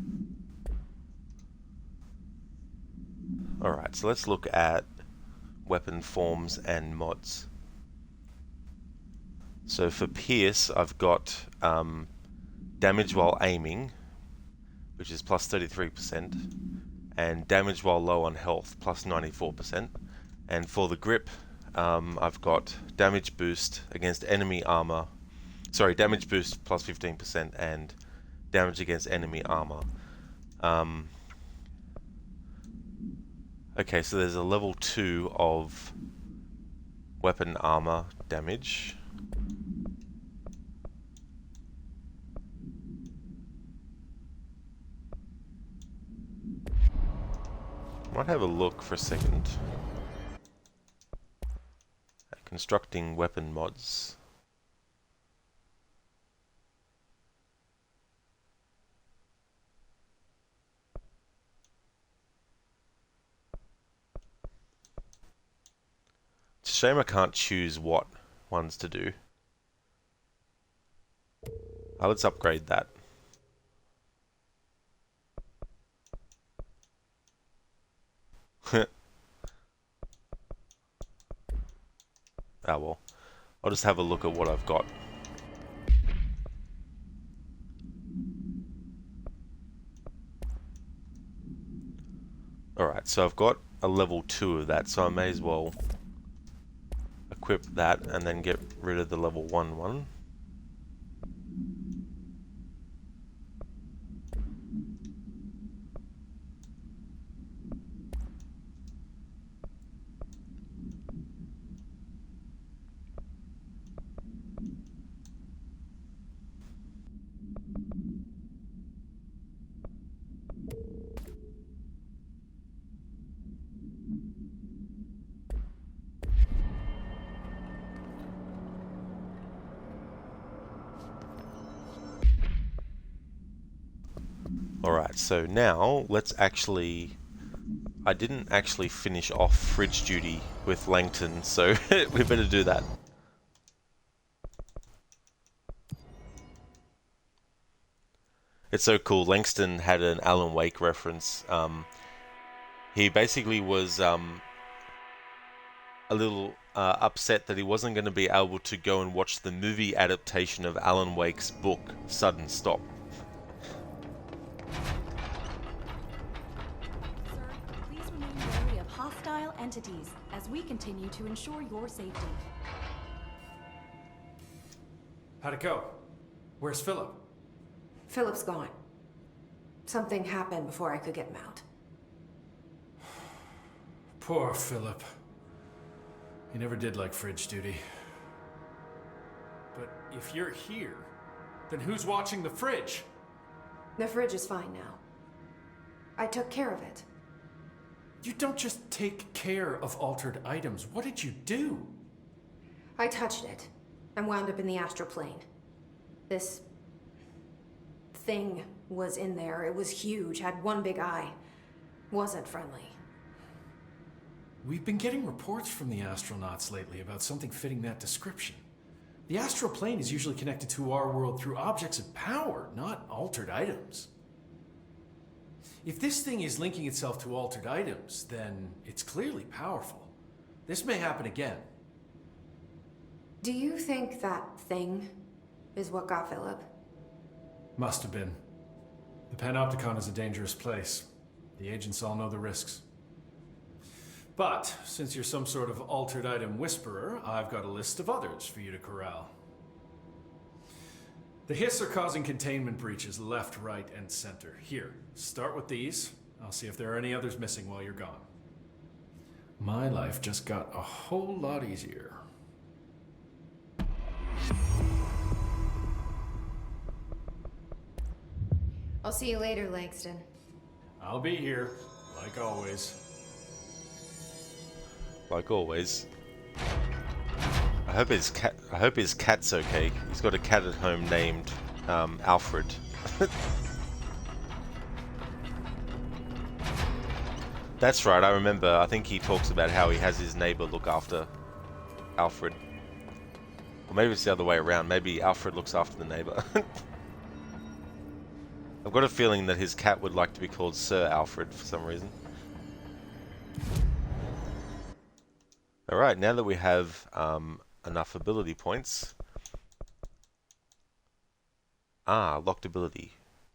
A: Alright, so let's look at weapon forms and mods. So for Pierce, I've got damage while aiming, which is plus 33%, and damage while low on health, plus 94%. And for the grip, I've got damage boost against enemy armor, sorry, damage boost plus 15%, and damage against enemy armor. Okay, so there's a level 2 of weapon armor damage. Might have a look for a second at constructing weapon mods. shame I can't choose what ones to do. Let's upgrade that. Ah well. I'll just have a look at what I've got. Alright, so I've got a level 2 of that, so I may as well equip that and then get rid of the level 1 one. Alright, so now let's actually... I didn't actually finish off fridge duty with Langton, so we better do that. It's so cool. Langston had an Alan Wake reference. He basically was a little upset that he wasn't going to be able to go and watch the movie adaptation of Alan Wake's book, Sudden Stop.
E: Please remain wary of hostile entities as we continue to ensure your safety.
C: How'd it go? Where's Philip?
B: Philip's gone. Something happened before I could get him out.
C: Poor Philip. He never did like fridge duty. But if you're here, then who's watching the fridge?
B: The fridge is fine now. I took care of it.
C: You don't just take care of altered items. What did you do?
B: I touched it and wound up in the astral plane. This thing was in there. It was huge, had one big eye. Wasn't friendly.
C: We've been getting reports from the astronauts lately about something fitting that description. The astral plane is usually connected to our world through objects of power, not altered items. If this thing is linking itself to altered items, then it's clearly powerful. This may happen again.
B: Do you think that thing is what got Philip?
C: Must have been. The Panopticon is a dangerous place. The agents all know the risks. But, since you're some sort of altered item whisperer, I've got a list of others for you to corral. The Hiss are causing containment breaches left, right, and center. Here, start with these. I'll see if there are any others missing while you're gone. My life just got a whole lot easier.
B: I'll see you later, Langston.
C: I'll be here, like always.
A: Like always. I hope his cat's okay. He's got a cat at home named Alfred. That's right, I remember. I think he talks about how he has his neighbor look after Alfred. Or maybe it's the other way around. Maybe Alfred looks after the neighbor. I've got a feeling that his cat would like to be called Sir Alfred for some reason. Alright, now that we have enough ability points. Locked ability.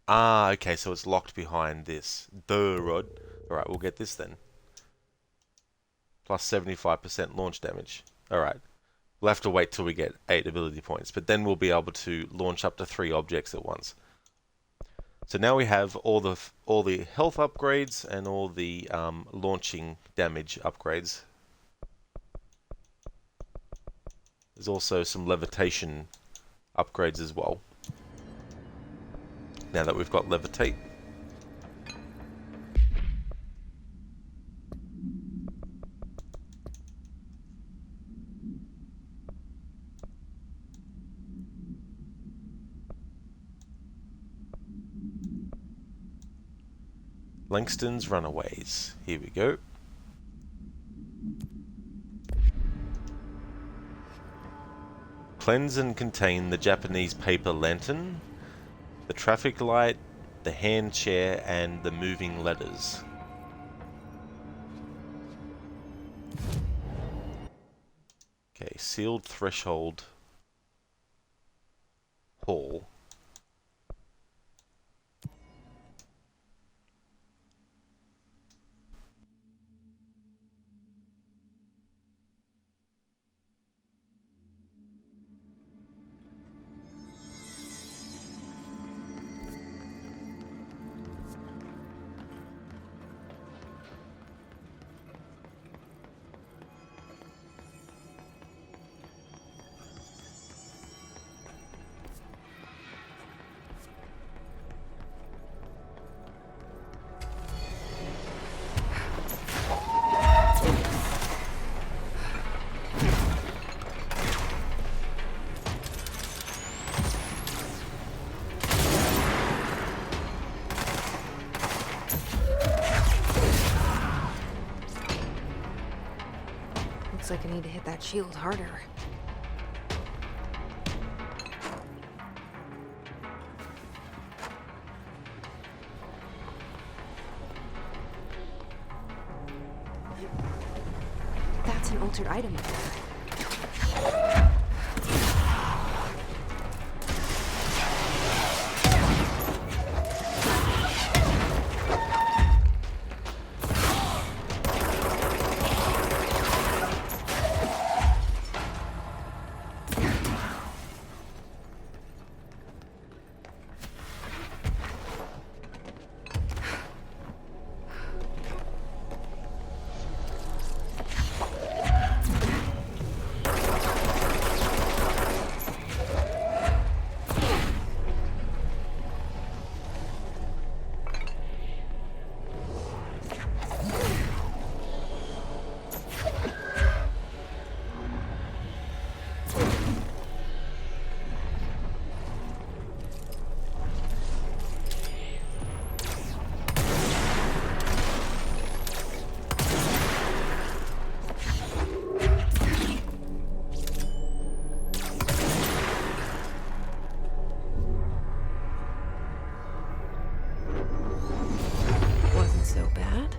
A: Okay, so it's locked behind this. Duh, Rod. Alright, we'll get this then. Plus 75% launch damage. Alright. We'll have to wait till we get 8 ability points, but then we'll be able to launch up to 3 objects at once. So now we have all the health upgrades and all the launching damage upgrades. There's also some levitation upgrades as well. Now that we've got levitate. Langston's Runaways. Here we go. Cleanse and contain the Japanese paper lantern, the traffic light, the hand chair, and the moving letters. Okay, sealed threshold hall.
B: Looks like I need to hit that shield harder. That's an altered item. So bad.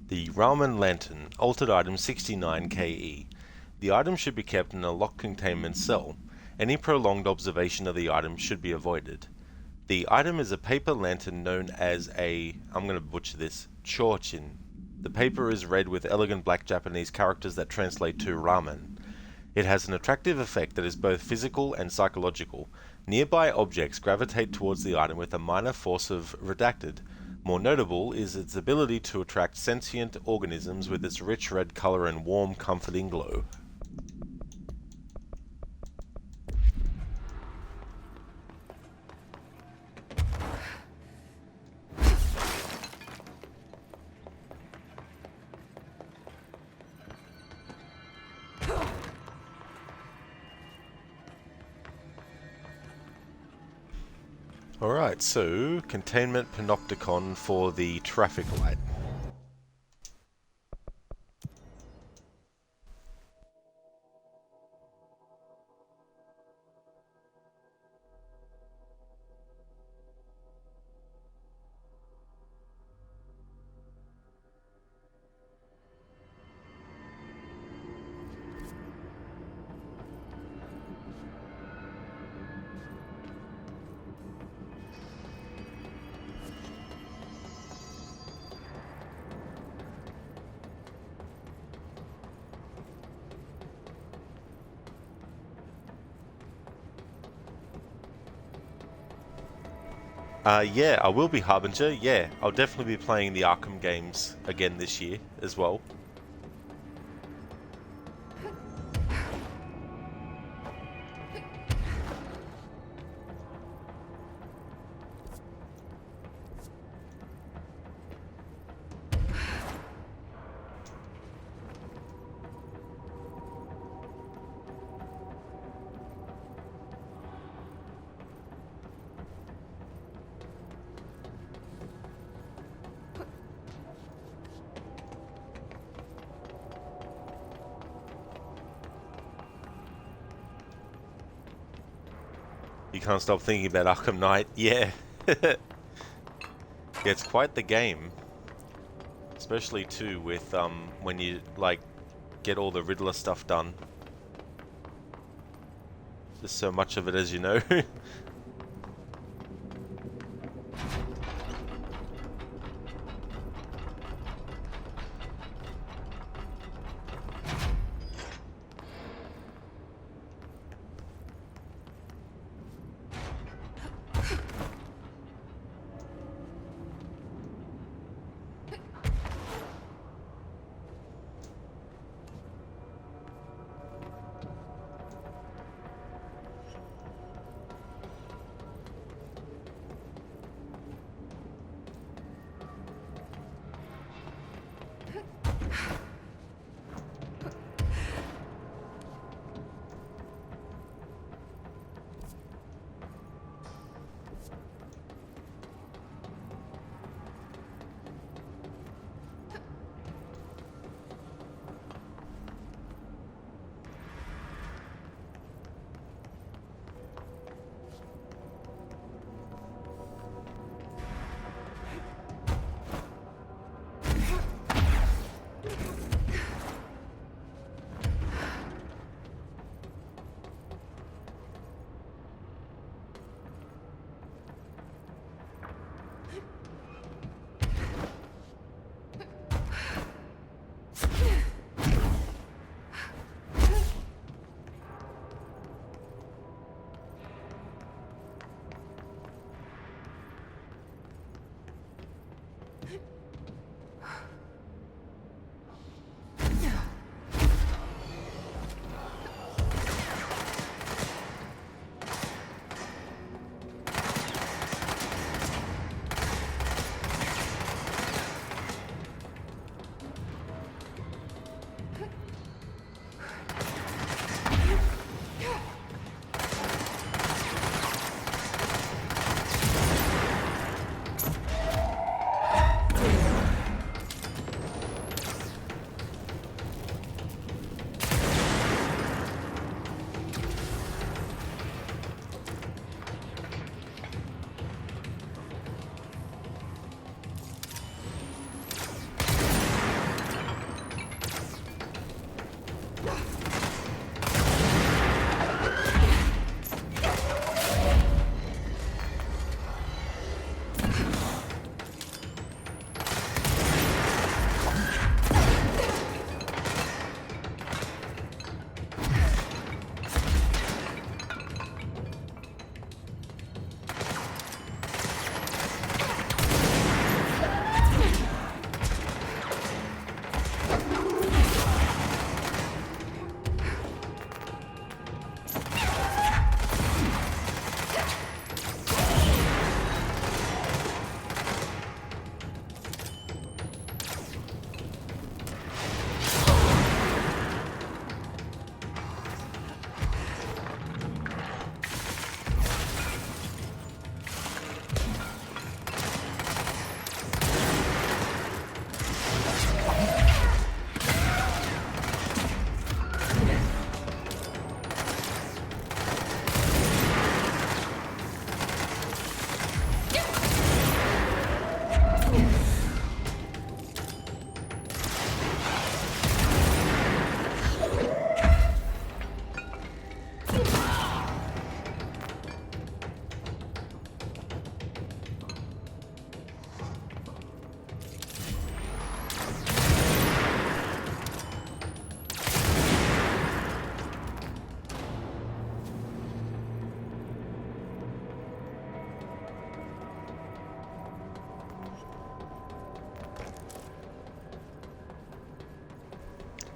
A: The Ramen Lantern, altered item 69KE. The item should be kept in a locked containment cell. Any prolonged observation of the item should be avoided. The item is a paper lantern known as a, I'm going to butcher this, chochin. The paper is red with elegant black Japanese characters that translate to ramen. It has an attractive effect that is both physical and psychological. Nearby objects gravitate towards the item with a minor force of redacted. More notable is its ability to attract sentient organisms with its rich red color and warm, comforting glow. Alright, so containment panopticon for the traffic light. Yeah, I will be Harbinger. Yeah, I'll definitely be playing the Arkham games again this year as well. You can't stop thinking about Arkham Knight. Yeah. Yeah, it's quite the game. Especially too with when you like get all the Riddler stuff done. There's so much of it, as you know.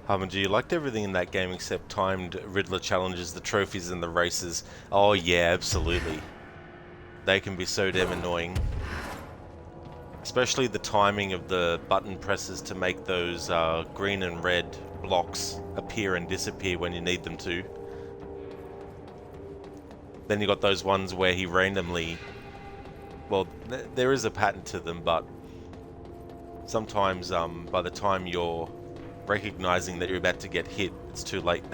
A: Harmon, you liked everything in that game except timed Riddler challenges, the trophies and the races. Oh yeah, absolutely. They can be so damn annoying. Especially the timing of the button presses to make those green and red blocks appear and disappear when you need them to. Then you got those ones where he randomly... Well, there is a pattern to them, but sometimes by the time you're recognizing that you're about to get hit, it's too late.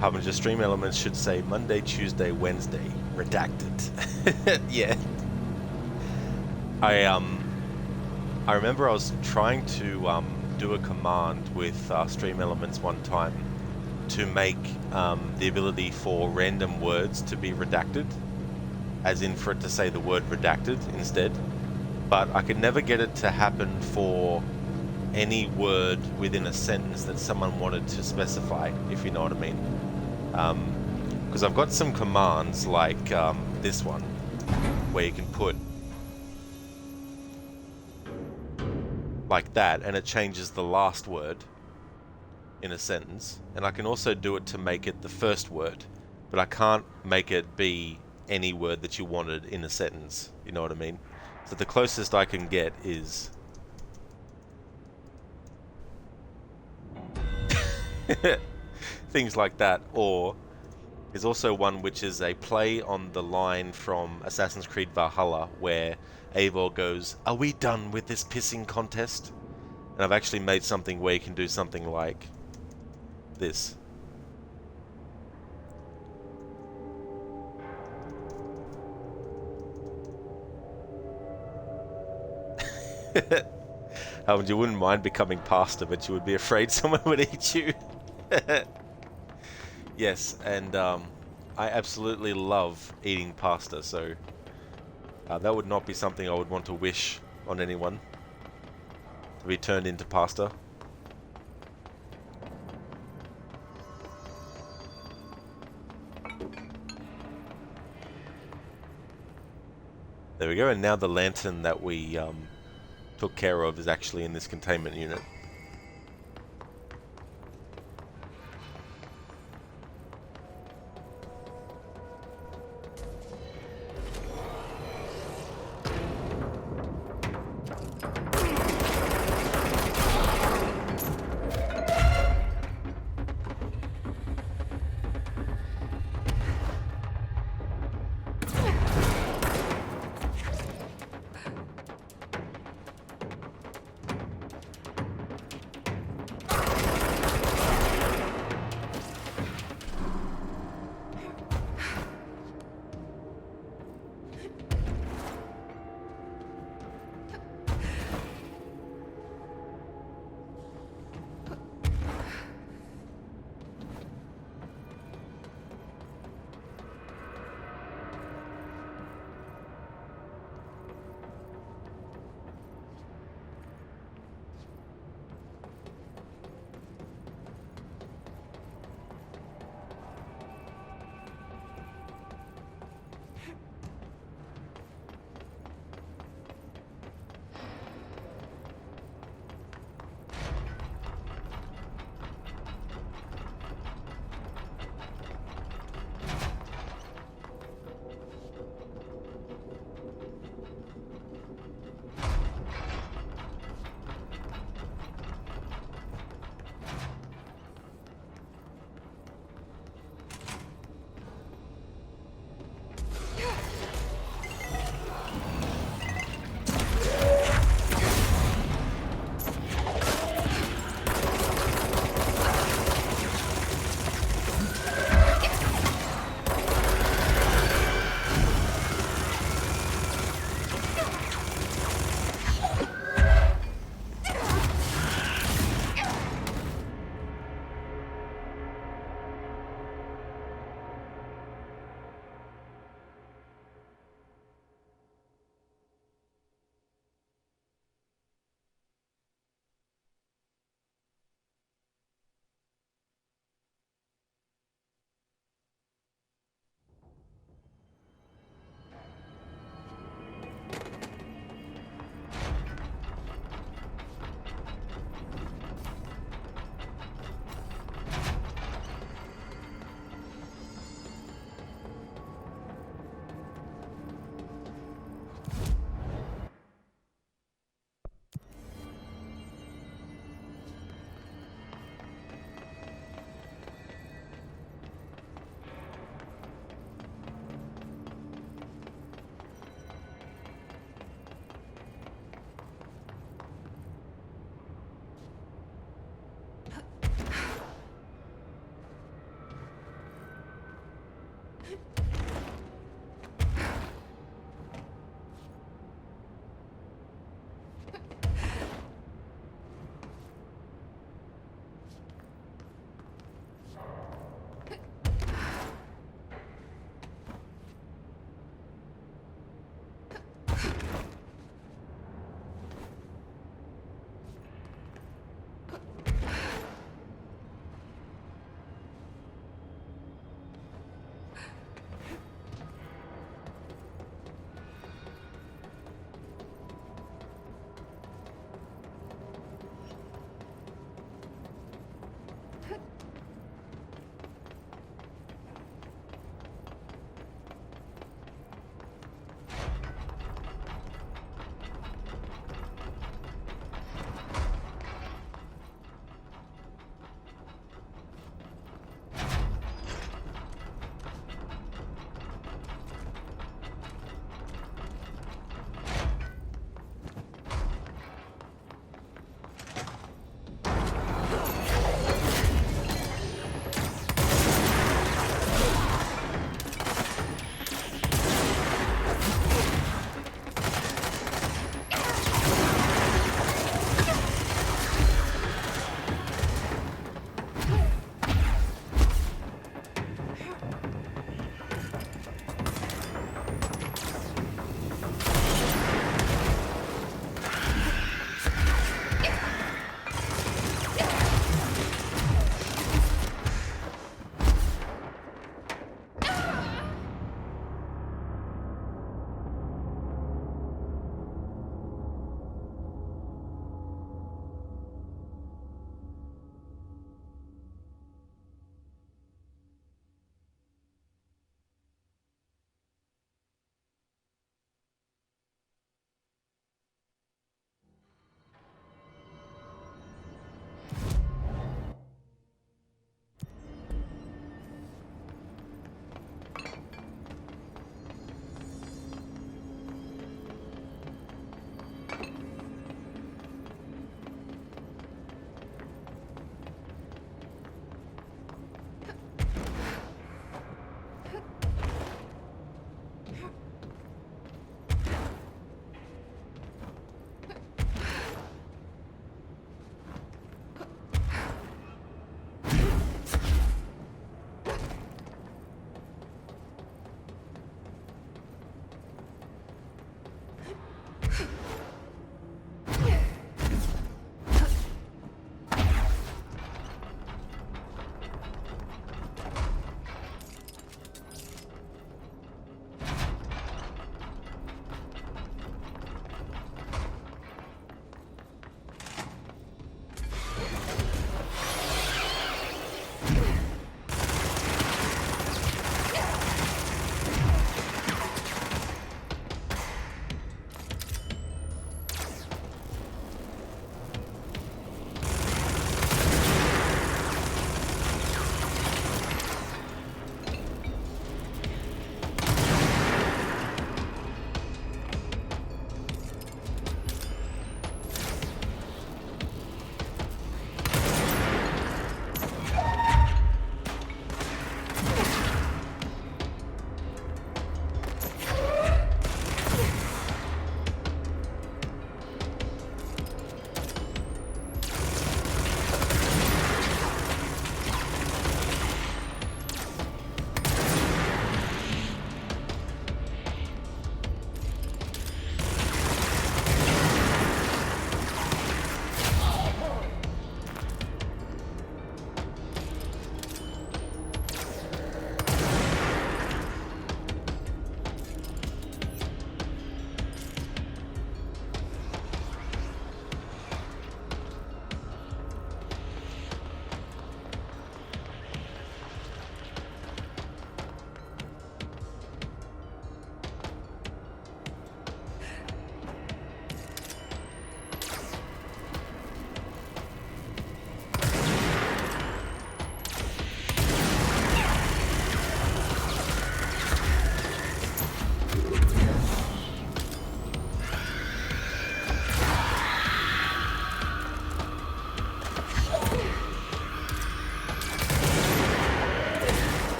A: Harbinger stream elements should say Monday, Tuesday, Wednesday. Redacted. Yeah. I remember I was trying to do a command with stream elements one time to make the ability for random words to be redacted, as in for it to say the word redacted instead, but I could never get it to happen for any word within a sentence that someone wanted to specify, if you know what I mean. Because I've got some commands like this one, where you can put like that and it changes the last word in a sentence, and I can also do it to make it the first word, but I can't make it be any word that you wanted in a sentence, you know what I mean? So the closest I can get is things like that. Or there's also one which is a play on the line from Assassin's Creed Valhalla where Eivor goes, "Are we done with this pissing contest?" And I've actually made something where you can do something like this. You wouldn't mind becoming pasta, but you would be afraid someone would eat you. Yes, and I absolutely love eating pasta, so that would not be something I would want to wish on anyone, to be turned into pasta. There we go, and now the lantern that we took care of is actually in this containment unit.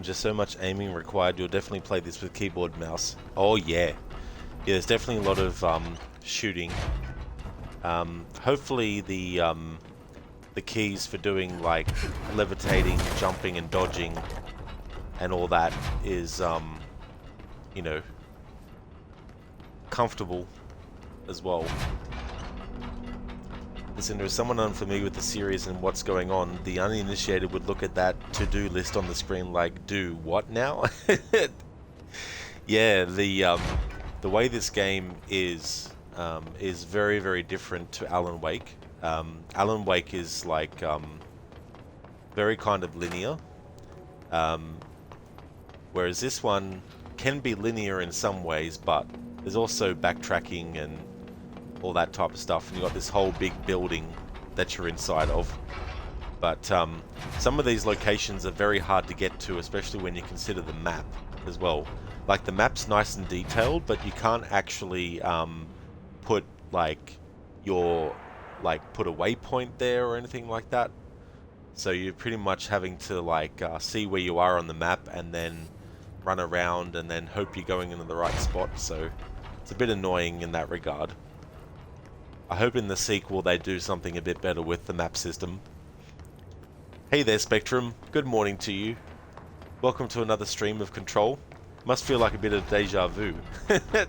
A: Just so much aiming required. You'll definitely play this with keyboard and mouse. Oh yeah. Yeah, there's definitely a lot of shooting. Hopefully the keys for doing like levitating, jumping and dodging and all that is you know, comfortable as well. Listen, there's someone unfamiliar with the series and what's going on. The uninitiated would look at that to-do list on the screen like, do what now? Yeah, the way this game is very, very different to Alan Wake. Alan Wake is like very kind of linear, whereas this one can be linear in some ways, but there's also backtracking and all that type of stuff, and you got this whole big building that you're inside of. But some of these locations are very hard to get to, especially when you consider the map as well. Like the map's nice and detailed, but you can't actually put like put a waypoint there or anything like that. So you're pretty much having to like see where you are on the map and then run around and then hope you're going into the right spot. So it's a bit annoying in that regard. I hope in the sequel they do something a bit better with the map system. Hey there, Spectrum. Good morning to you. Welcome to another stream of Control. Must feel like a bit of deja vu. This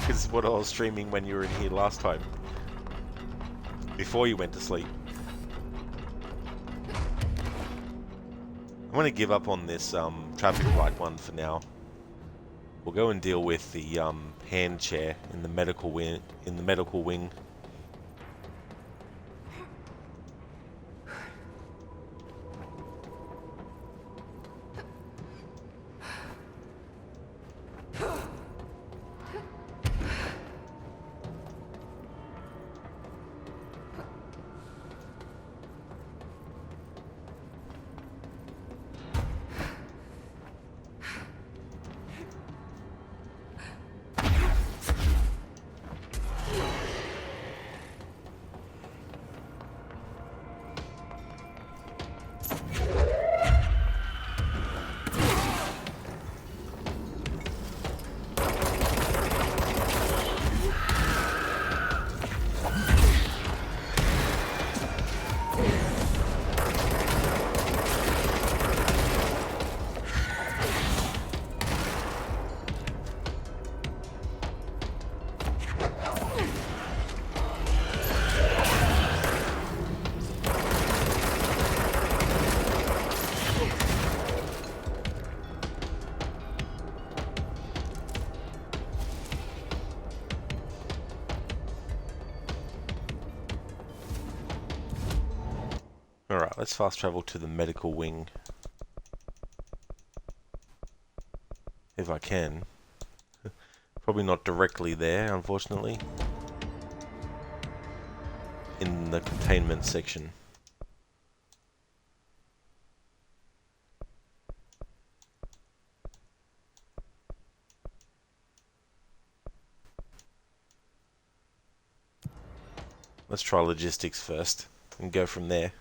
A: is what I was streaming when you were in here last time. Before you went to sleep. I'm going to give up on this traffic light one for now. We'll go and deal with the hand chair in the medical wing. Alright, let's fast travel to the medical wing. If I can. Probably not directly there, unfortunately. In the containment section. Let's try logistics first and go from there.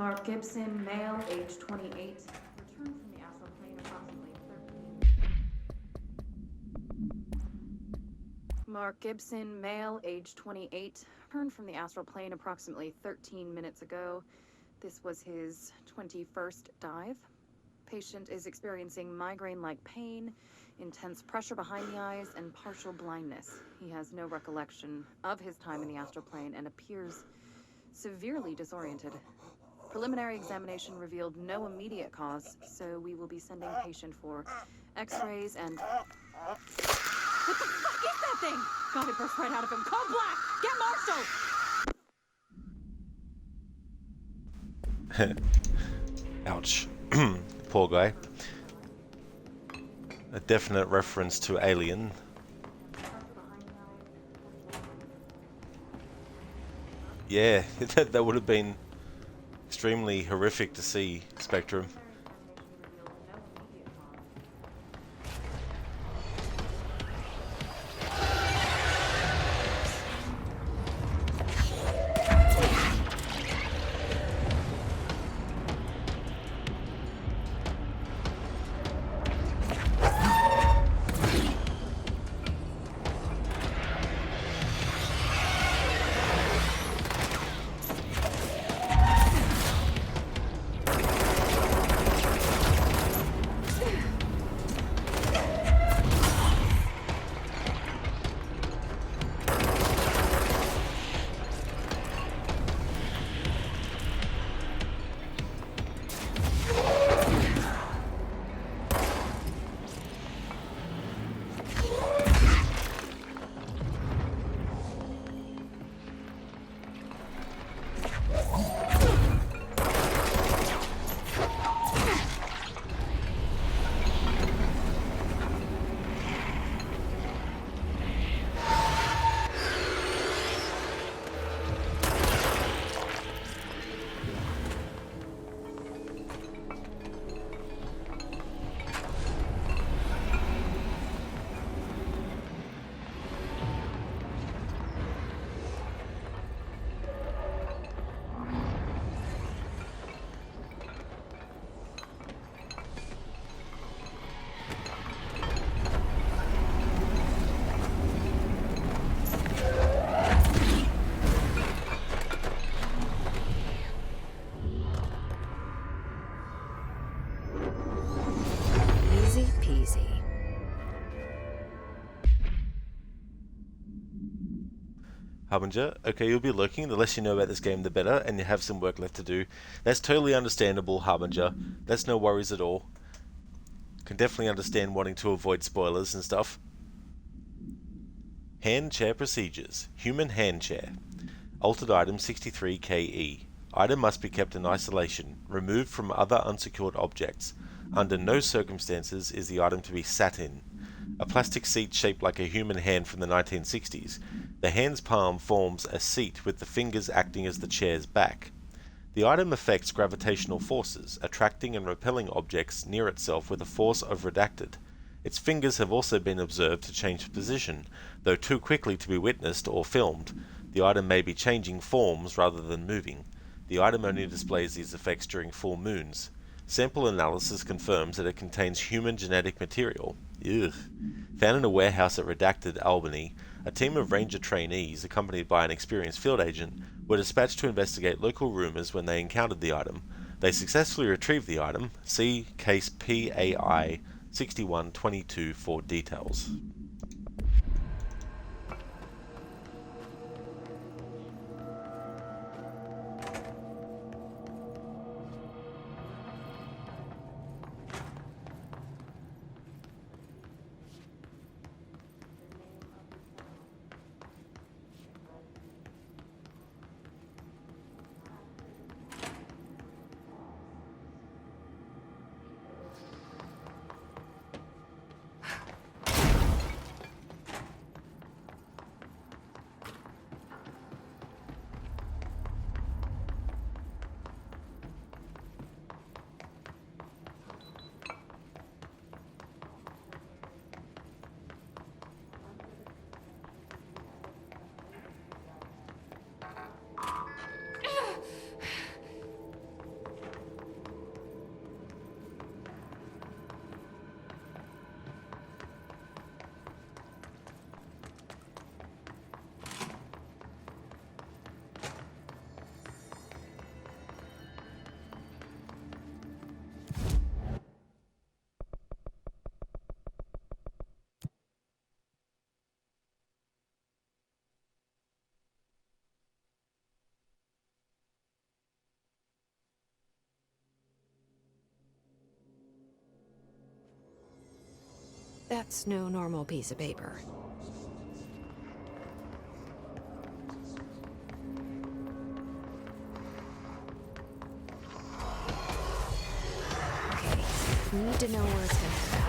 E: Mark Gibson, male, age 28. Returned from the astral plane approximately 13. Mark Gibson, male, age 28. Returned from the astral plane approximately 13 minutes ago. This was his 21st dive. Patient is experiencing migraine-like pain, intense pressure behind the eyes, and partial blindness. He has no recollection of his time in the astral plane and appears severely disoriented. Preliminary examination revealed no immediate cause, so we will be sending patient for x-rays and... What the fuck is that thing? God, it burst right out of him. Call Black! Get Marshall!
A: Ouch. Poor guy. A definite reference to Alien. Yeah, that would have been extremely horrific to see, Spectrum. Harbinger, okay, you'll be looking. The less you know about this game, the better, and you have some work left to do. That's totally understandable, Harbinger. That's no worries at all. Can definitely understand wanting to avoid spoilers and stuff. Hand chair procedures. Human hand chair. Altered item 63KE. Item must be kept in isolation, removed from other unsecured objects. Under no circumstances is the item to be sat in. A plastic seat shaped like a human hand from the 1960s. The hand's palm forms a seat with the fingers acting as the chair's back. The item affects gravitational forces, attracting and repelling objects near itself with a force of redacted. Its fingers have also been observed to change position, though too quickly to be witnessed or filmed. The item may be changing forms rather than moving. The item only displays these effects during full moons. Sample analysis confirms that it contains human genetic material. Ugh. Found in a warehouse at Redacted, Albany, a team of Ranger trainees, accompanied by an experienced field agent, were dispatched to investigate local rumors when they encountered the item. They successfully retrieved the item. See case PAI 6122 for details.
B: That's no normal piece of paper. Okay, need to know where it's gonna end up.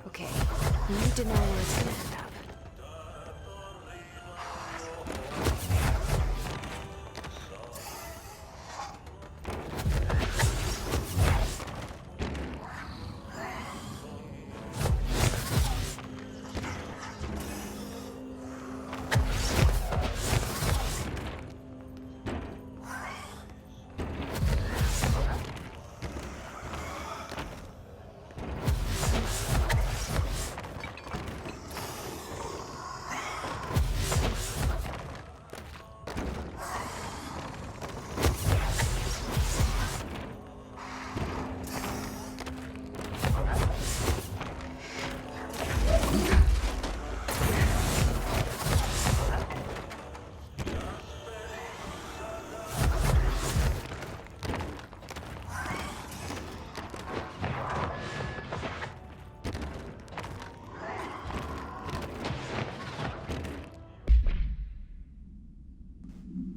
B: Okay, need to know where it's gonna end up.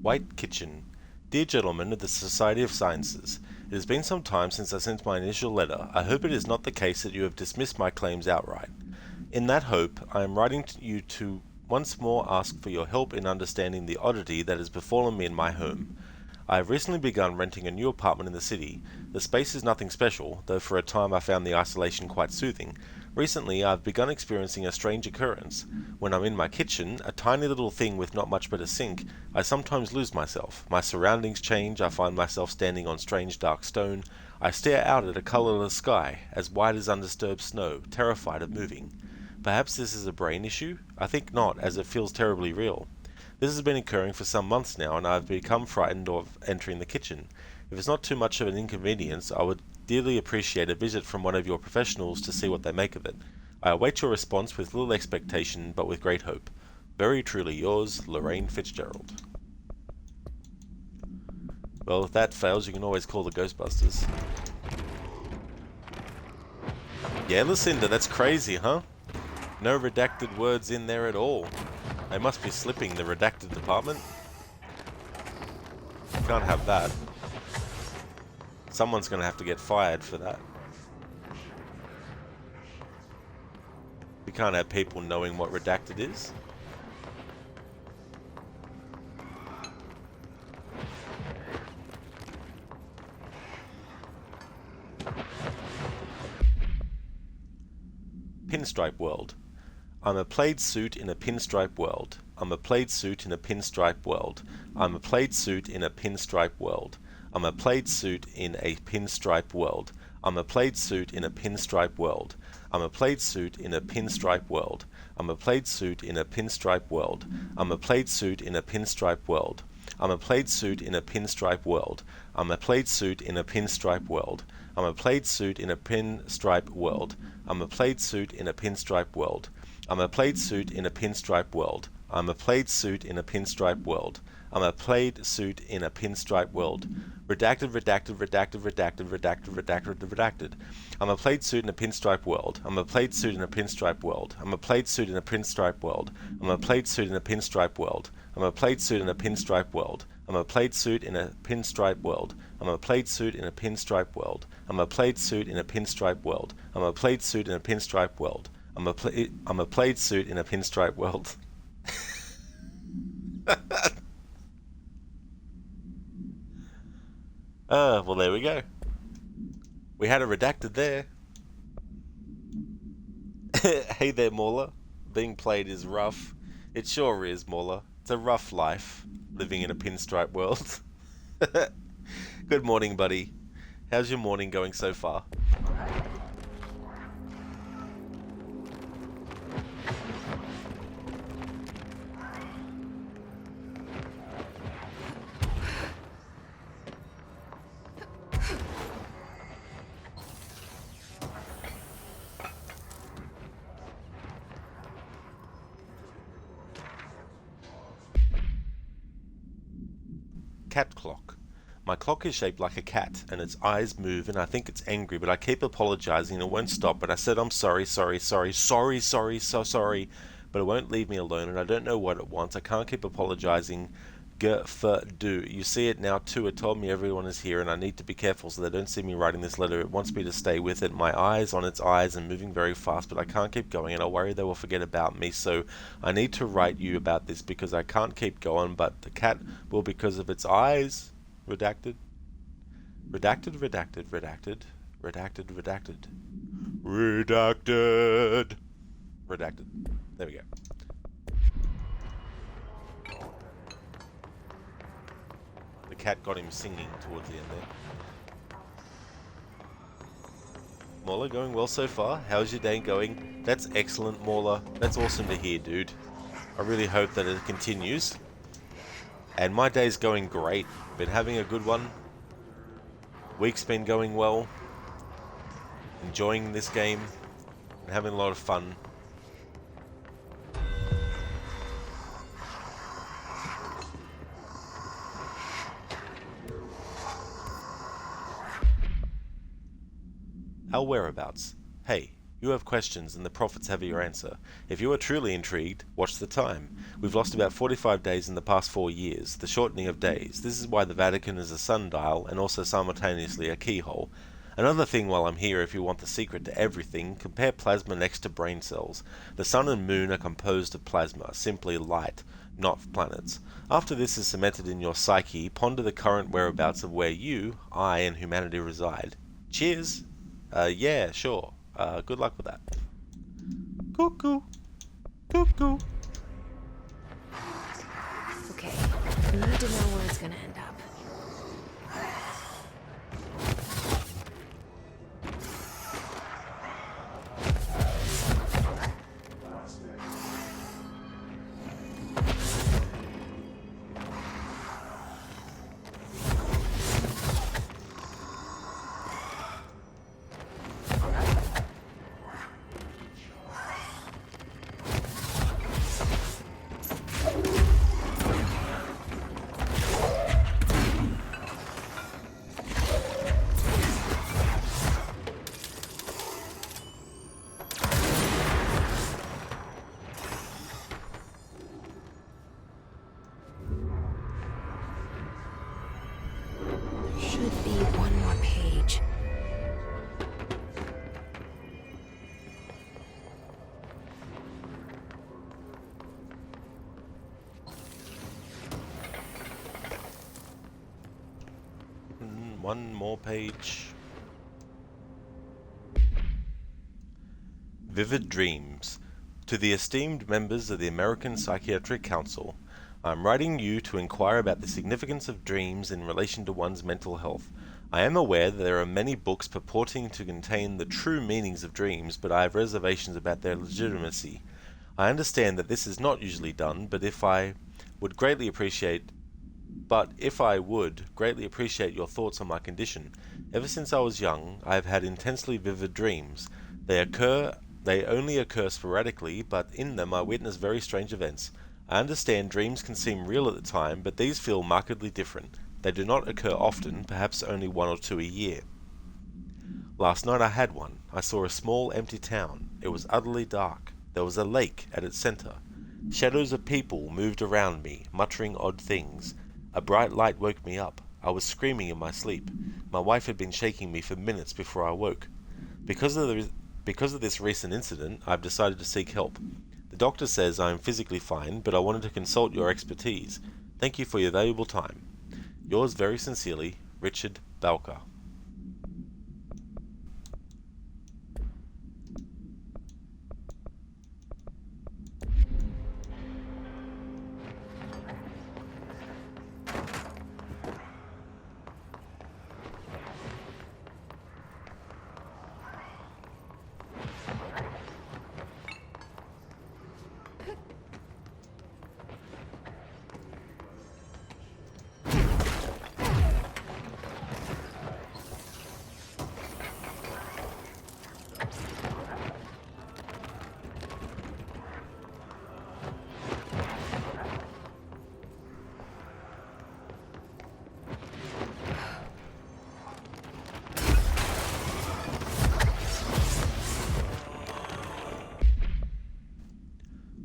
A: White Kitchen. Dear gentlemen of the Society of Sciences, it has been some time since I sent my initial letter. I hope it is not the case that you have dismissed my claims outright. In that hope, I am writing to you to once more ask for your help in understanding the oddity that has befallen me in my home. I have recently begun renting a new apartment in the city. The space is nothing special, though for a time I found the isolation quite soothing. Recently, I've begun experiencing a strange occurrence. When I'm in my kitchen, a tiny little thing with not much but a sink, I sometimes lose myself. My surroundings change, I find myself standing on strange dark stone. I stare out at a colourless sky, as white as undisturbed snow, terrified of moving. Perhaps this is a brain issue? I think not, as it feels terribly real. This has been occurring for some months now, and I've become frightened of entering the kitchen. If it's not too much of an inconvenience, I would dearly appreciate a visit from one of your professionals to see what they make of it. I await your response with little expectation, but with great hope. Very truly yours, Lorraine Fitzgerald. Well, if that fails, you can always call the Ghostbusters. Yeah, Lucinda, that's crazy, huh? No redacted words in there at all. They must be slipping the redacted department. You can't have that. Someone's going to have to get fired for that. We can't have people knowing what redacted is. Pinstripe World. I'm a plaid suit in a pinstripe world. I'm a plaid suit in a pinstripe world. I'm a plaid suit in a pinstripe world. I'm a plaid suit in a pinstripe world. I'm a plaid suit in a pinstripe world. I'm a plaid suit in a pinstripe world. I'm a plaid suit in a pinstripe world. I'm a plaid suit in a pinstripe world. I'm a plaid suit in a pinstripe world. I'm a plaid suit in a pinstripe world. I'm a plaid suit in a pinstripe world. I'm a plaid suit in a pinstripe world. I'm a plaid suit in a pinstripe world. I'm a plaid suit in a pinstripe world. I'm a plaid suit in a pinstripe world. Redacted, redacted, redacted, redacted, redacted, redacted, redacted. I'm a plaid suit in a pinstripe world. I'm a plaid suit in a pinstripe world. I'm a plaid suit in a pinstripe world. I'm a plaid suit in a pinstripe world. I'm a plaid suit in a pinstripe world. I'm a plaid suit in a pinstripe world. I'm a plaid suit in a pinstripe world. I'm a plaid suit in a pinstripe world. I'm a plaid suit in a pinstripe world. I'm a plaid suit in a pinstripe world. Well, there we go. We had a redacted there. Hey there, Mauler. Being played is rough. It sure is, Mauler. It's a rough life, living in a pinstripe world. Good morning, buddy. How's your morning going so far? Cat clock. My clock is shaped like a cat, and its eyes move, and I think it's angry, but I keep apologizing and it won't stop. But I said I'm sorry, so sorry, but it won't leave me alone, and I don't know what it wants. I can't keep apologizing. Do. You see it now too. It told me everyone is here, and I need to be careful so they don't see me writing this letter. It wants me to stay with it. My eyes on its eyes and moving very fast, but I can't keep going, and I worry they will forget about me. So I need to write you about this because I can't keep going, but the cat will because of its eyes. Redacted. Redacted, redacted, redacted. Redacted, redacted. Redacted. Redacted. There we go. The cat got him singing towards the end there. Mauler, going well so far? How's your day going? That's excellent, Mauler. That's awesome to hear, dude. I really hope that it continues. And my day's going great. Been having a good one. Week's been going well. Enjoying this game. And having a lot of fun. Our whereabouts. Hey, you have questions and the prophets have your answer. If you are truly intrigued, watch the time. We've lost about 45 days in the past 4 years, the shortening of days. This is why the Vatican is a sundial and also simultaneously a keyhole. Another thing while I'm here, if you want the secret to everything, compare plasma next to brain cells. The sun and moon are composed of plasma, simply light, not planets. After this is cemented in your psyche, ponder the current whereabouts of where you, I, and humanity reside. Cheers! Yeah, sure. Good luck with that. Cuckoo. Cuckoo.
B: Okay, I need to know where it's gonna end up. Should be one more page.
A: One more page. Vivid Dreams. To the esteemed members of the American Psychiatric Council, I'm writing you to inquire about the significance of dreams in relation to one's mental health. I am aware that there are many books purporting to contain the true meanings of dreams, but I have reservations about their legitimacy. I understand that this is not usually done, but if I would greatly appreciate your thoughts on my condition. Ever since I was young, I have had intensely vivid dreams. They only occur sporadically, but in them I witness very strange events. I understand dreams can seem real at the time, but these feel markedly different. They do not occur often, perhaps only 1 or 2 a year. Last night I had one. I saw a small empty town. It was utterly dark. There was a lake at its center. Shadows of people moved around me, muttering odd things. A bright light woke me up. I was screaming in my sleep. My wife had been shaking me for minutes before I woke. Because of this recent incident, I've decided to seek help. The doctor says I am physically fine, but I wanted to consult your expertise. Thank you for your valuable time. Yours very sincerely, Richard Balker.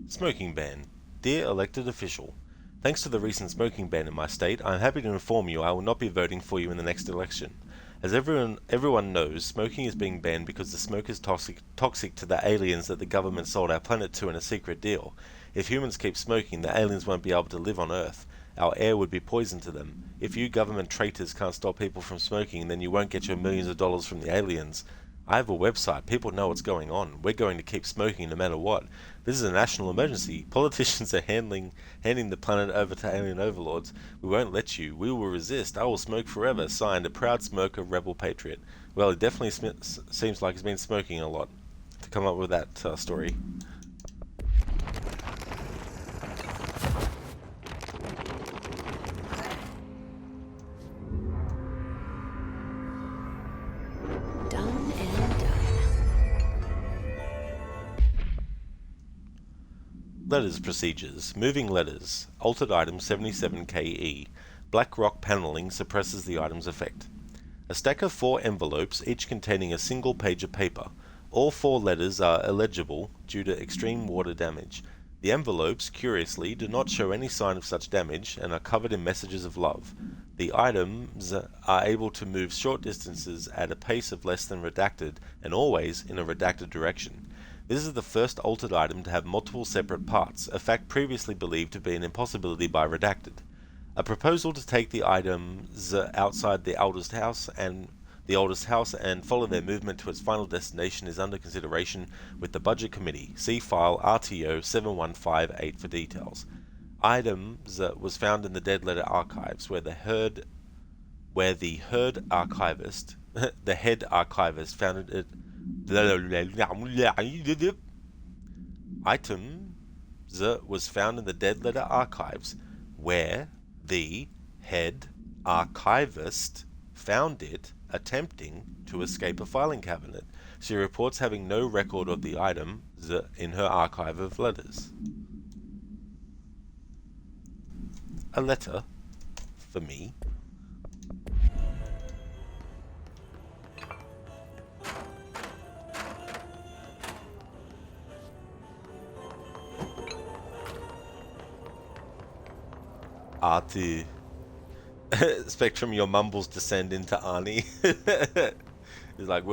A: Smoking ban. Dear elected official, thanks to the recent smoking ban in my state, I am happy to inform you I will not be voting for you in the next election. As everyone knows, smoking is being banned because the smoke is toxic to the aliens that the government sold our planet to in a secret deal. If humans keep smoking, the aliens won't be able to live on Earth. Our air would be poison to them. If you government traitors can't stop people from smoking, then you won't get your millions of dollars from the aliens. I have a website. People know what's going on. We're going to keep smoking no matter what. This is a national emergency. Politicians are handing the planet over to alien overlords. We won't let you. We will resist. I will smoke forever. Signed, a proud smoker, rebel patriot. Well, it definitely seems like he's been smoking a lot to come up with that story. Letters procedures. Moving letters. Altered item 77KE. Black rock paneling suppresses the item's effect. A stack of 4 envelopes, each containing a single page of paper. All 4 letters are illegible due to extreme water damage. The envelopes, curiously, do not show any sign of such damage and are covered in messages of love. The items are able to move short distances at a pace of less than redacted and always in a redacted direction. This is the first altered item to have multiple separate parts, a fact previously believed to be an impossibility by Redacted. A proposal to take the items outside the oldest house and follow their movement to its final destination is under consideration with the Budget Committee. See file RTO 7158 for details. Items was found in the Dead Letter Archives, where the head archivist found it. Items was found in the Dead Letter Archives, where the head archivist found it attempting to escape a filing cabinet. She reports having no record of the item in her archive of letters. A letter for me. Artie. Spectrum, your mumbles descend into Arnie. He's like,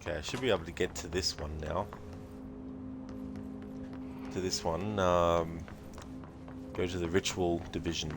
A: Okay, I should be able to get to this one now. To this one, go to the ritual division.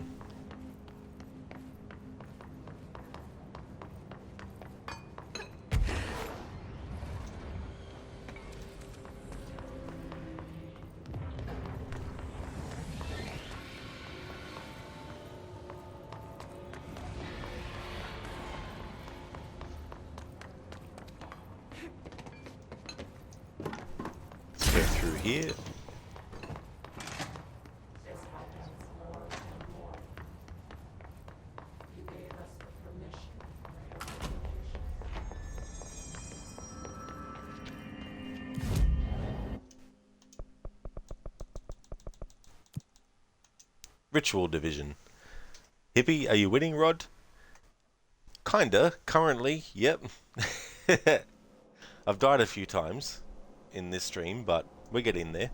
A: Go through here. Ritual division. Hippie, are you winning, Rod? Kinda. Currently, yep. I've died a few times in this stream, but we're getting there.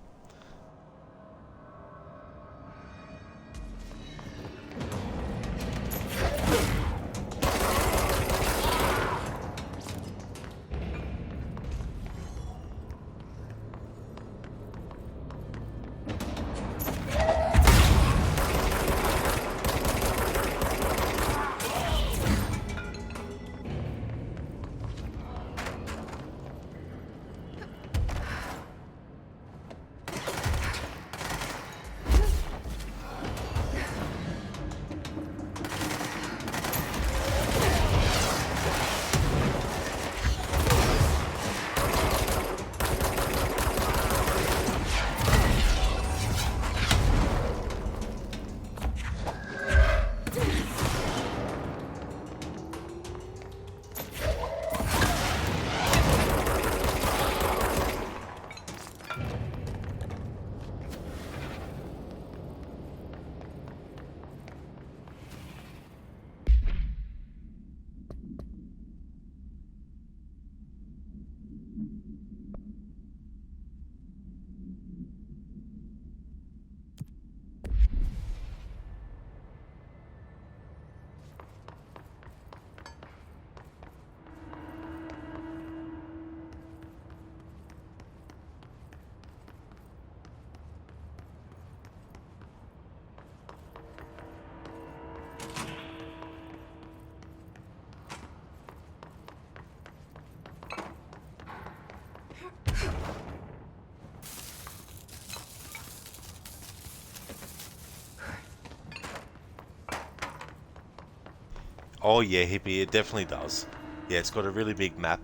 A: Oh yeah, Hippie, it definitely does. Yeah, it's got a really big map.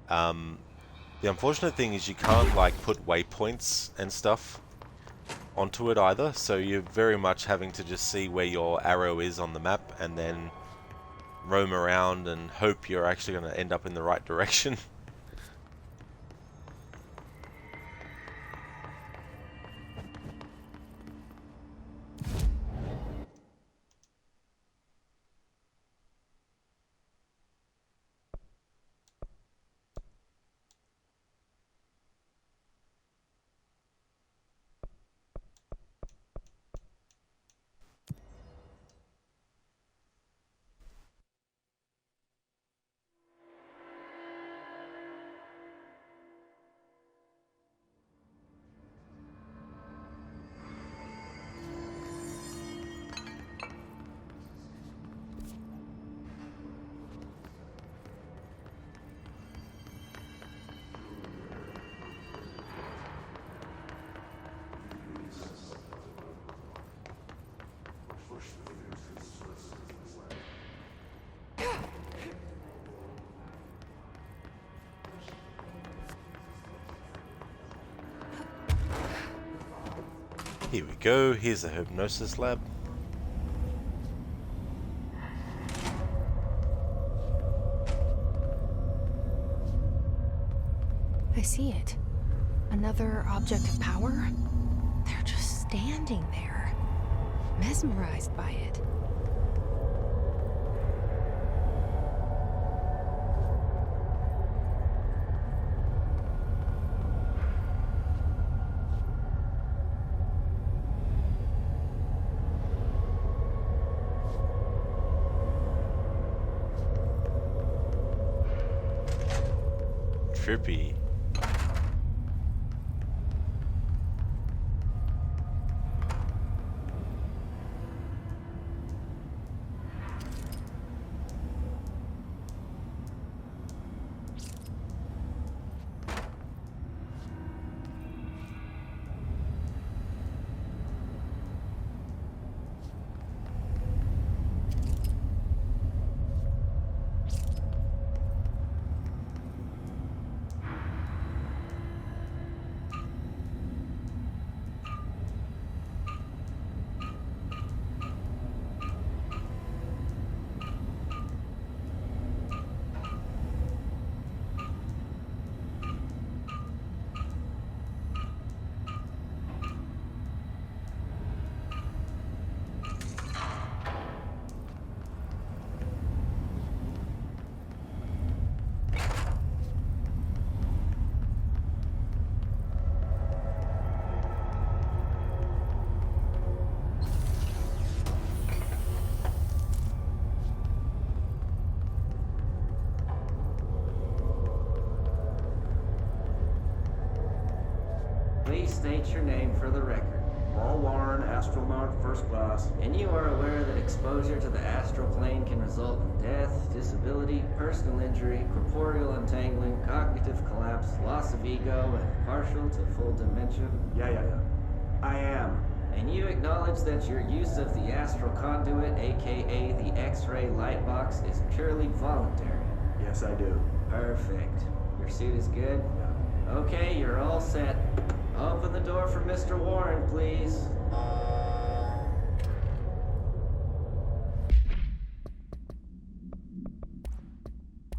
A: The unfortunate thing is you can't like put waypoints and stuff onto it either, so you're very much having to just see where your arrow is on the map and then roam around and hope you're actually going to end up in the right direction. Here we go, here's the hypnosis lab.
B: I see it. Another object of power? They're just standing there, mesmerized by it.
A: trippy.
R: Please state your name for the record.
S: Paul Warren, astronaut first class.
R: And you are aware that exposure to the astral plane can result in death, disability, personal injury, corporeal untangling, cognitive collapse, loss of ego, and partial to full dementia?
S: Yeah. I am.
R: And you acknowledge that your use of the astral conduit, aka the X-ray light box, is purely voluntary?
S: Yes, I do.
R: Perfect. Your suit is good? Yeah. Okay, you're all set. Open the door for Mr. Warren, please.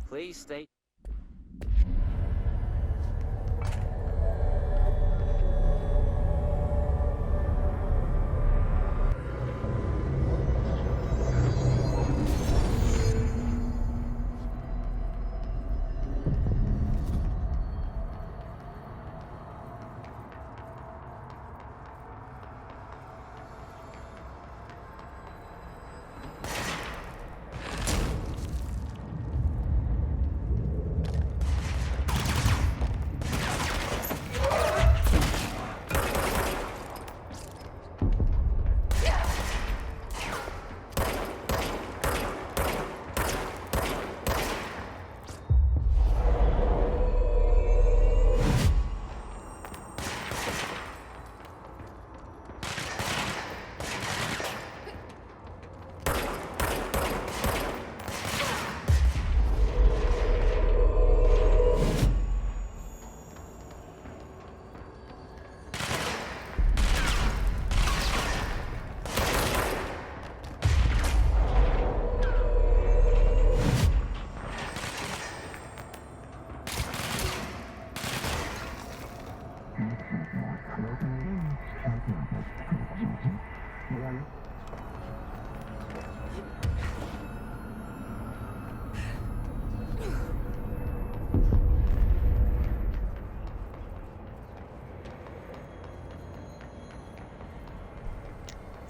R: Please state...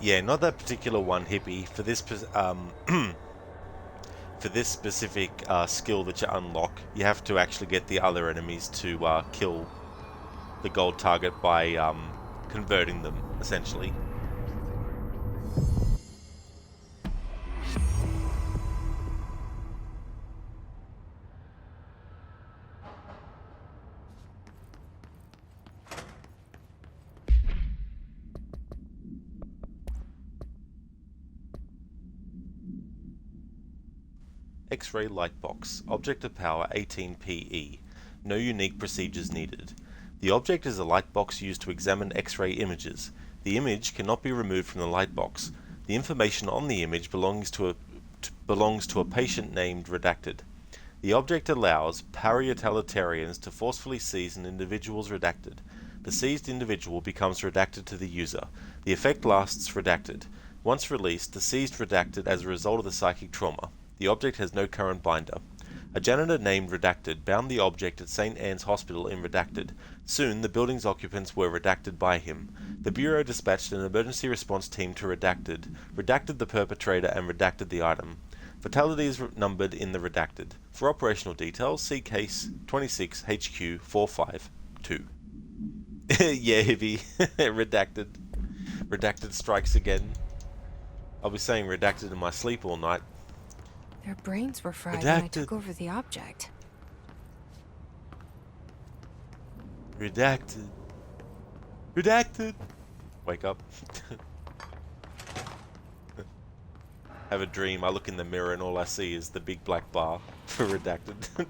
A: Yeah, not that particular one, Hippie. For this for this specific skill that you unlock, you have to actually get the other enemies to kill the gold target by converting them, essentially. X-ray light box. Object of power 18PE. No unique procedures needed. The object is a light box used to examine X-ray images. The image cannot be removed from the light box. The information on the image belongs to a patient named Redacted. The object allows para-utilitarians to forcefully seize an individual's Redacted. The seized individual becomes Redacted to the user. The effect lasts Redacted. Once released, the seized Redacted as a result of the psychic trauma. The object has no current binder. A janitor named Redacted bound the object at St. Anne's Hospital in Redacted. Soon, the building's occupants were redacted by him. The Bureau dispatched an emergency response team to Redacted, redacted the perpetrator and redacted the item. Fatality is numbered in the redacted. For operational details, see case 26 HQ 452. Yeah, Hibby. Redacted. Redacted strikes again. I'll be saying redacted in my sleep all night.
B: Their brains were fried when I
A: Redacted.
B: took over the object.
A: Redacted. Redacted. Wake up. Have a dream. I look in the mirror and all I see is the big black bar for redacted.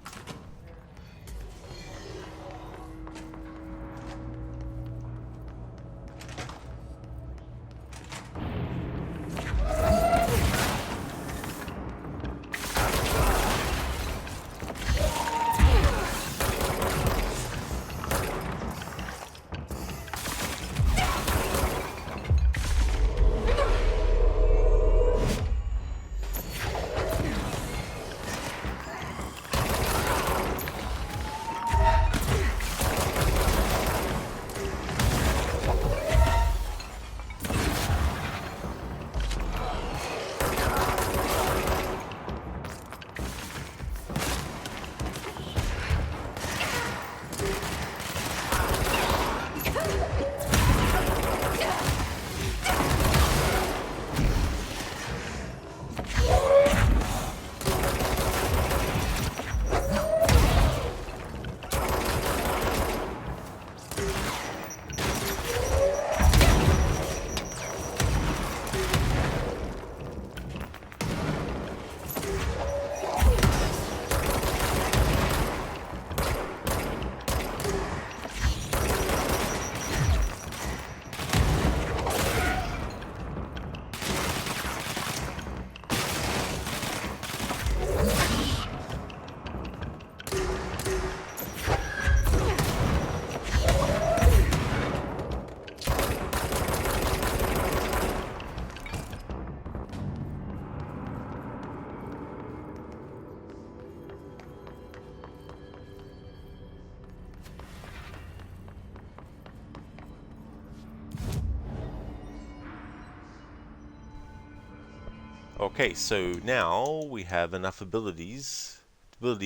A: Okay, so now we have enough ability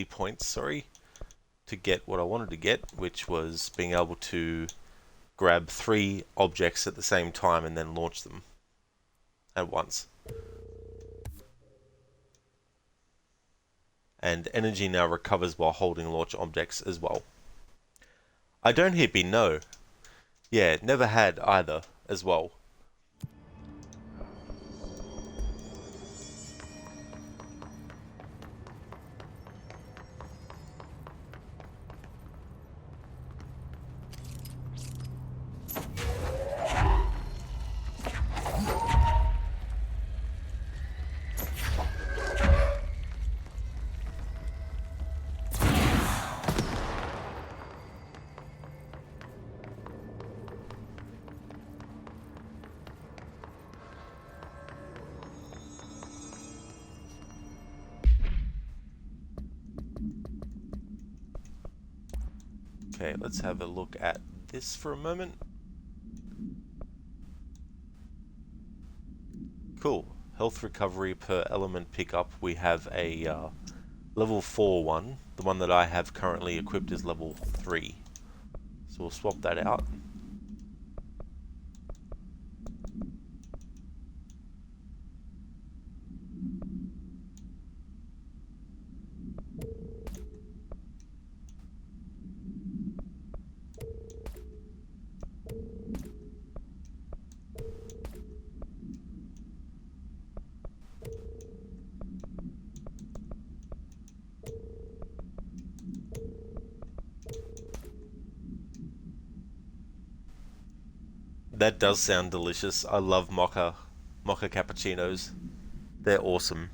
A: points, to get what I wanted to get, which was being able to grab 3 objects at the same time and then launch them at once. And energy now recovers while holding launch objects as well. I don't hippie, no. Yeah, never had either as well. Okay, let's have a look at this for a moment. Cool. Health recovery per element pickup. We have a level 4 one. The one that I have currently equipped is level 3. So we'll swap that out. That does sound delicious. I love mocha cappuccinos. They're awesome.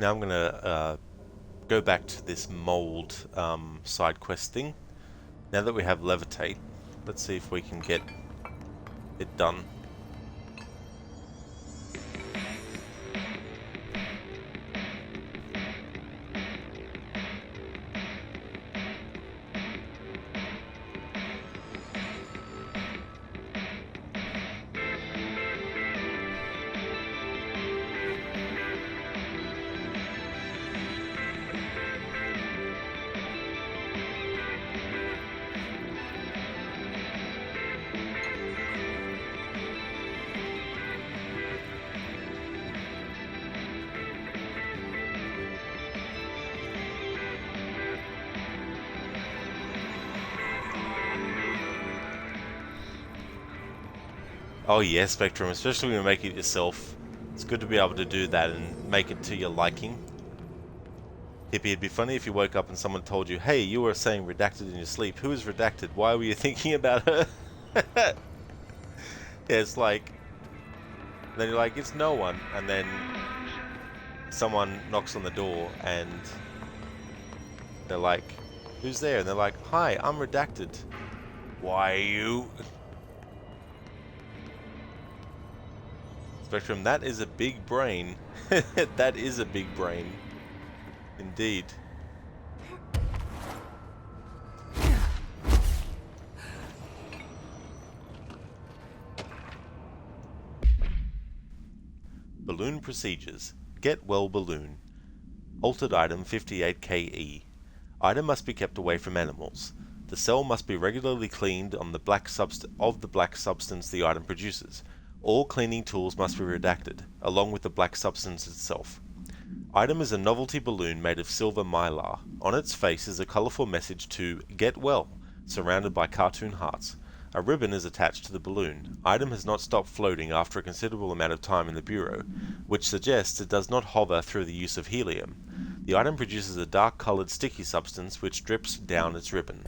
A: Now I'm gonna go back to this mold side quest thing. Now that we have levitate, let's see if we can get it done. Oh yeah, Spectrum, especially when you make it yourself. It's good to be able to do that and make it to your liking. Hippie, it'd be funny if you woke up and someone told you, hey, you were saying redacted in your sleep. Who is redacted? Why were you thinking about her? Yeah, it's like... Then you're like, it's no one. And then someone knocks on the door and they're like, who's there? And they're like, hi, I'm redacted. Why you... Spectrum, that is a big brain. That is a big brain. Indeed. Balloon procedures. Get well balloon. Altered item 58KE. Item must be kept away from animals. The cell must be regularly cleaned on the black substance the item produces. All cleaning tools must be redacted, along with the black substance itself. Item is a novelty balloon made of silver mylar. On its face is a colourful message to Get Well, surrounded by cartoon hearts. A ribbon is attached to the balloon. Item has not stopped floating after a considerable amount of time in the Bureau, which suggests it does not hover through the use of helium. The item produces a dark-coloured sticky substance which drips down its ribbon.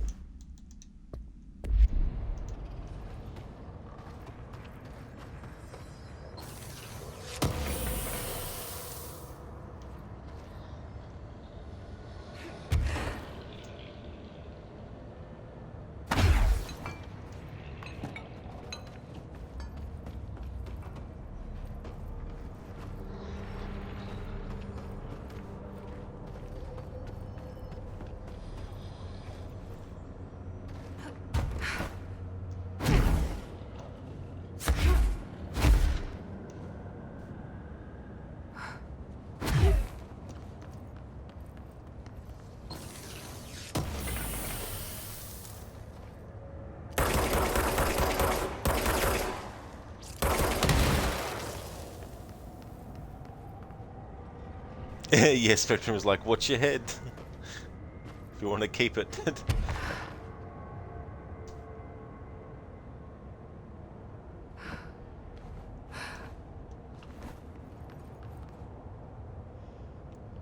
A: Yeah, Spectrum is like, watch your head. If you want to keep it.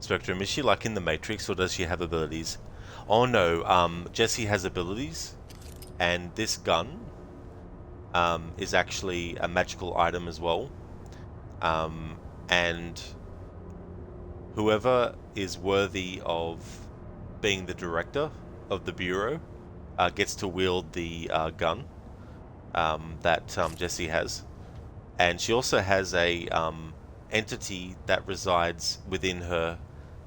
A: Spectrum, is she like in the Matrix or does she have abilities? Oh no, Jesse has abilities. And this gun is actually a magical item as well. And whoever is worthy of being the director of the Bureau gets to wield the gun that Jesse has. And she also has a entity that resides within her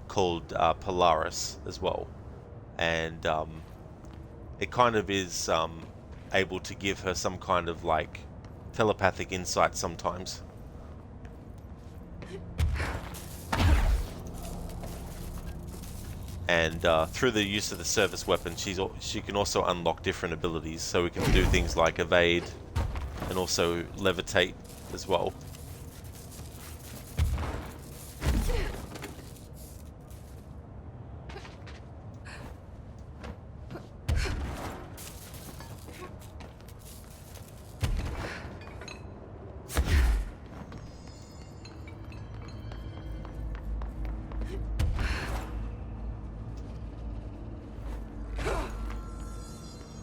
A: called Polaris as well. And it kind of is able to give her some kind of like telepathic insight sometimes. And through the use of the service weapon, she can also unlock different abilities. So we can do things like evade and also levitate as well.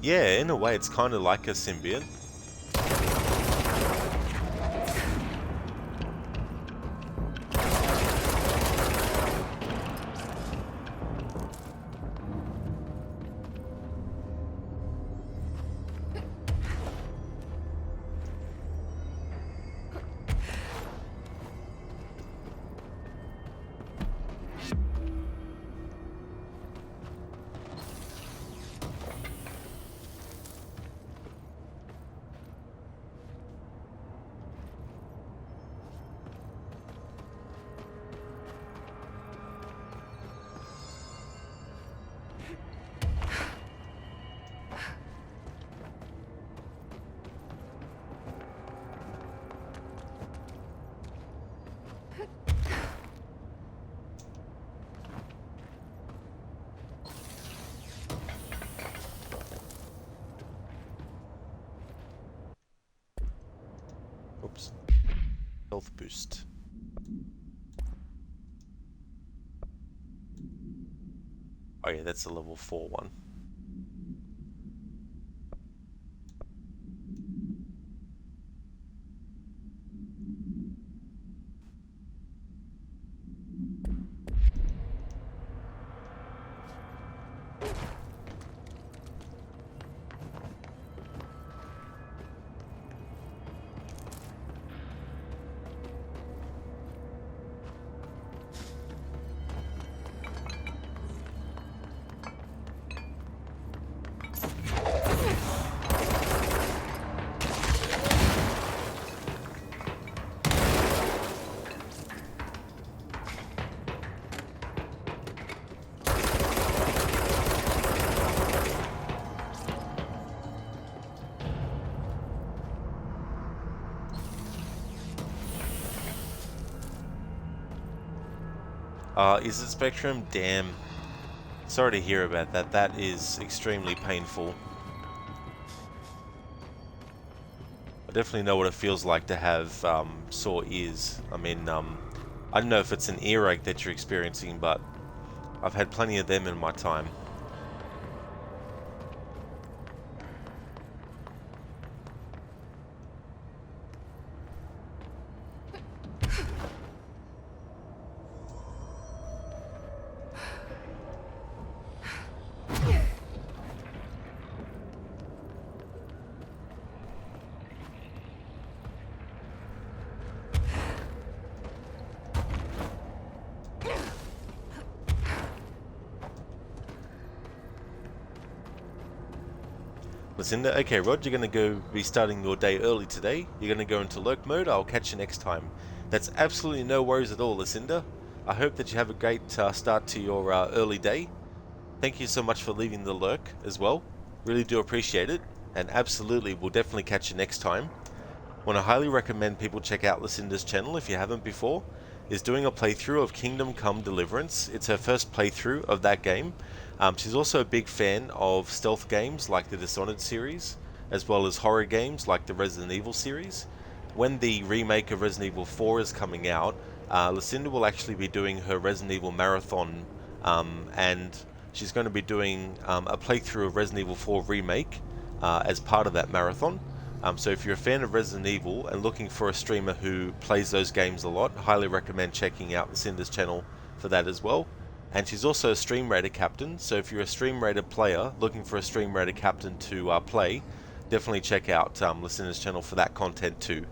A: Yeah, in a way, it's kind of like a symbiont. Oops. Health boost. Oh yeah, that's a level 4 one. Is it Spectrum? Damn. Sorry to hear about that. That is extremely painful. I definitely know what it feels like to have sore ears. I mean, I don't know if it's an earache that you're experiencing, but I've had plenty of them in my time. Lucinda, okay Rod, you're going to be starting your day early today. You're going to go into lurk mode. I'll catch you next time. That's absolutely no worries at all, Lucinda. I hope that you have a great start to your early day. Thank you so much for leaving the lurk as well. Really do appreciate it. And absolutely, we'll definitely catch you next time. Want to highly recommend people check out Lucinda's channel if you haven't before. Is doing a playthrough of Kingdom Come Deliverance. It's her first playthrough of that game. She's also a big fan of stealth games like the Dishonored series, as well as horror games like the Resident Evil series. When the remake of Resident Evil 4 is coming out, Lucinda will actually be doing her Resident Evil marathon, and she's going to be doing a playthrough of Resident Evil 4 remake as part of that marathon. So if you're a fan of Resident Evil and looking for a streamer who plays those games a lot, highly recommend checking out Lucinda's channel for that as well. And she's also a Stream Raider captain, so if you're a Stream Raider player looking for a Stream Raider captain to play, definitely check out Lucinda's channel for that content too.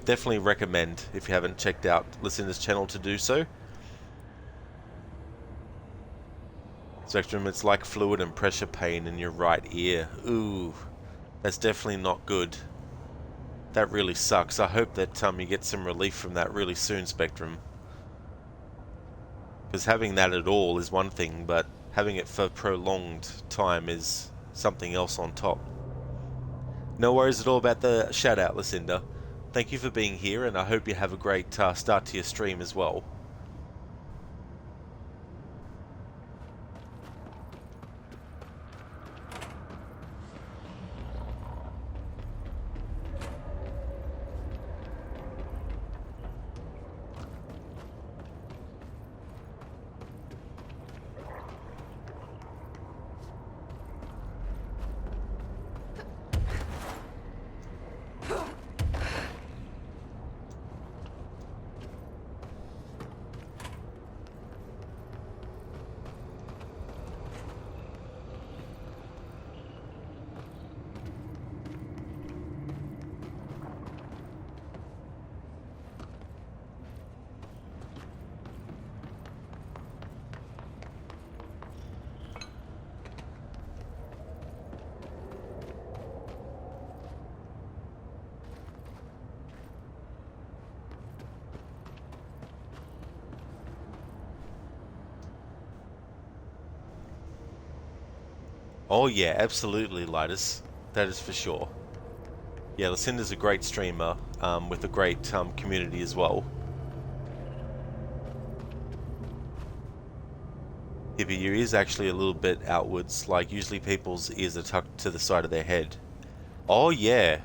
A: Definitely recommend, if you haven't checked out Lucinda's channel, to do so. Spectrum, it's like fluid and pressure pain in your right ear. Ooh, that's definitely not good. That really sucks. I hope that you get some relief from that really soon, Spectrum. Because having that at all is one thing, but having it for prolonged time is something else on top. No worries at all about the shout out, Lucinda. Thank you for being here, and I hope you have a great start to your stream as well. Oh yeah, absolutely, Lightus. That is for sure. Yeah, Lucinda's a great streamer with a great community as well. Yeah, but your ears actually a little bit outwards, like usually people's ears are tucked to the side of their head. Oh yeah.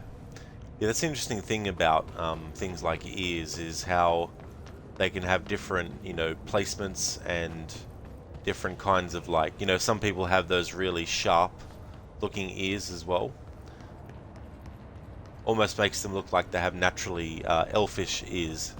A: Yeah, that's the interesting thing about things like ears is how they can have different, you know, placements and different kinds of, like, you know, some people have those really sharp looking ears as well. Almost makes them look like they have naturally elfish ears.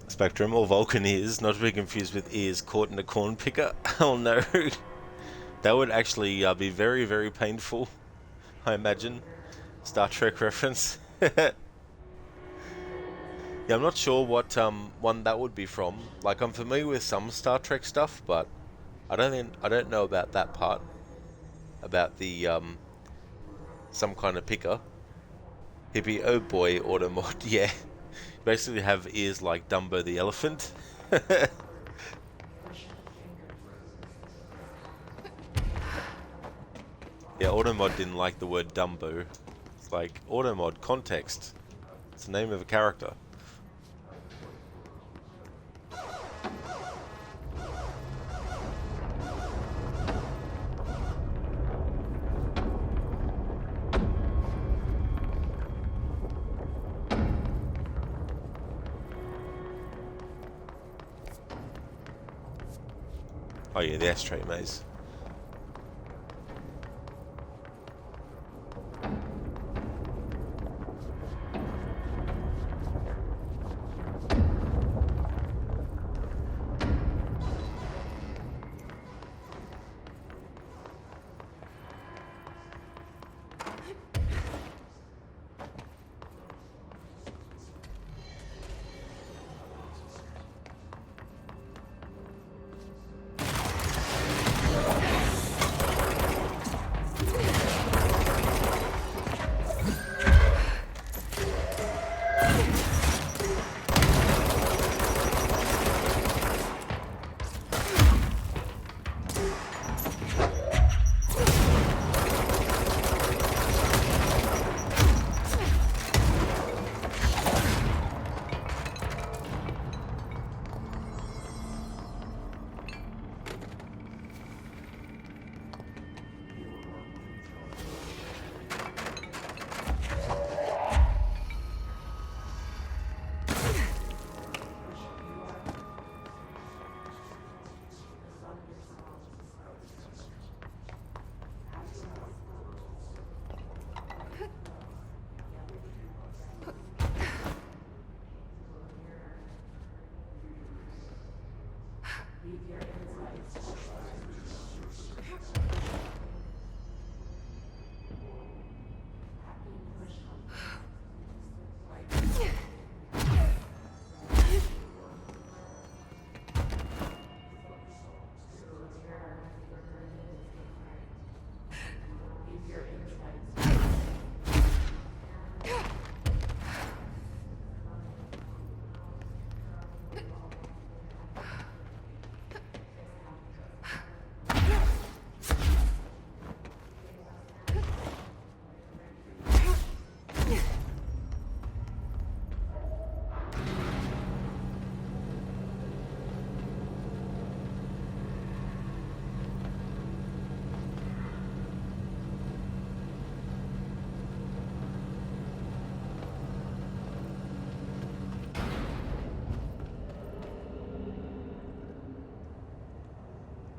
A: Spectrum, or Vulcan ears, not to be confused with ears caught in a corn picker. Oh no. That would actually be very, very painful, I imagine. Star Trek reference. Yeah, I'm not sure what one that would be from. Like, I'm familiar with some Star Trek stuff, but I don't know about that part. About the some kind of picker. Hippie, oh boy, Automod, yeah. Basically have ears like Dumbo the elephant. Yeah, Automod didn't like the word Dumbo. It's like, Automod, context. It's the name of a character. Oh yeah, the ashtray maze.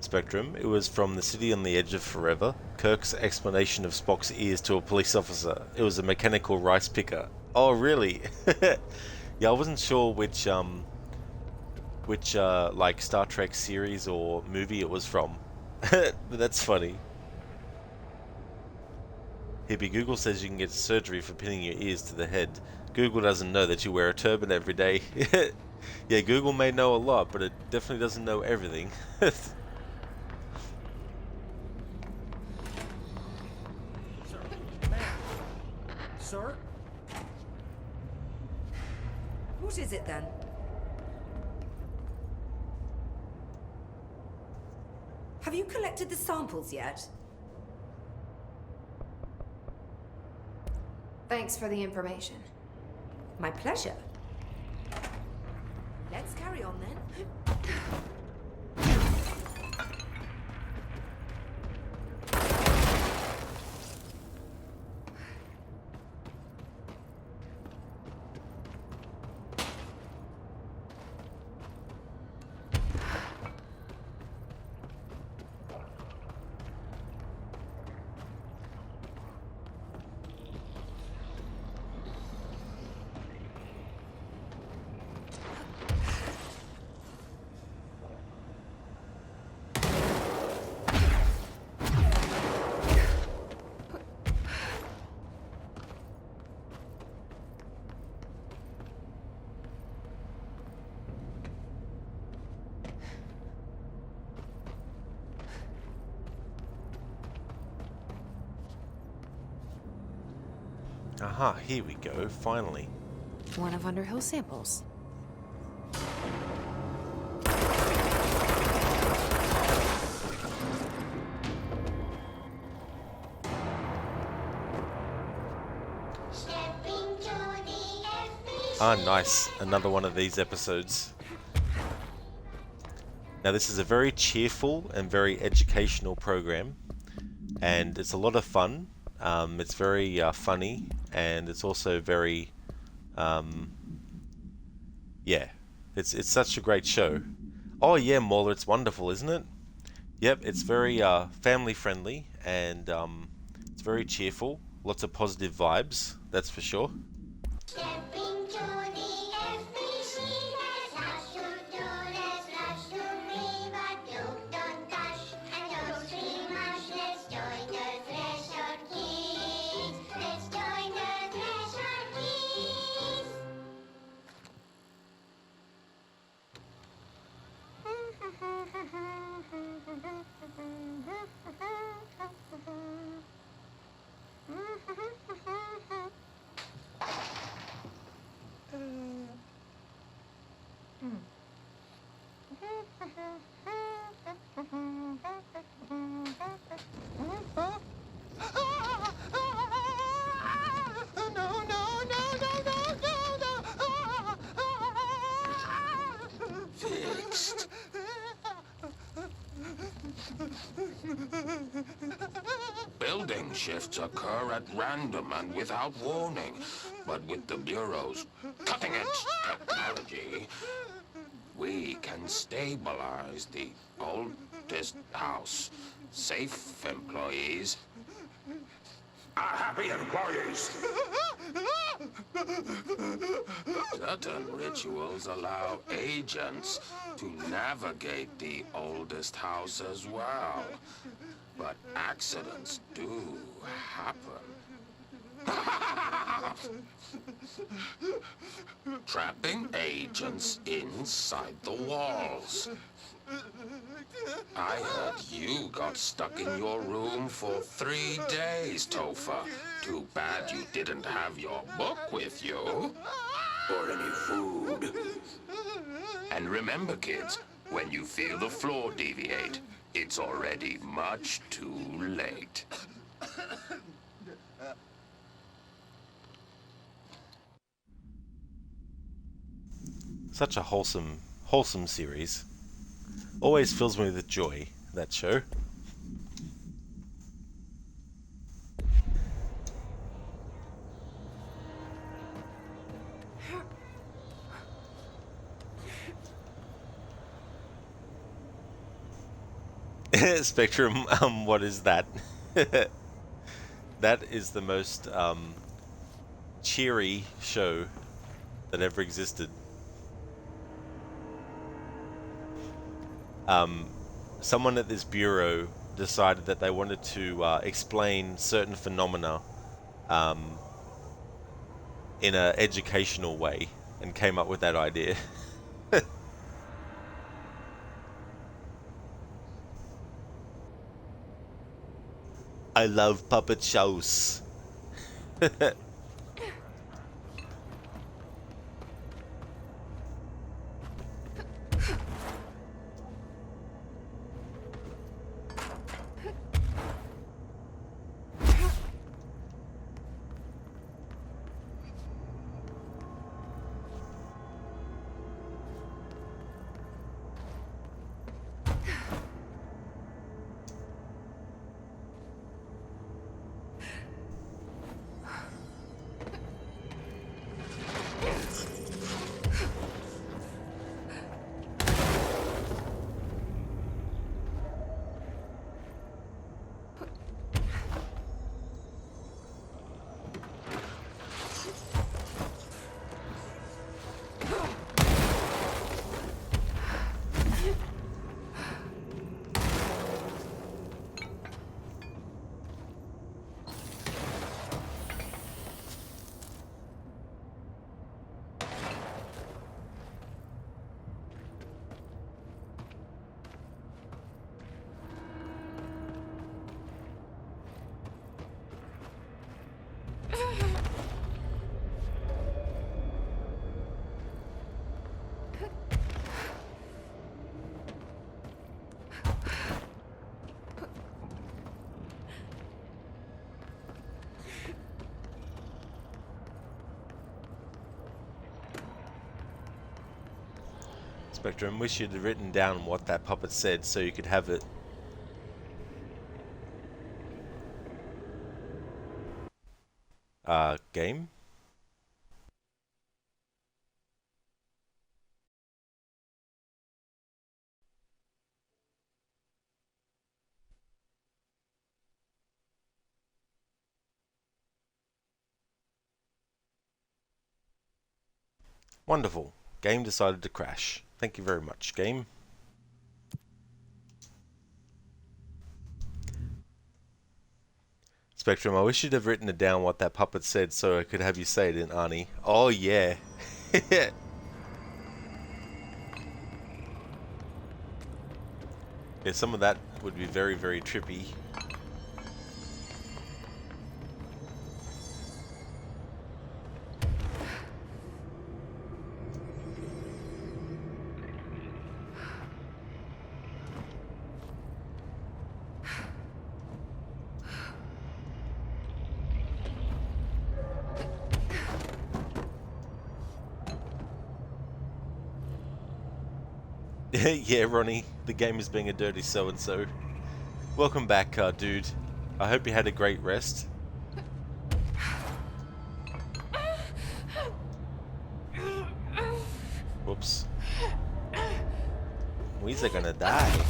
A: Spectrum. It was from The City on the Edge of Forever. Kirk's explanation of Spock's ears to a police officer. It was a mechanical rice picker. Oh, really? Yeah, I wasn't sure which like Star Trek series or movie it was from. But that's funny. Hippie, Google says you can get surgery for pinning your ears to the head. Google doesn't know that you wear a turban every day. Yeah, Google may know a lot, but it definitely doesn't know everything.
O: Sir? What is it then? Have you collected the samples yet?
B: Thanks for the information.
O: My pleasure. Let's carry on then.
A: Aha, here we go, finally.
B: One of Underhill's samples.
A: Ah, nice. Another one of these episodes. Now, this is a very cheerful and very educational program, and it's a lot of fun. It's very funny, and it's also very, yeah, it's such a great show. Oh yeah, Mauler, it's wonderful, isn't it? Yep, it's very family friendly, and it's very cheerful. Lots of positive vibes, that's for sure.
T: Fixed. Building shifts occur at random and without warning, but with the Bureau's cutting-edge technology, we can stabilize the oldest house. Safe employees are happy employees. Certain rituals allow agents to navigate the oldest house as well. But accidents do happen. Trapping agents inside the walls. I heard you got stuck in your room for 3 days, Topher. Too bad you didn't have your book with you. Or any food. And remember, kids, when you feel the floor deviate, it's already much too late.
A: Such a wholesome series. Always fills me with joy, that show. Spectrum, what is that? That is the most cheery show that ever existed. Someone at this bureau decided that they wanted to explain certain phenomena in an educational way and came up with that idea. I love puppet shows. Spectrum, wish you'd written down what that puppet said so you could have it. Game? Wonderful. Game decided to crash. Thank you very much, game. Spectrum, I wish you'd have written it down what that puppet said so I could have you say it in Arnie. Oh yeah. Yeah, some of that would be very, very trippy. Yeah, Ronnie, the game is being a dirty so-and-so. Welcome back, dude. I hope you had a great rest. Whoops. We're gonna die.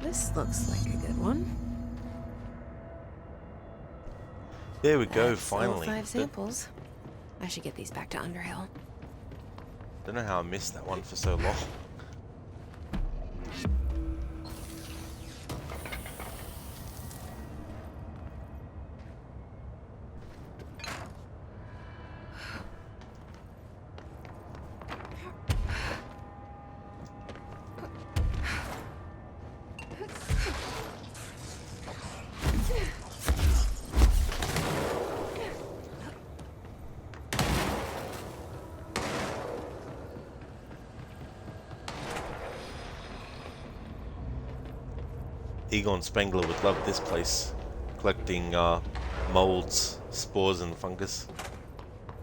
B: This looks like a good one.
A: There we go,
B: That's all
A: finally.
B: 5 samples. I should get these back to Underhill.
A: Don't know how I missed that one for so long. Egon Spengler would love this place, collecting molds, spores, and fungus.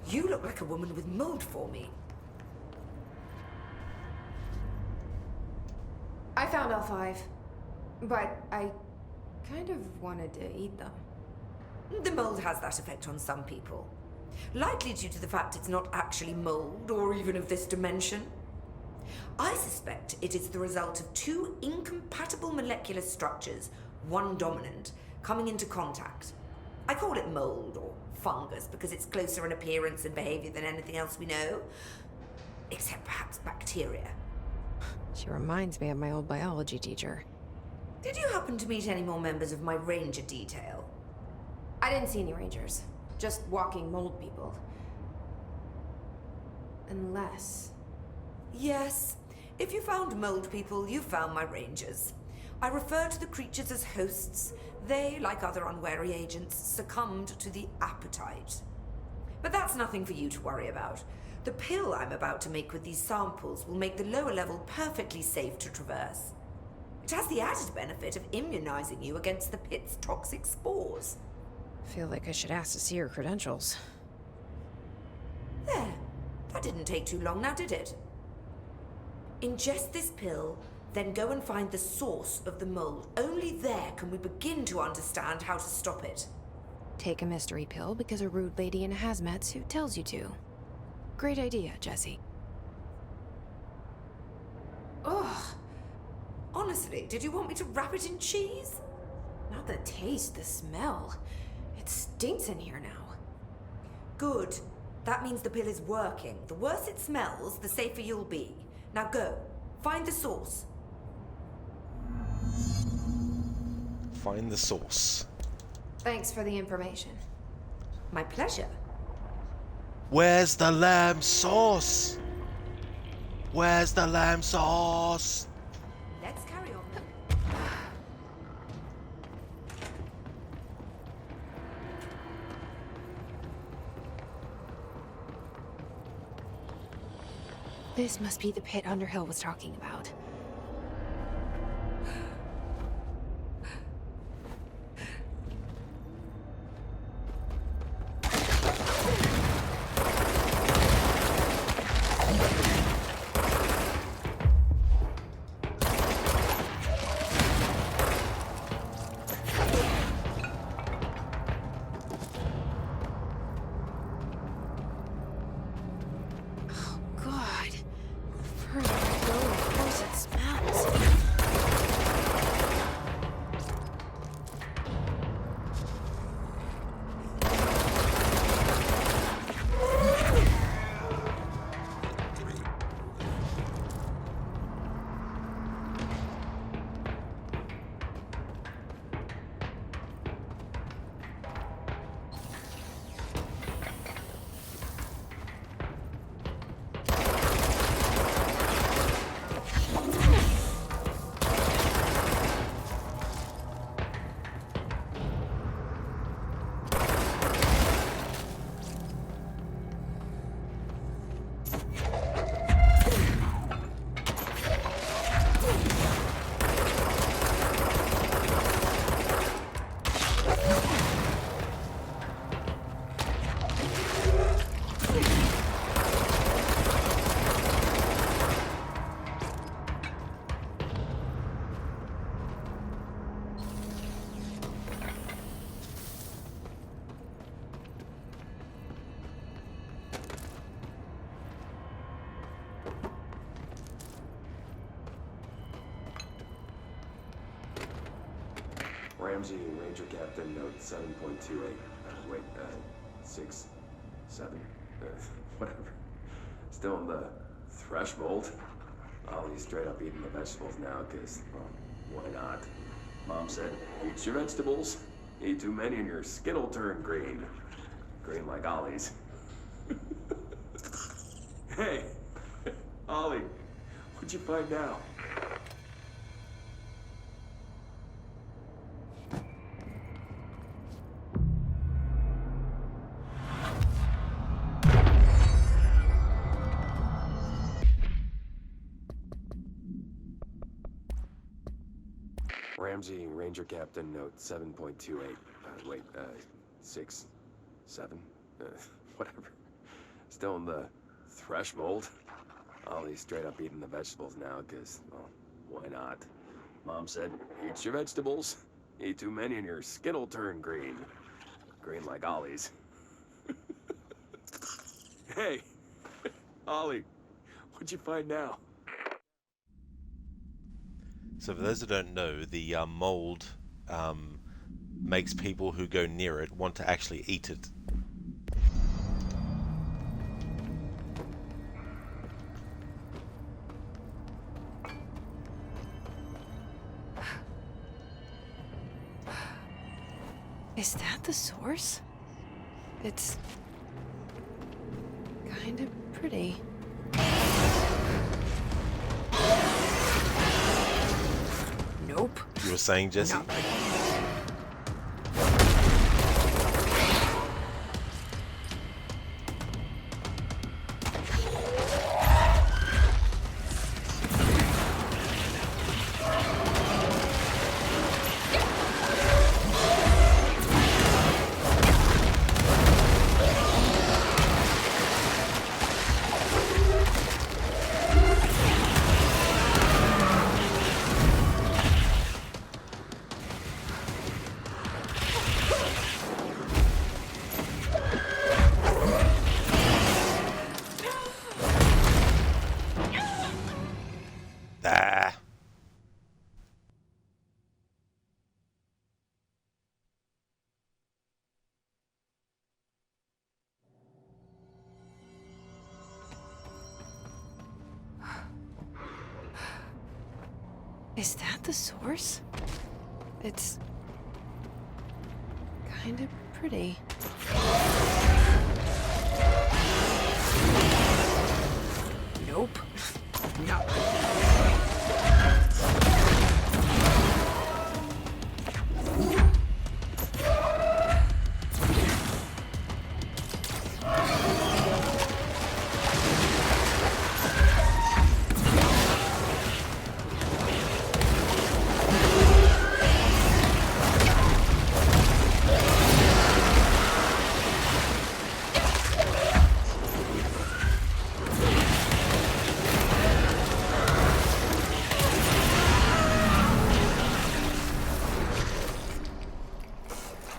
U: You look like a woman with mold for me.
D: I found all 5, but I kind of wanted to eat them.
U: The mold has that effect on some people. Likely due to the fact it's not actually mold, or even of this dimension. I suspect it is the result of 2 incompatible molecular structures, one dominant, coming into contact. I call it mold, or fungus, because it's closer in appearance and behavior than anything else we know. Except perhaps bacteria.
B: She reminds me of my old biology teacher.
U: Did you happen to meet any more members of my ranger detail?
D: I didn't see any rangers. Just walking mold people. Unless...
U: Yes. If you found mold people, you found my rangers. I refer to the creatures as hosts. They, like other unwary agents, succumbed to the appetite. But that's nothing for you to worry about. The pill I'm about to make with these samples will make the lower level perfectly safe to traverse. It has the added benefit of immunizing you against the pit's toxic spores.
B: Feel like I should ask to see her credentials.
U: There. That didn't take too long now, did it? Ingest this pill, then go and find the source of the mold. Only there can we begin to understand how to stop it.
B: Take a mystery pill because a rude lady in a hazmat suit tells you to. Great idea, Jesse.
U: Ugh. Honestly, did you want me to wrap it in cheese?
D: Not the taste, the smell. It stinks in here now.
U: Good. That means the pill is working. The worse it smells, the safer you'll be. Now go. Find the source.
A: Find the source.
D: Thanks for the information.
U: My pleasure.
A: Where's the lamb sauce? Where's the lamb sauce?
U: Let's carry on.
B: This must be the pit Underhill was talking about.
I: Ramsey, Ranger Captain, note 7.28. 6, 7, whatever. Still in the threshold. Ollie's straight up eating the vegetables now, because, well, why not? Mom said, eat your vegetables. Eat too many and your skin will turn green. Green like Ollie's. Hey, Ollie, what'd you find now? Ramsey, Ranger Captain, note 7.28. 6, 7, whatever. Still in the threshold. Ollie's straight up eating the vegetables now, because, well, why not? Mom said, eat your vegetables. Eat too many and your skin will turn green. Green like Ollie's. Hey, Ollie, what'd you find now?
A: So for those who don't know, the mold makes people who go near it want to actually eat it.
B: Is that the source? It's kind of pretty. Nope.
A: You were saying, Jesse?
B: Not pretty. Is that the source? It's kind of pretty. Nope. Not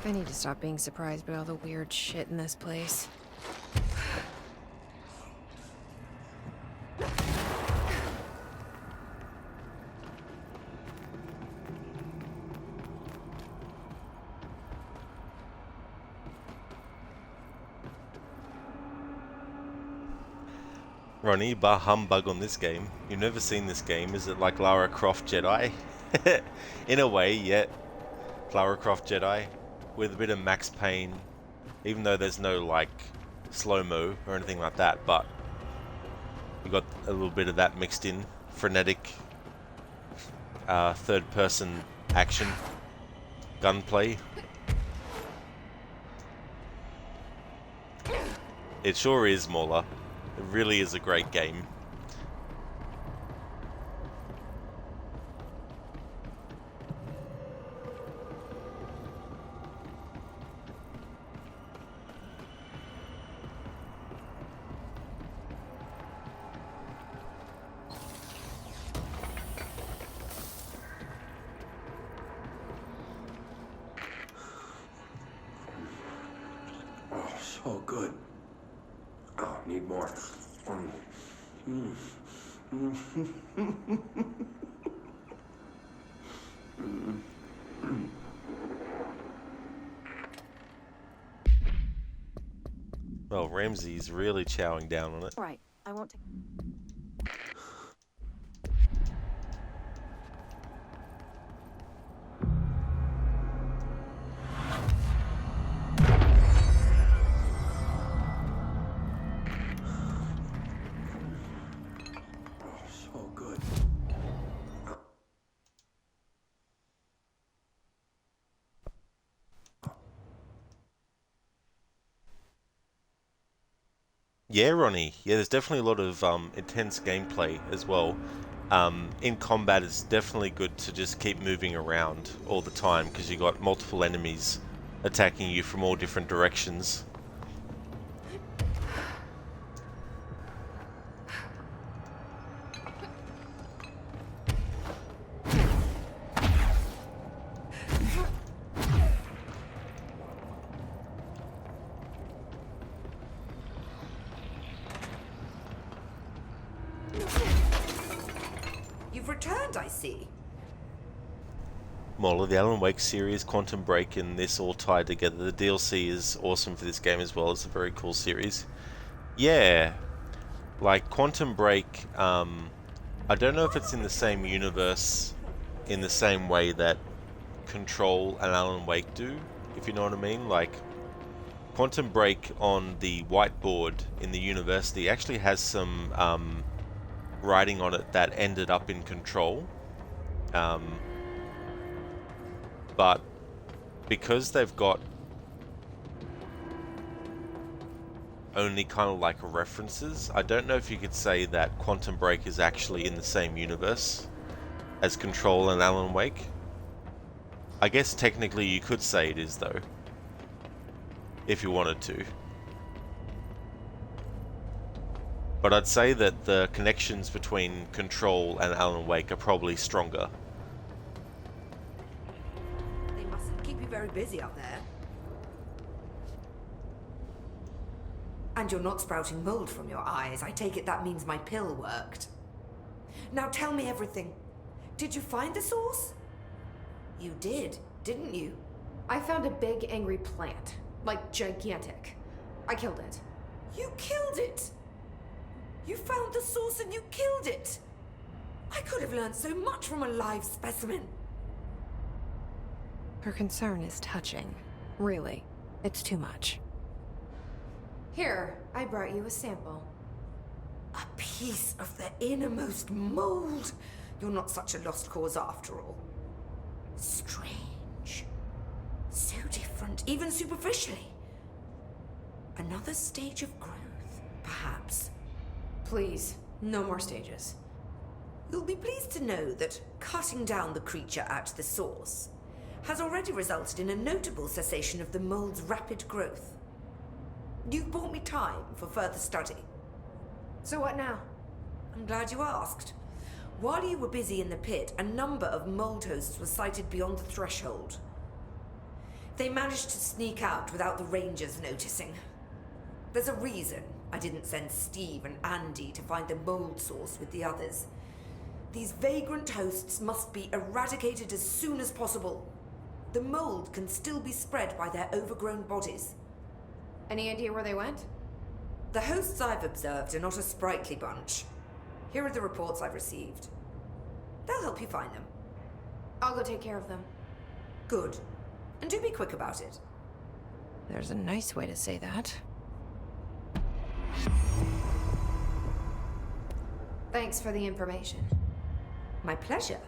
B: I need to stop being surprised by all the weird shit in this place.
A: Ronnie, bah humbug on this game. You've never seen this game. Is it like Lara Croft Jedi? In a way, yeah. Lara Croft Jedi. With a bit of Max Payne. Even though there's no, like, slow-mo or anything like that. But you got a little bit of that mixed in. Frenetic third-person action. Gunplay. It sure is, Mauler. It really is a great game.
I: Oh, so good. Oh, need more.
A: Ramsey's really chowing down on it.
E: Right. I won't take...
I: So good.
A: Yeah, Ronnie. Yeah, there's definitely a lot of intense gameplay as well. In combat, it's definitely good to just keep moving around all the time because you got multiple enemies attacking you from all different directions.
U: You've returned, I see.
A: Well, the Alan Wake series, Quantum Break, and this all tied together. The DLC is awesome for this game as well. It's a very cool series. Yeah, like Quantum Break, I don't know if it's in the same universe in the same way that Control and Alan Wake do, if you know what I mean. Like, Quantum Break on the whiteboard in the university actually has some writing on it that ended up in Control. But because they've got only kind of like references, I don't know if you could say that Quantum Break is actually in the same universe as Control and Alan Wake. I guess technically you could say it is though, if you wanted to. But I'd say that the connections between Control and Alan Wake are probably stronger.
U: They mustn't keep you very busy up there. And you're not sprouting mold from your eyes. I take it that means my pill worked. Now tell me everything. Did you find the source? You did, didn't you?
D: I found a big angry plant. Like, gigantic. I killed it.
U: You killed it! You found the source and you killed it! I could have learned so much from a live specimen.
B: Her concern is touching. Really. It's too much.
D: Here, I brought you a sample.
U: A piece of the innermost mold. You're not such a lost cause after all. Strange. So different, even superficially. Another stage of growth, perhaps.
D: Please, no more stages.
U: You'll be pleased to know that cutting down the creature at the source has already resulted in a notable cessation of the mold's rapid growth. You've bought me time for further study.
D: So what now?
U: I'm glad you asked. While you were busy in the pit, a number of mold hosts were sighted beyond the threshold. They managed to sneak out without the Rangers noticing. There's a reason I didn't send Steve and Andy to find the mold source with the others. These vagrant hosts must be eradicated as soon as possible. The mold can still be spread by their overgrown bodies.
D: Any idea where they went?
U: The hosts I've observed are not a sprightly bunch. Here are the reports I've received. They'll help you find them.
D: I'll go take care of them.
U: Good. And do be quick about it.
B: There's a nice way to say that.
D: Thanks for the information.
U: My pleasure.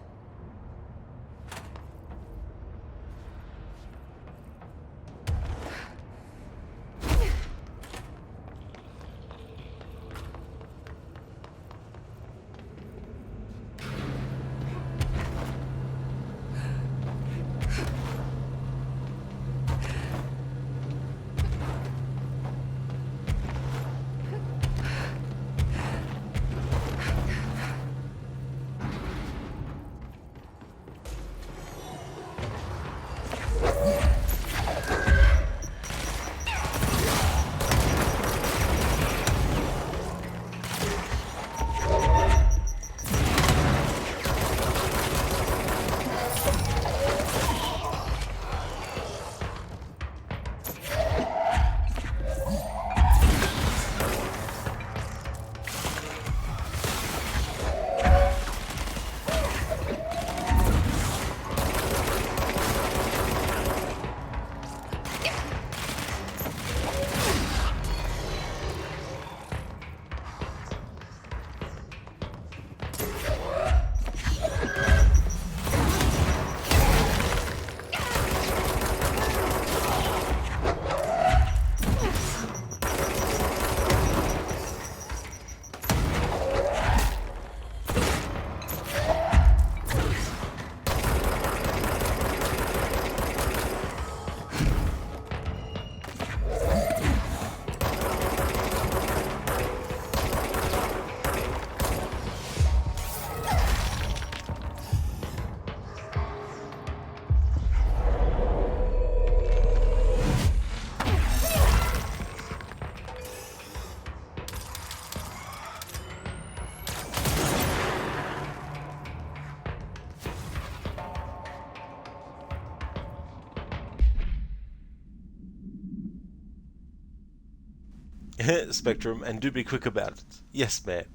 A: Spectrum, and do be quick about it. Yes, man.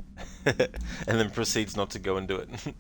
A: And then proceeds not to go and do it.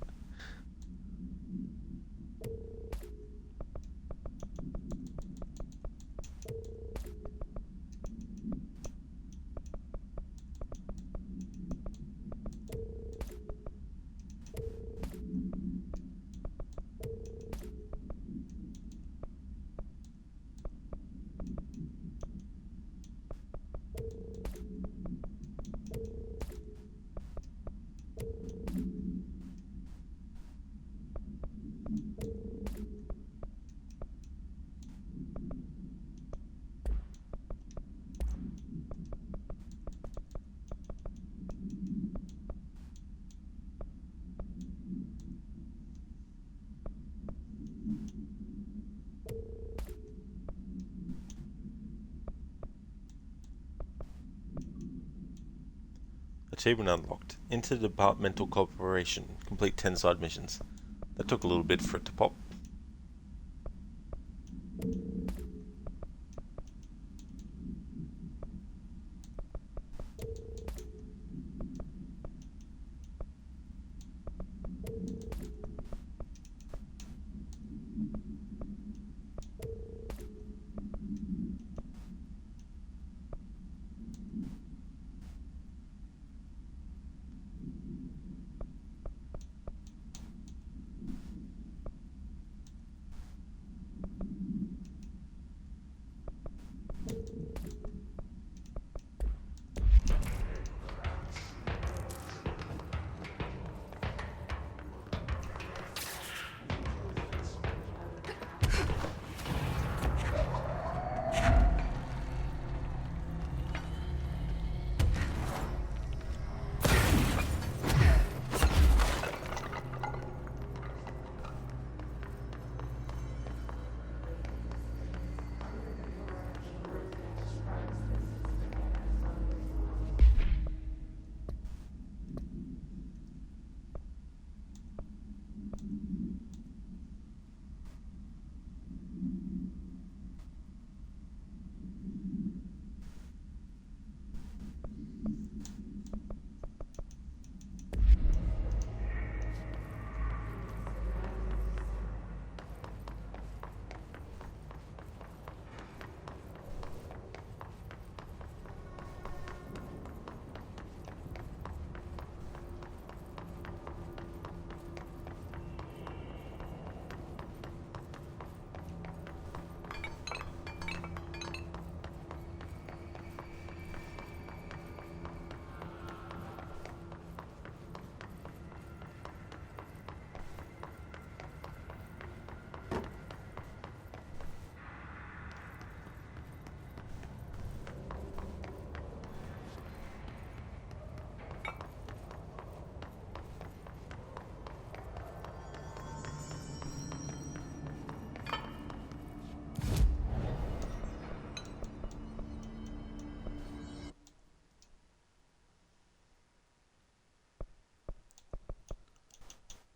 A: Achievement unlocked. Interdepartmental cooperation. Complete 10 side missions. That took a little bit for it to pop.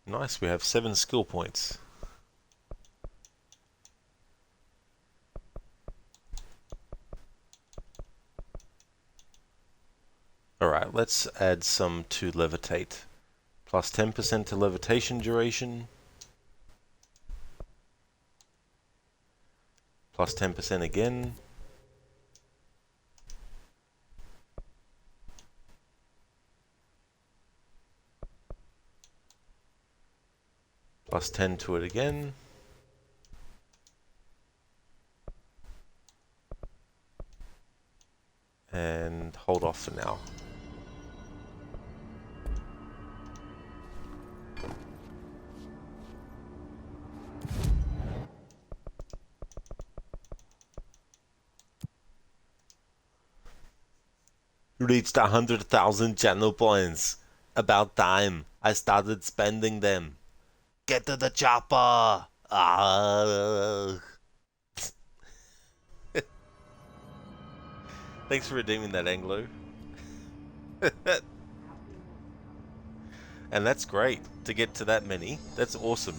A: Nice, we have 7 skill points. Alright, let's add some to levitate. Plus 10% to levitation duration. Plus 10% again. Plus 10 to it again. And hold off for now. Reached 100,000 channel points. About time. I started spending them. Get to the chopper! Ah. Thanks for redeeming that, Anglo. And that's great to get to that many. That's awesome.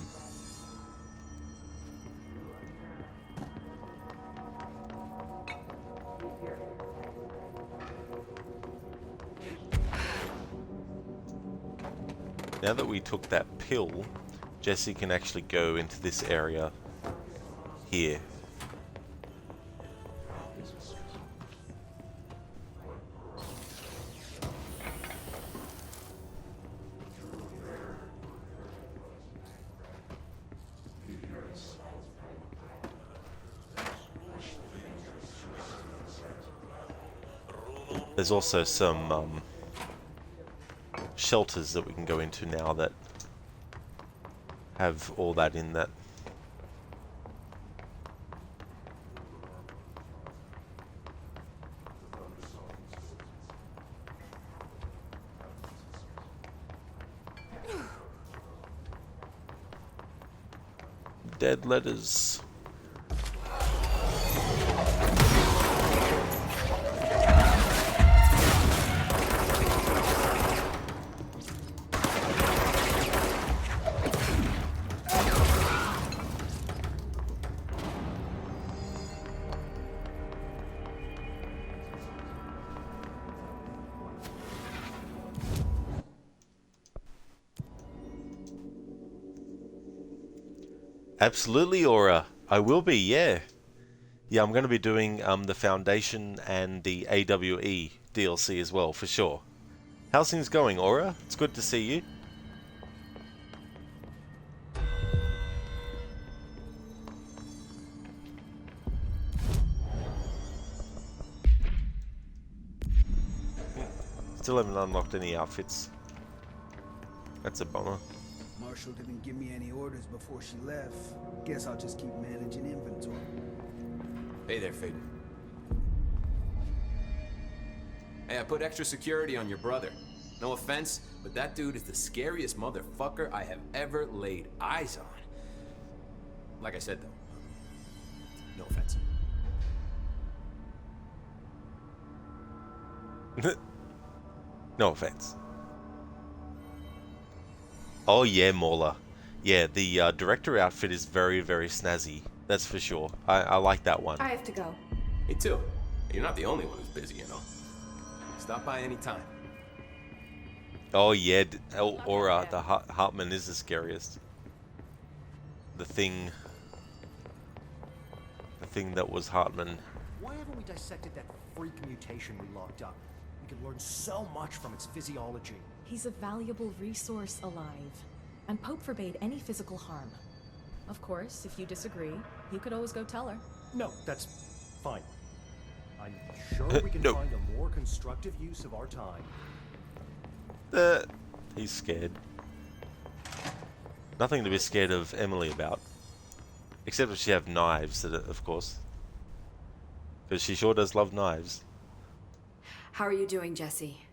A: Now that we took that pill, Jesse can actually go into this area here. There's also some shelters that we can go into now that have all that in that. Dead letters. Absolutely, Aura. I will be, yeah. Yeah, I'm going to be doing the Foundation and the AWE DLC as well, for sure. How's things going, Aura? It's good to see you. Still haven't unlocked any outfits. That's a bummer.
P: Marshall didn't give me any orders before she left. Guess I'll just keep managing inventory.
K: Hey there, Faden. Hey, I put extra security on your brother. No offense, but that dude is the scariest motherfucker I have ever laid eyes on. Like I said, though, no offense.
A: No offense. Oh yeah, Mauler. Yeah, the director outfit is very, very snazzy. That's for sure. I like that one.
D: I have to go.
K: Me too. You're not the only one who's busy, you know. Stop by any time.
A: Oh yeah, Aura, the Hartman is the scariest. The thing that was Hartman.
H: Why haven't we dissected that freak mutation we locked up? We could learn so much from its physiology.
N: He's a valuable resource alive, and Pope forbade any physical harm. Of course, if you disagree, you could always go tell her.
H: No, that's fine. I'm sure we can find a more constructive use of our time.
A: He's scared. Nothing to be scared of Emily about. Except if she have knives, of course. Because she sure does love knives.
M: How are you doing, Jesse?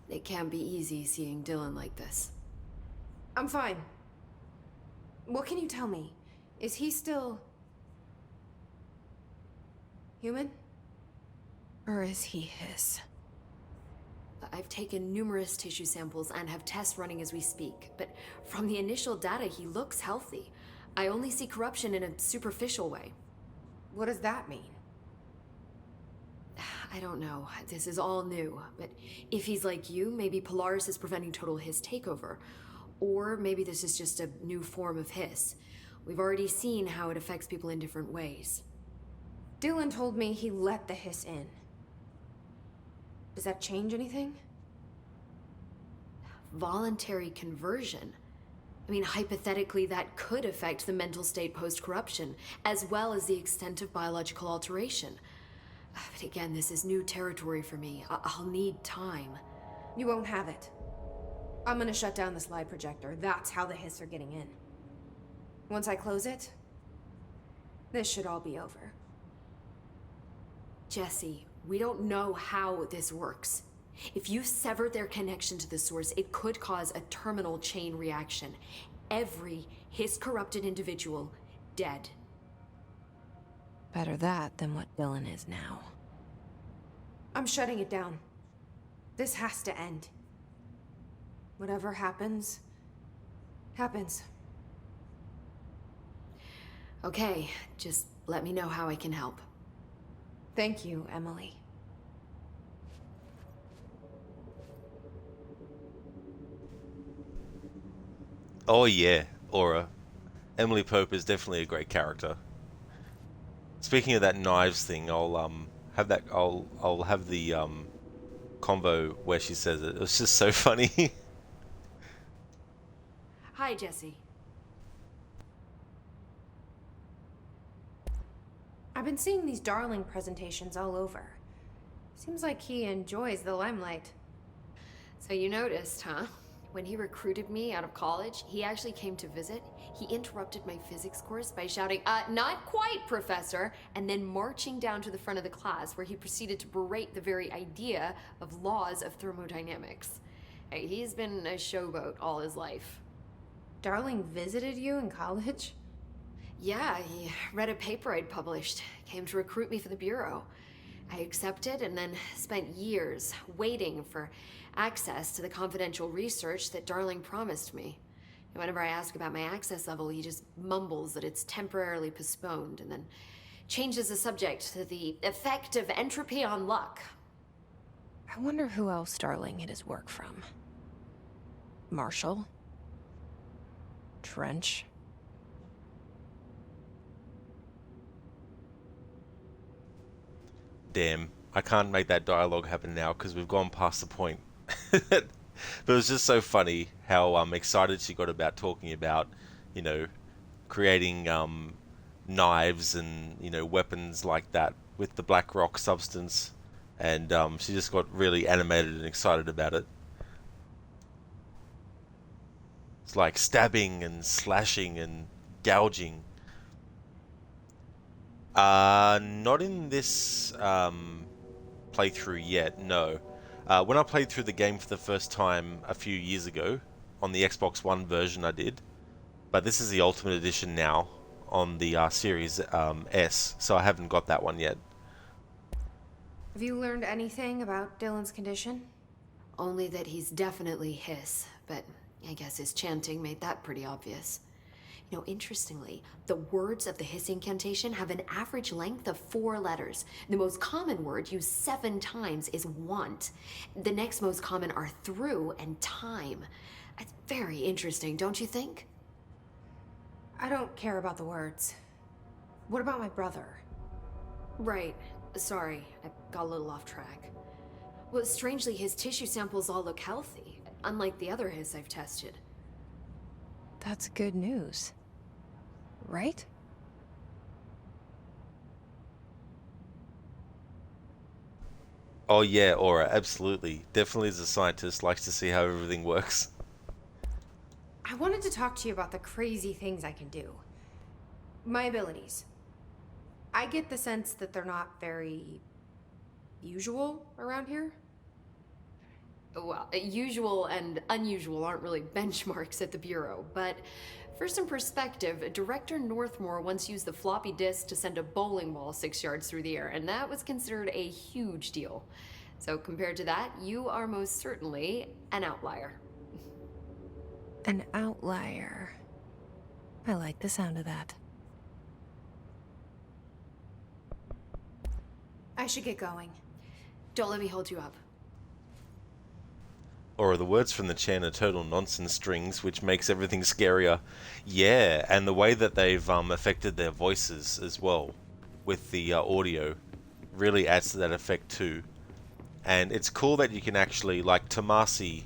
M: It can't be easy seeing Dylan like this.
D: I'm fine. What can you tell me? Is he still... human?
B: Or is he his?
M: I've taken numerous tissue samples and have tests running as we speak, but from the initial data, he looks healthy. I only see corruption in a superficial way.
D: What does that mean?
M: I don't know. This is all new, but if he's like you, maybe Polaris is preventing total Hiss takeover. Or maybe this is just a new form of Hiss. We've already seen how it affects people in different ways.
D: Dylan told me he let the Hiss in. Does that change anything?
M: Voluntary conversion. I mean, hypothetically, that could affect the mental state post-corruption, as well as the extent of biological alteration. But again, this is new territory for me. I'll need time.
D: You won't have it. I'm gonna shut down this light projector. That's how the Hiss are getting in. Once I close it, this should all be over.
M: Jesse, we don't know how this works. If you sever their connection to the source, it could cause a terminal chain reaction. Every Hiss-corrupted individual dead.
B: Better that than what Dylan is now.
D: I'm shutting it down. This has to end. Whatever happens, happens.
M: Okay, just let me know how I can help.
D: Thank you, Emily.
A: Oh yeah, Aura. Emily Pope is definitely a great character. Speaking of that knives thing, I'll have that. I'll have the convo where she says it. It was just so funny.
M: Hi, Jesse.
D: I've been seeing these Darling presentations all over. Seems like he enjoys the limelight.
M: So you noticed, huh? When he recruited me out of college, he actually came to visit. He interrupted my physics course by shouting, not quite, Professor, and then marching down to the front of the class where he proceeded to berate the very idea of laws of thermodynamics. Hey, he's been a showboat all his life.
D: Darling visited you in college?
M: Yeah, he read a paper I'd published, came to recruit me for the Bureau. I accepted and then spent years waiting for access to the confidential research that Darling promised me. And whenever I ask about my access level, he just mumbles that it's temporarily postponed and then changes the subject to the effect of entropy on luck.
B: I wonder who else Darling hid his work from. Marshall? Trench?
A: Damn, I can't make that dialogue happen now because we've gone past the point. But it was just so funny how excited she got about talking about, you know, creating knives and, you know, weapons like that with the black rock substance, and she just got really animated and excited about it. It's like stabbing and slashing and gouging. Not in this playthrough yet, no. When I played through the game for the first time a few years ago, on the Xbox One version I did, but this is the Ultimate Edition now on the Series S, so I haven't got that one yet.
D: Have you learned anything about Dylan's condition?
M: Only that he's definitely hiss, but I guess his chanting made that pretty obvious. You know, interestingly, the words of the hiss incantation have an average length of 4 letters. The most common word used 7 times is want. The next most common are through and time. It's very interesting, don't you think?
D: I don't care about the words. What about my brother?
M: Right. Sorry, I got a little off track. Well, strangely, his tissue samples all look healthy, unlike the other hiss I've tested.
B: That's good news. Right?
A: Oh yeah, Aura, absolutely. Definitely as a scientist, likes to see how everything works.
D: I wanted to talk to you about the crazy things I can do. My abilities. I get the sense that they're not very usual around here.
M: Well, usual and unusual aren't really benchmarks at the Bureau, but for some perspective, Director Northmore once used the floppy disk to send a bowling ball 6 yards through the air, and that was considered a huge deal. So compared to that, you are most certainly an outlier.
B: An outlier. I like the sound of that.
D: I should get going.
M: Don't let me hold you up.
A: Or the words from the Chan are total nonsense strings, which makes everything scarier. Yeah, and the way that they've affected their voices as well with the audio really adds to that effect too. And it's cool that you can actually, like Tomasi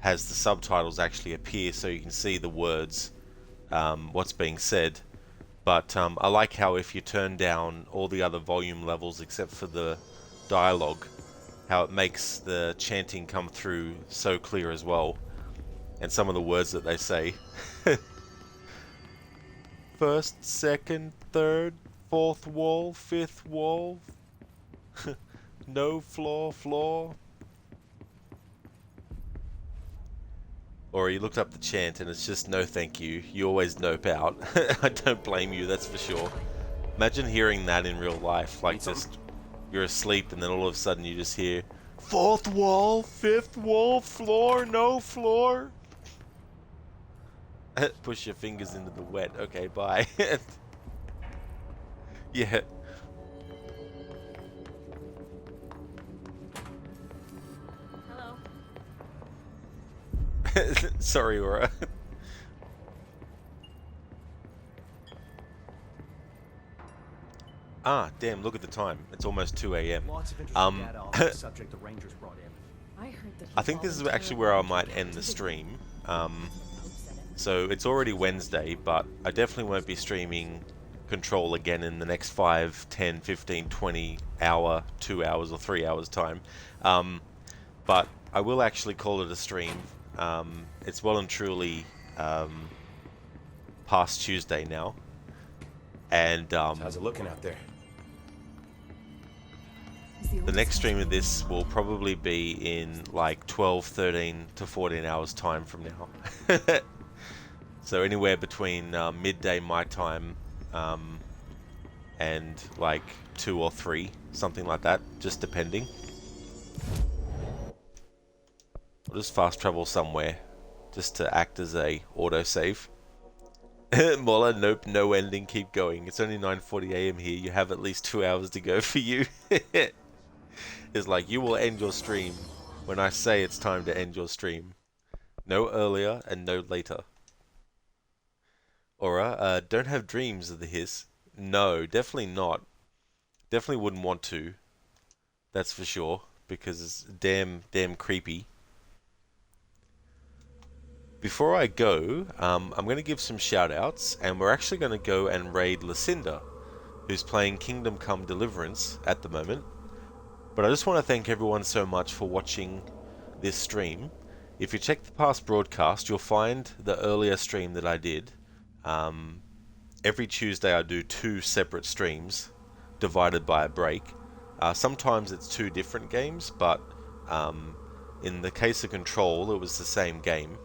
A: has the subtitles actually appear so you can see the words, what's being said. But I like how if you turn down all the other volume levels except for the dialogue, how it makes the chanting come through so clear as well. And some of the words that they say. First, second, third, fourth wall, fifth wall. No floor, floor. Or you looked up the chant and it's just no thank you. You always nope out. I don't blame you, that's for sure. Imagine hearing that in real life, like just you're asleep and then all of a sudden you just hear fourth wall, fifth wall, floor, no floor. Push your fingers into the wet. Okay, bye. Yeah.
N: Hello.
A: Sorry, Aura. Ah, damn, look at the time. It's almost 2 a.m.
H: Lots of interesting data on the subject the Rangers brought in.
N: I heard that
A: I think this is actually where I might end the stream. So it's already Wednesday, but I definitely won't be streaming Control again in the next 5, 10, 15, 20 hour, 2 hours or 3 hours time. But I will actually call it a stream. It's well and truly past Tuesday now. And
K: how's it looking out there?
A: The next stream of this will probably be in like 12, 13 to 14 hours time from now. So anywhere between midday my time and like 2 or 3, something like that, just depending. I'll just fast travel somewhere just to act as a autosave. Mola, nope, no ending, keep going. It's only 9:40 AM here, you have at least 2 hours to go for you. It's like, you will end your stream when I say it's time to end your stream. No earlier and no later. Aura, don't have dreams of the hiss. No, definitely not. Definitely wouldn't want to. That's for sure, because it's damn creepy. Before I go, I'm going to give some shout outs, and we're actually going to go and raid Lucinda, who's playing Kingdom Come Deliverance at the moment. But I just want to thank everyone so much for watching this stream. If you check the past broadcast, you'll find the earlier stream that I did. Every Tuesday I do 2 separate streams, divided by a break. Sometimes it's 2 different games, but in the case of Control, it was the same game.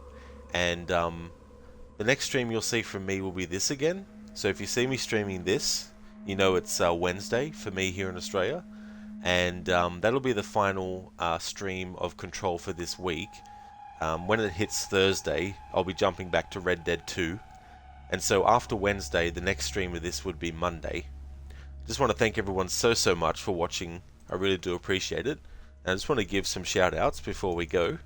A: And the next stream you'll see from me will be this again. So if you see me streaming this, you know it's Wednesday for me here in Australia. And that'll be the final stream of Control for this week. When it hits Thursday, I'll be jumping back to Red Dead 2. And so after Wednesday, the next stream of this would be Monday. Just want to thank everyone so much for watching. I really do appreciate it. And I just want to give some shout outs before we go.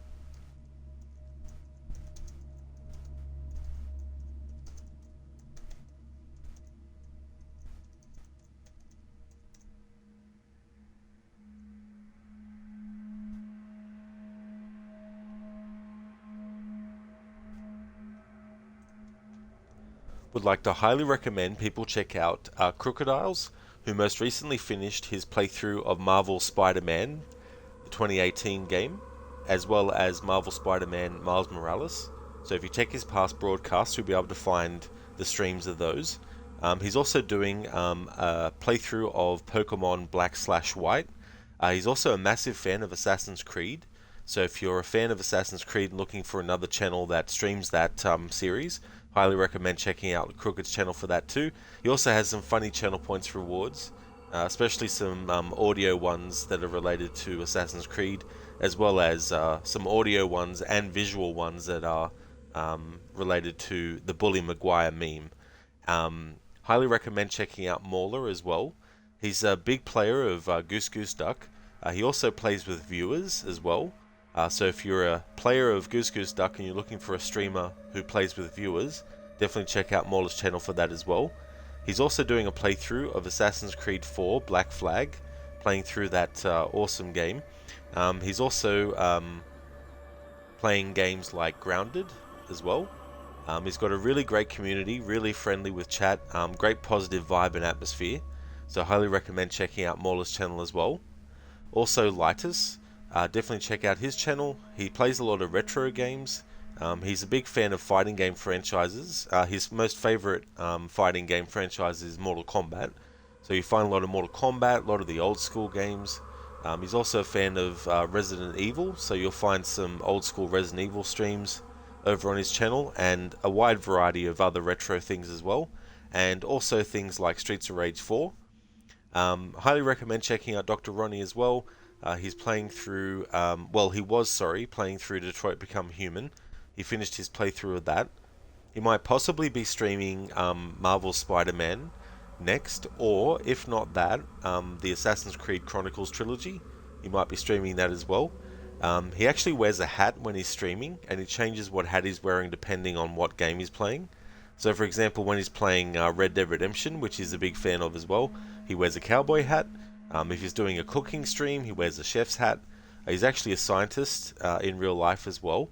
A: Would like to highly recommend people check out Crocodiles, who most recently finished his playthrough of Marvel Spider-Man, the 2018 game, as well as Marvel Spider-Man Miles Morales. So if you check his past broadcasts, you'll be able to find the streams of those. He's also doing a playthrough of Pokemon Black/White. He's also a massive fan of Assassin's Creed. So if you're a fan of Assassin's Creed and looking for another channel that streams that series, highly recommend checking out Crooked's channel for that too. He also has some funny channel points rewards, especially some audio ones that are related to Assassin's Creed, as well as some audio ones and visual ones that are related to the Bully Maguire meme. Highly recommend checking out Mauler as well. He's a big player of Goose Goose Duck. He also plays with viewers as well. So if you're a player of Goose Goose Duck and you're looking for a streamer who plays with viewers, definitely check out Mauler's channel for that as well. He's also doing a playthrough of Assassin's Creed 4 Black Flag, playing through that awesome game. He's also playing games like Grounded as well. He's got a really great community, really friendly with chat, great positive vibe and atmosphere. So highly recommend checking out Mauler's channel as well. Also Lightus. Definitely check out his channel. He plays a lot of retro games. He's a big fan of fighting game franchises. His most favorite fighting game franchise is Mortal Kombat. So you find a lot of Mortal Kombat, a lot of the old school games. He's also a fan of Resident Evil, so you'll find some old school Resident Evil streams over on his channel, and a wide variety of other retro things as well, and also things like Streets of Rage 4. Highly recommend checking out Dr. Ronnie as well. He's playing through, he was playing through Detroit Become Human. He finished his playthrough of that. He might possibly be streaming Marvel Spider-Man next, or if not that, the Assassin's Creed Chronicles trilogy. He might be streaming that as well. He actually wears a hat when he's streaming, and he changes what hat he's wearing depending on what game he's playing. So for example, when he's playing Red Dead Redemption, which he's a big fan of as well, he wears a cowboy hat. If he's doing a cooking stream, he wears a chef's hat. He's actually a scientist in real life as well,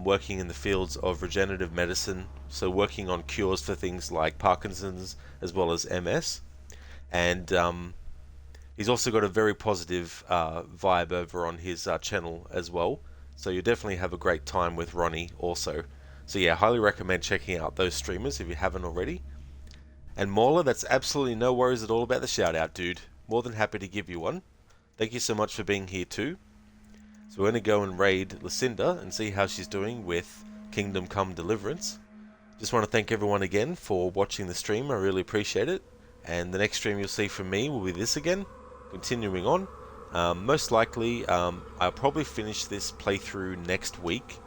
A: working in the fields of regenerative medicine, so working on cures for things like Parkinson's as well as MS. And he's also got a very positive vibe over on his channel as well, so you'll definitely have a great time with Ronnie also. So yeah, highly recommend checking out those streamers if you haven't already. And Mauler, that's absolutely no worries at all about the shout out, dude. More than happy to give you one. Thank you so much for being here too. So we're going to go and raid Lucinda and see how she's doing with Kingdom Come Deliverance. Just want to thank everyone again for watching the stream. I really appreciate it. And the next stream you'll see from me will be this again, continuing on. Most likely, I'll probably finish this playthrough next week,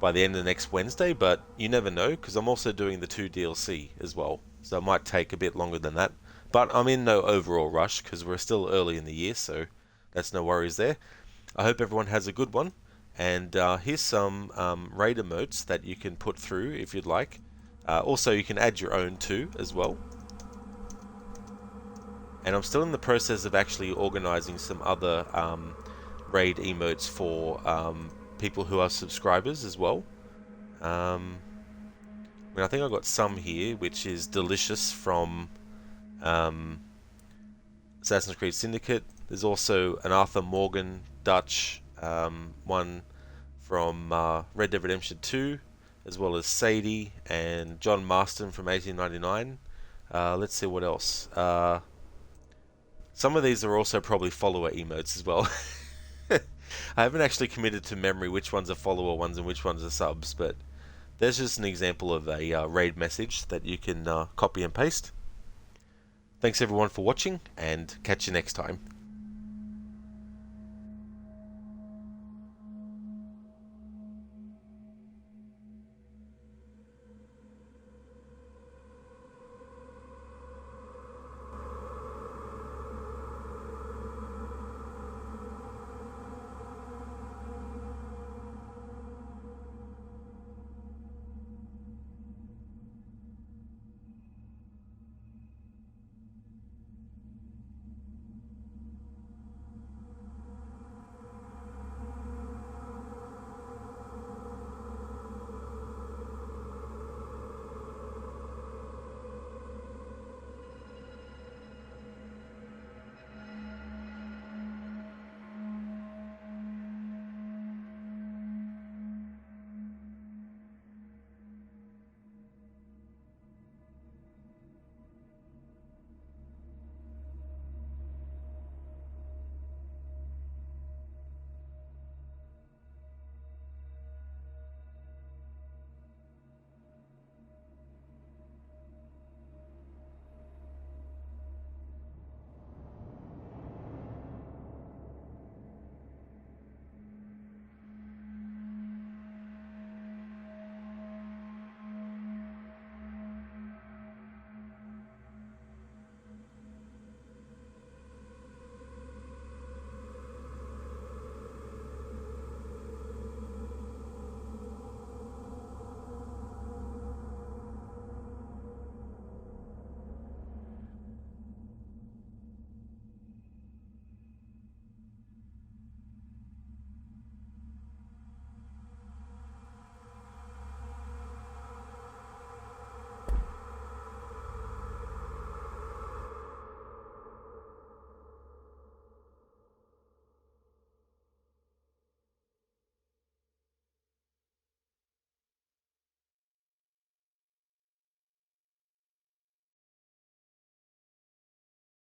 A: by the end of next Wednesday, but you never know, because I'm also doing the 2 DLC as well, so it might take a bit longer than that. But I'm in no overall rush, because we're still early in the year, so that's no worries there. I hope everyone has a good one, and here's some raid emotes that you can put through if you'd like. Also, you can add your own too, as well. And I'm still in the process of actually organising some other raid emotes for people who are subscribers as well. I mean, I think I've got some here, which is Delicious from Assassin's Creed Syndicate. There's also an Arthur Morgan Dutch one from Red Dead Redemption 2, as well as Sadie and John Marston from 1899. Let's see what else. Some of these are also probably follower emotes as well. I haven't actually committed to memory which ones are follower ones and which ones are subs, but there's just an example of a raid message that you can copy and paste. Thanks everyone for watching, and catch you next time.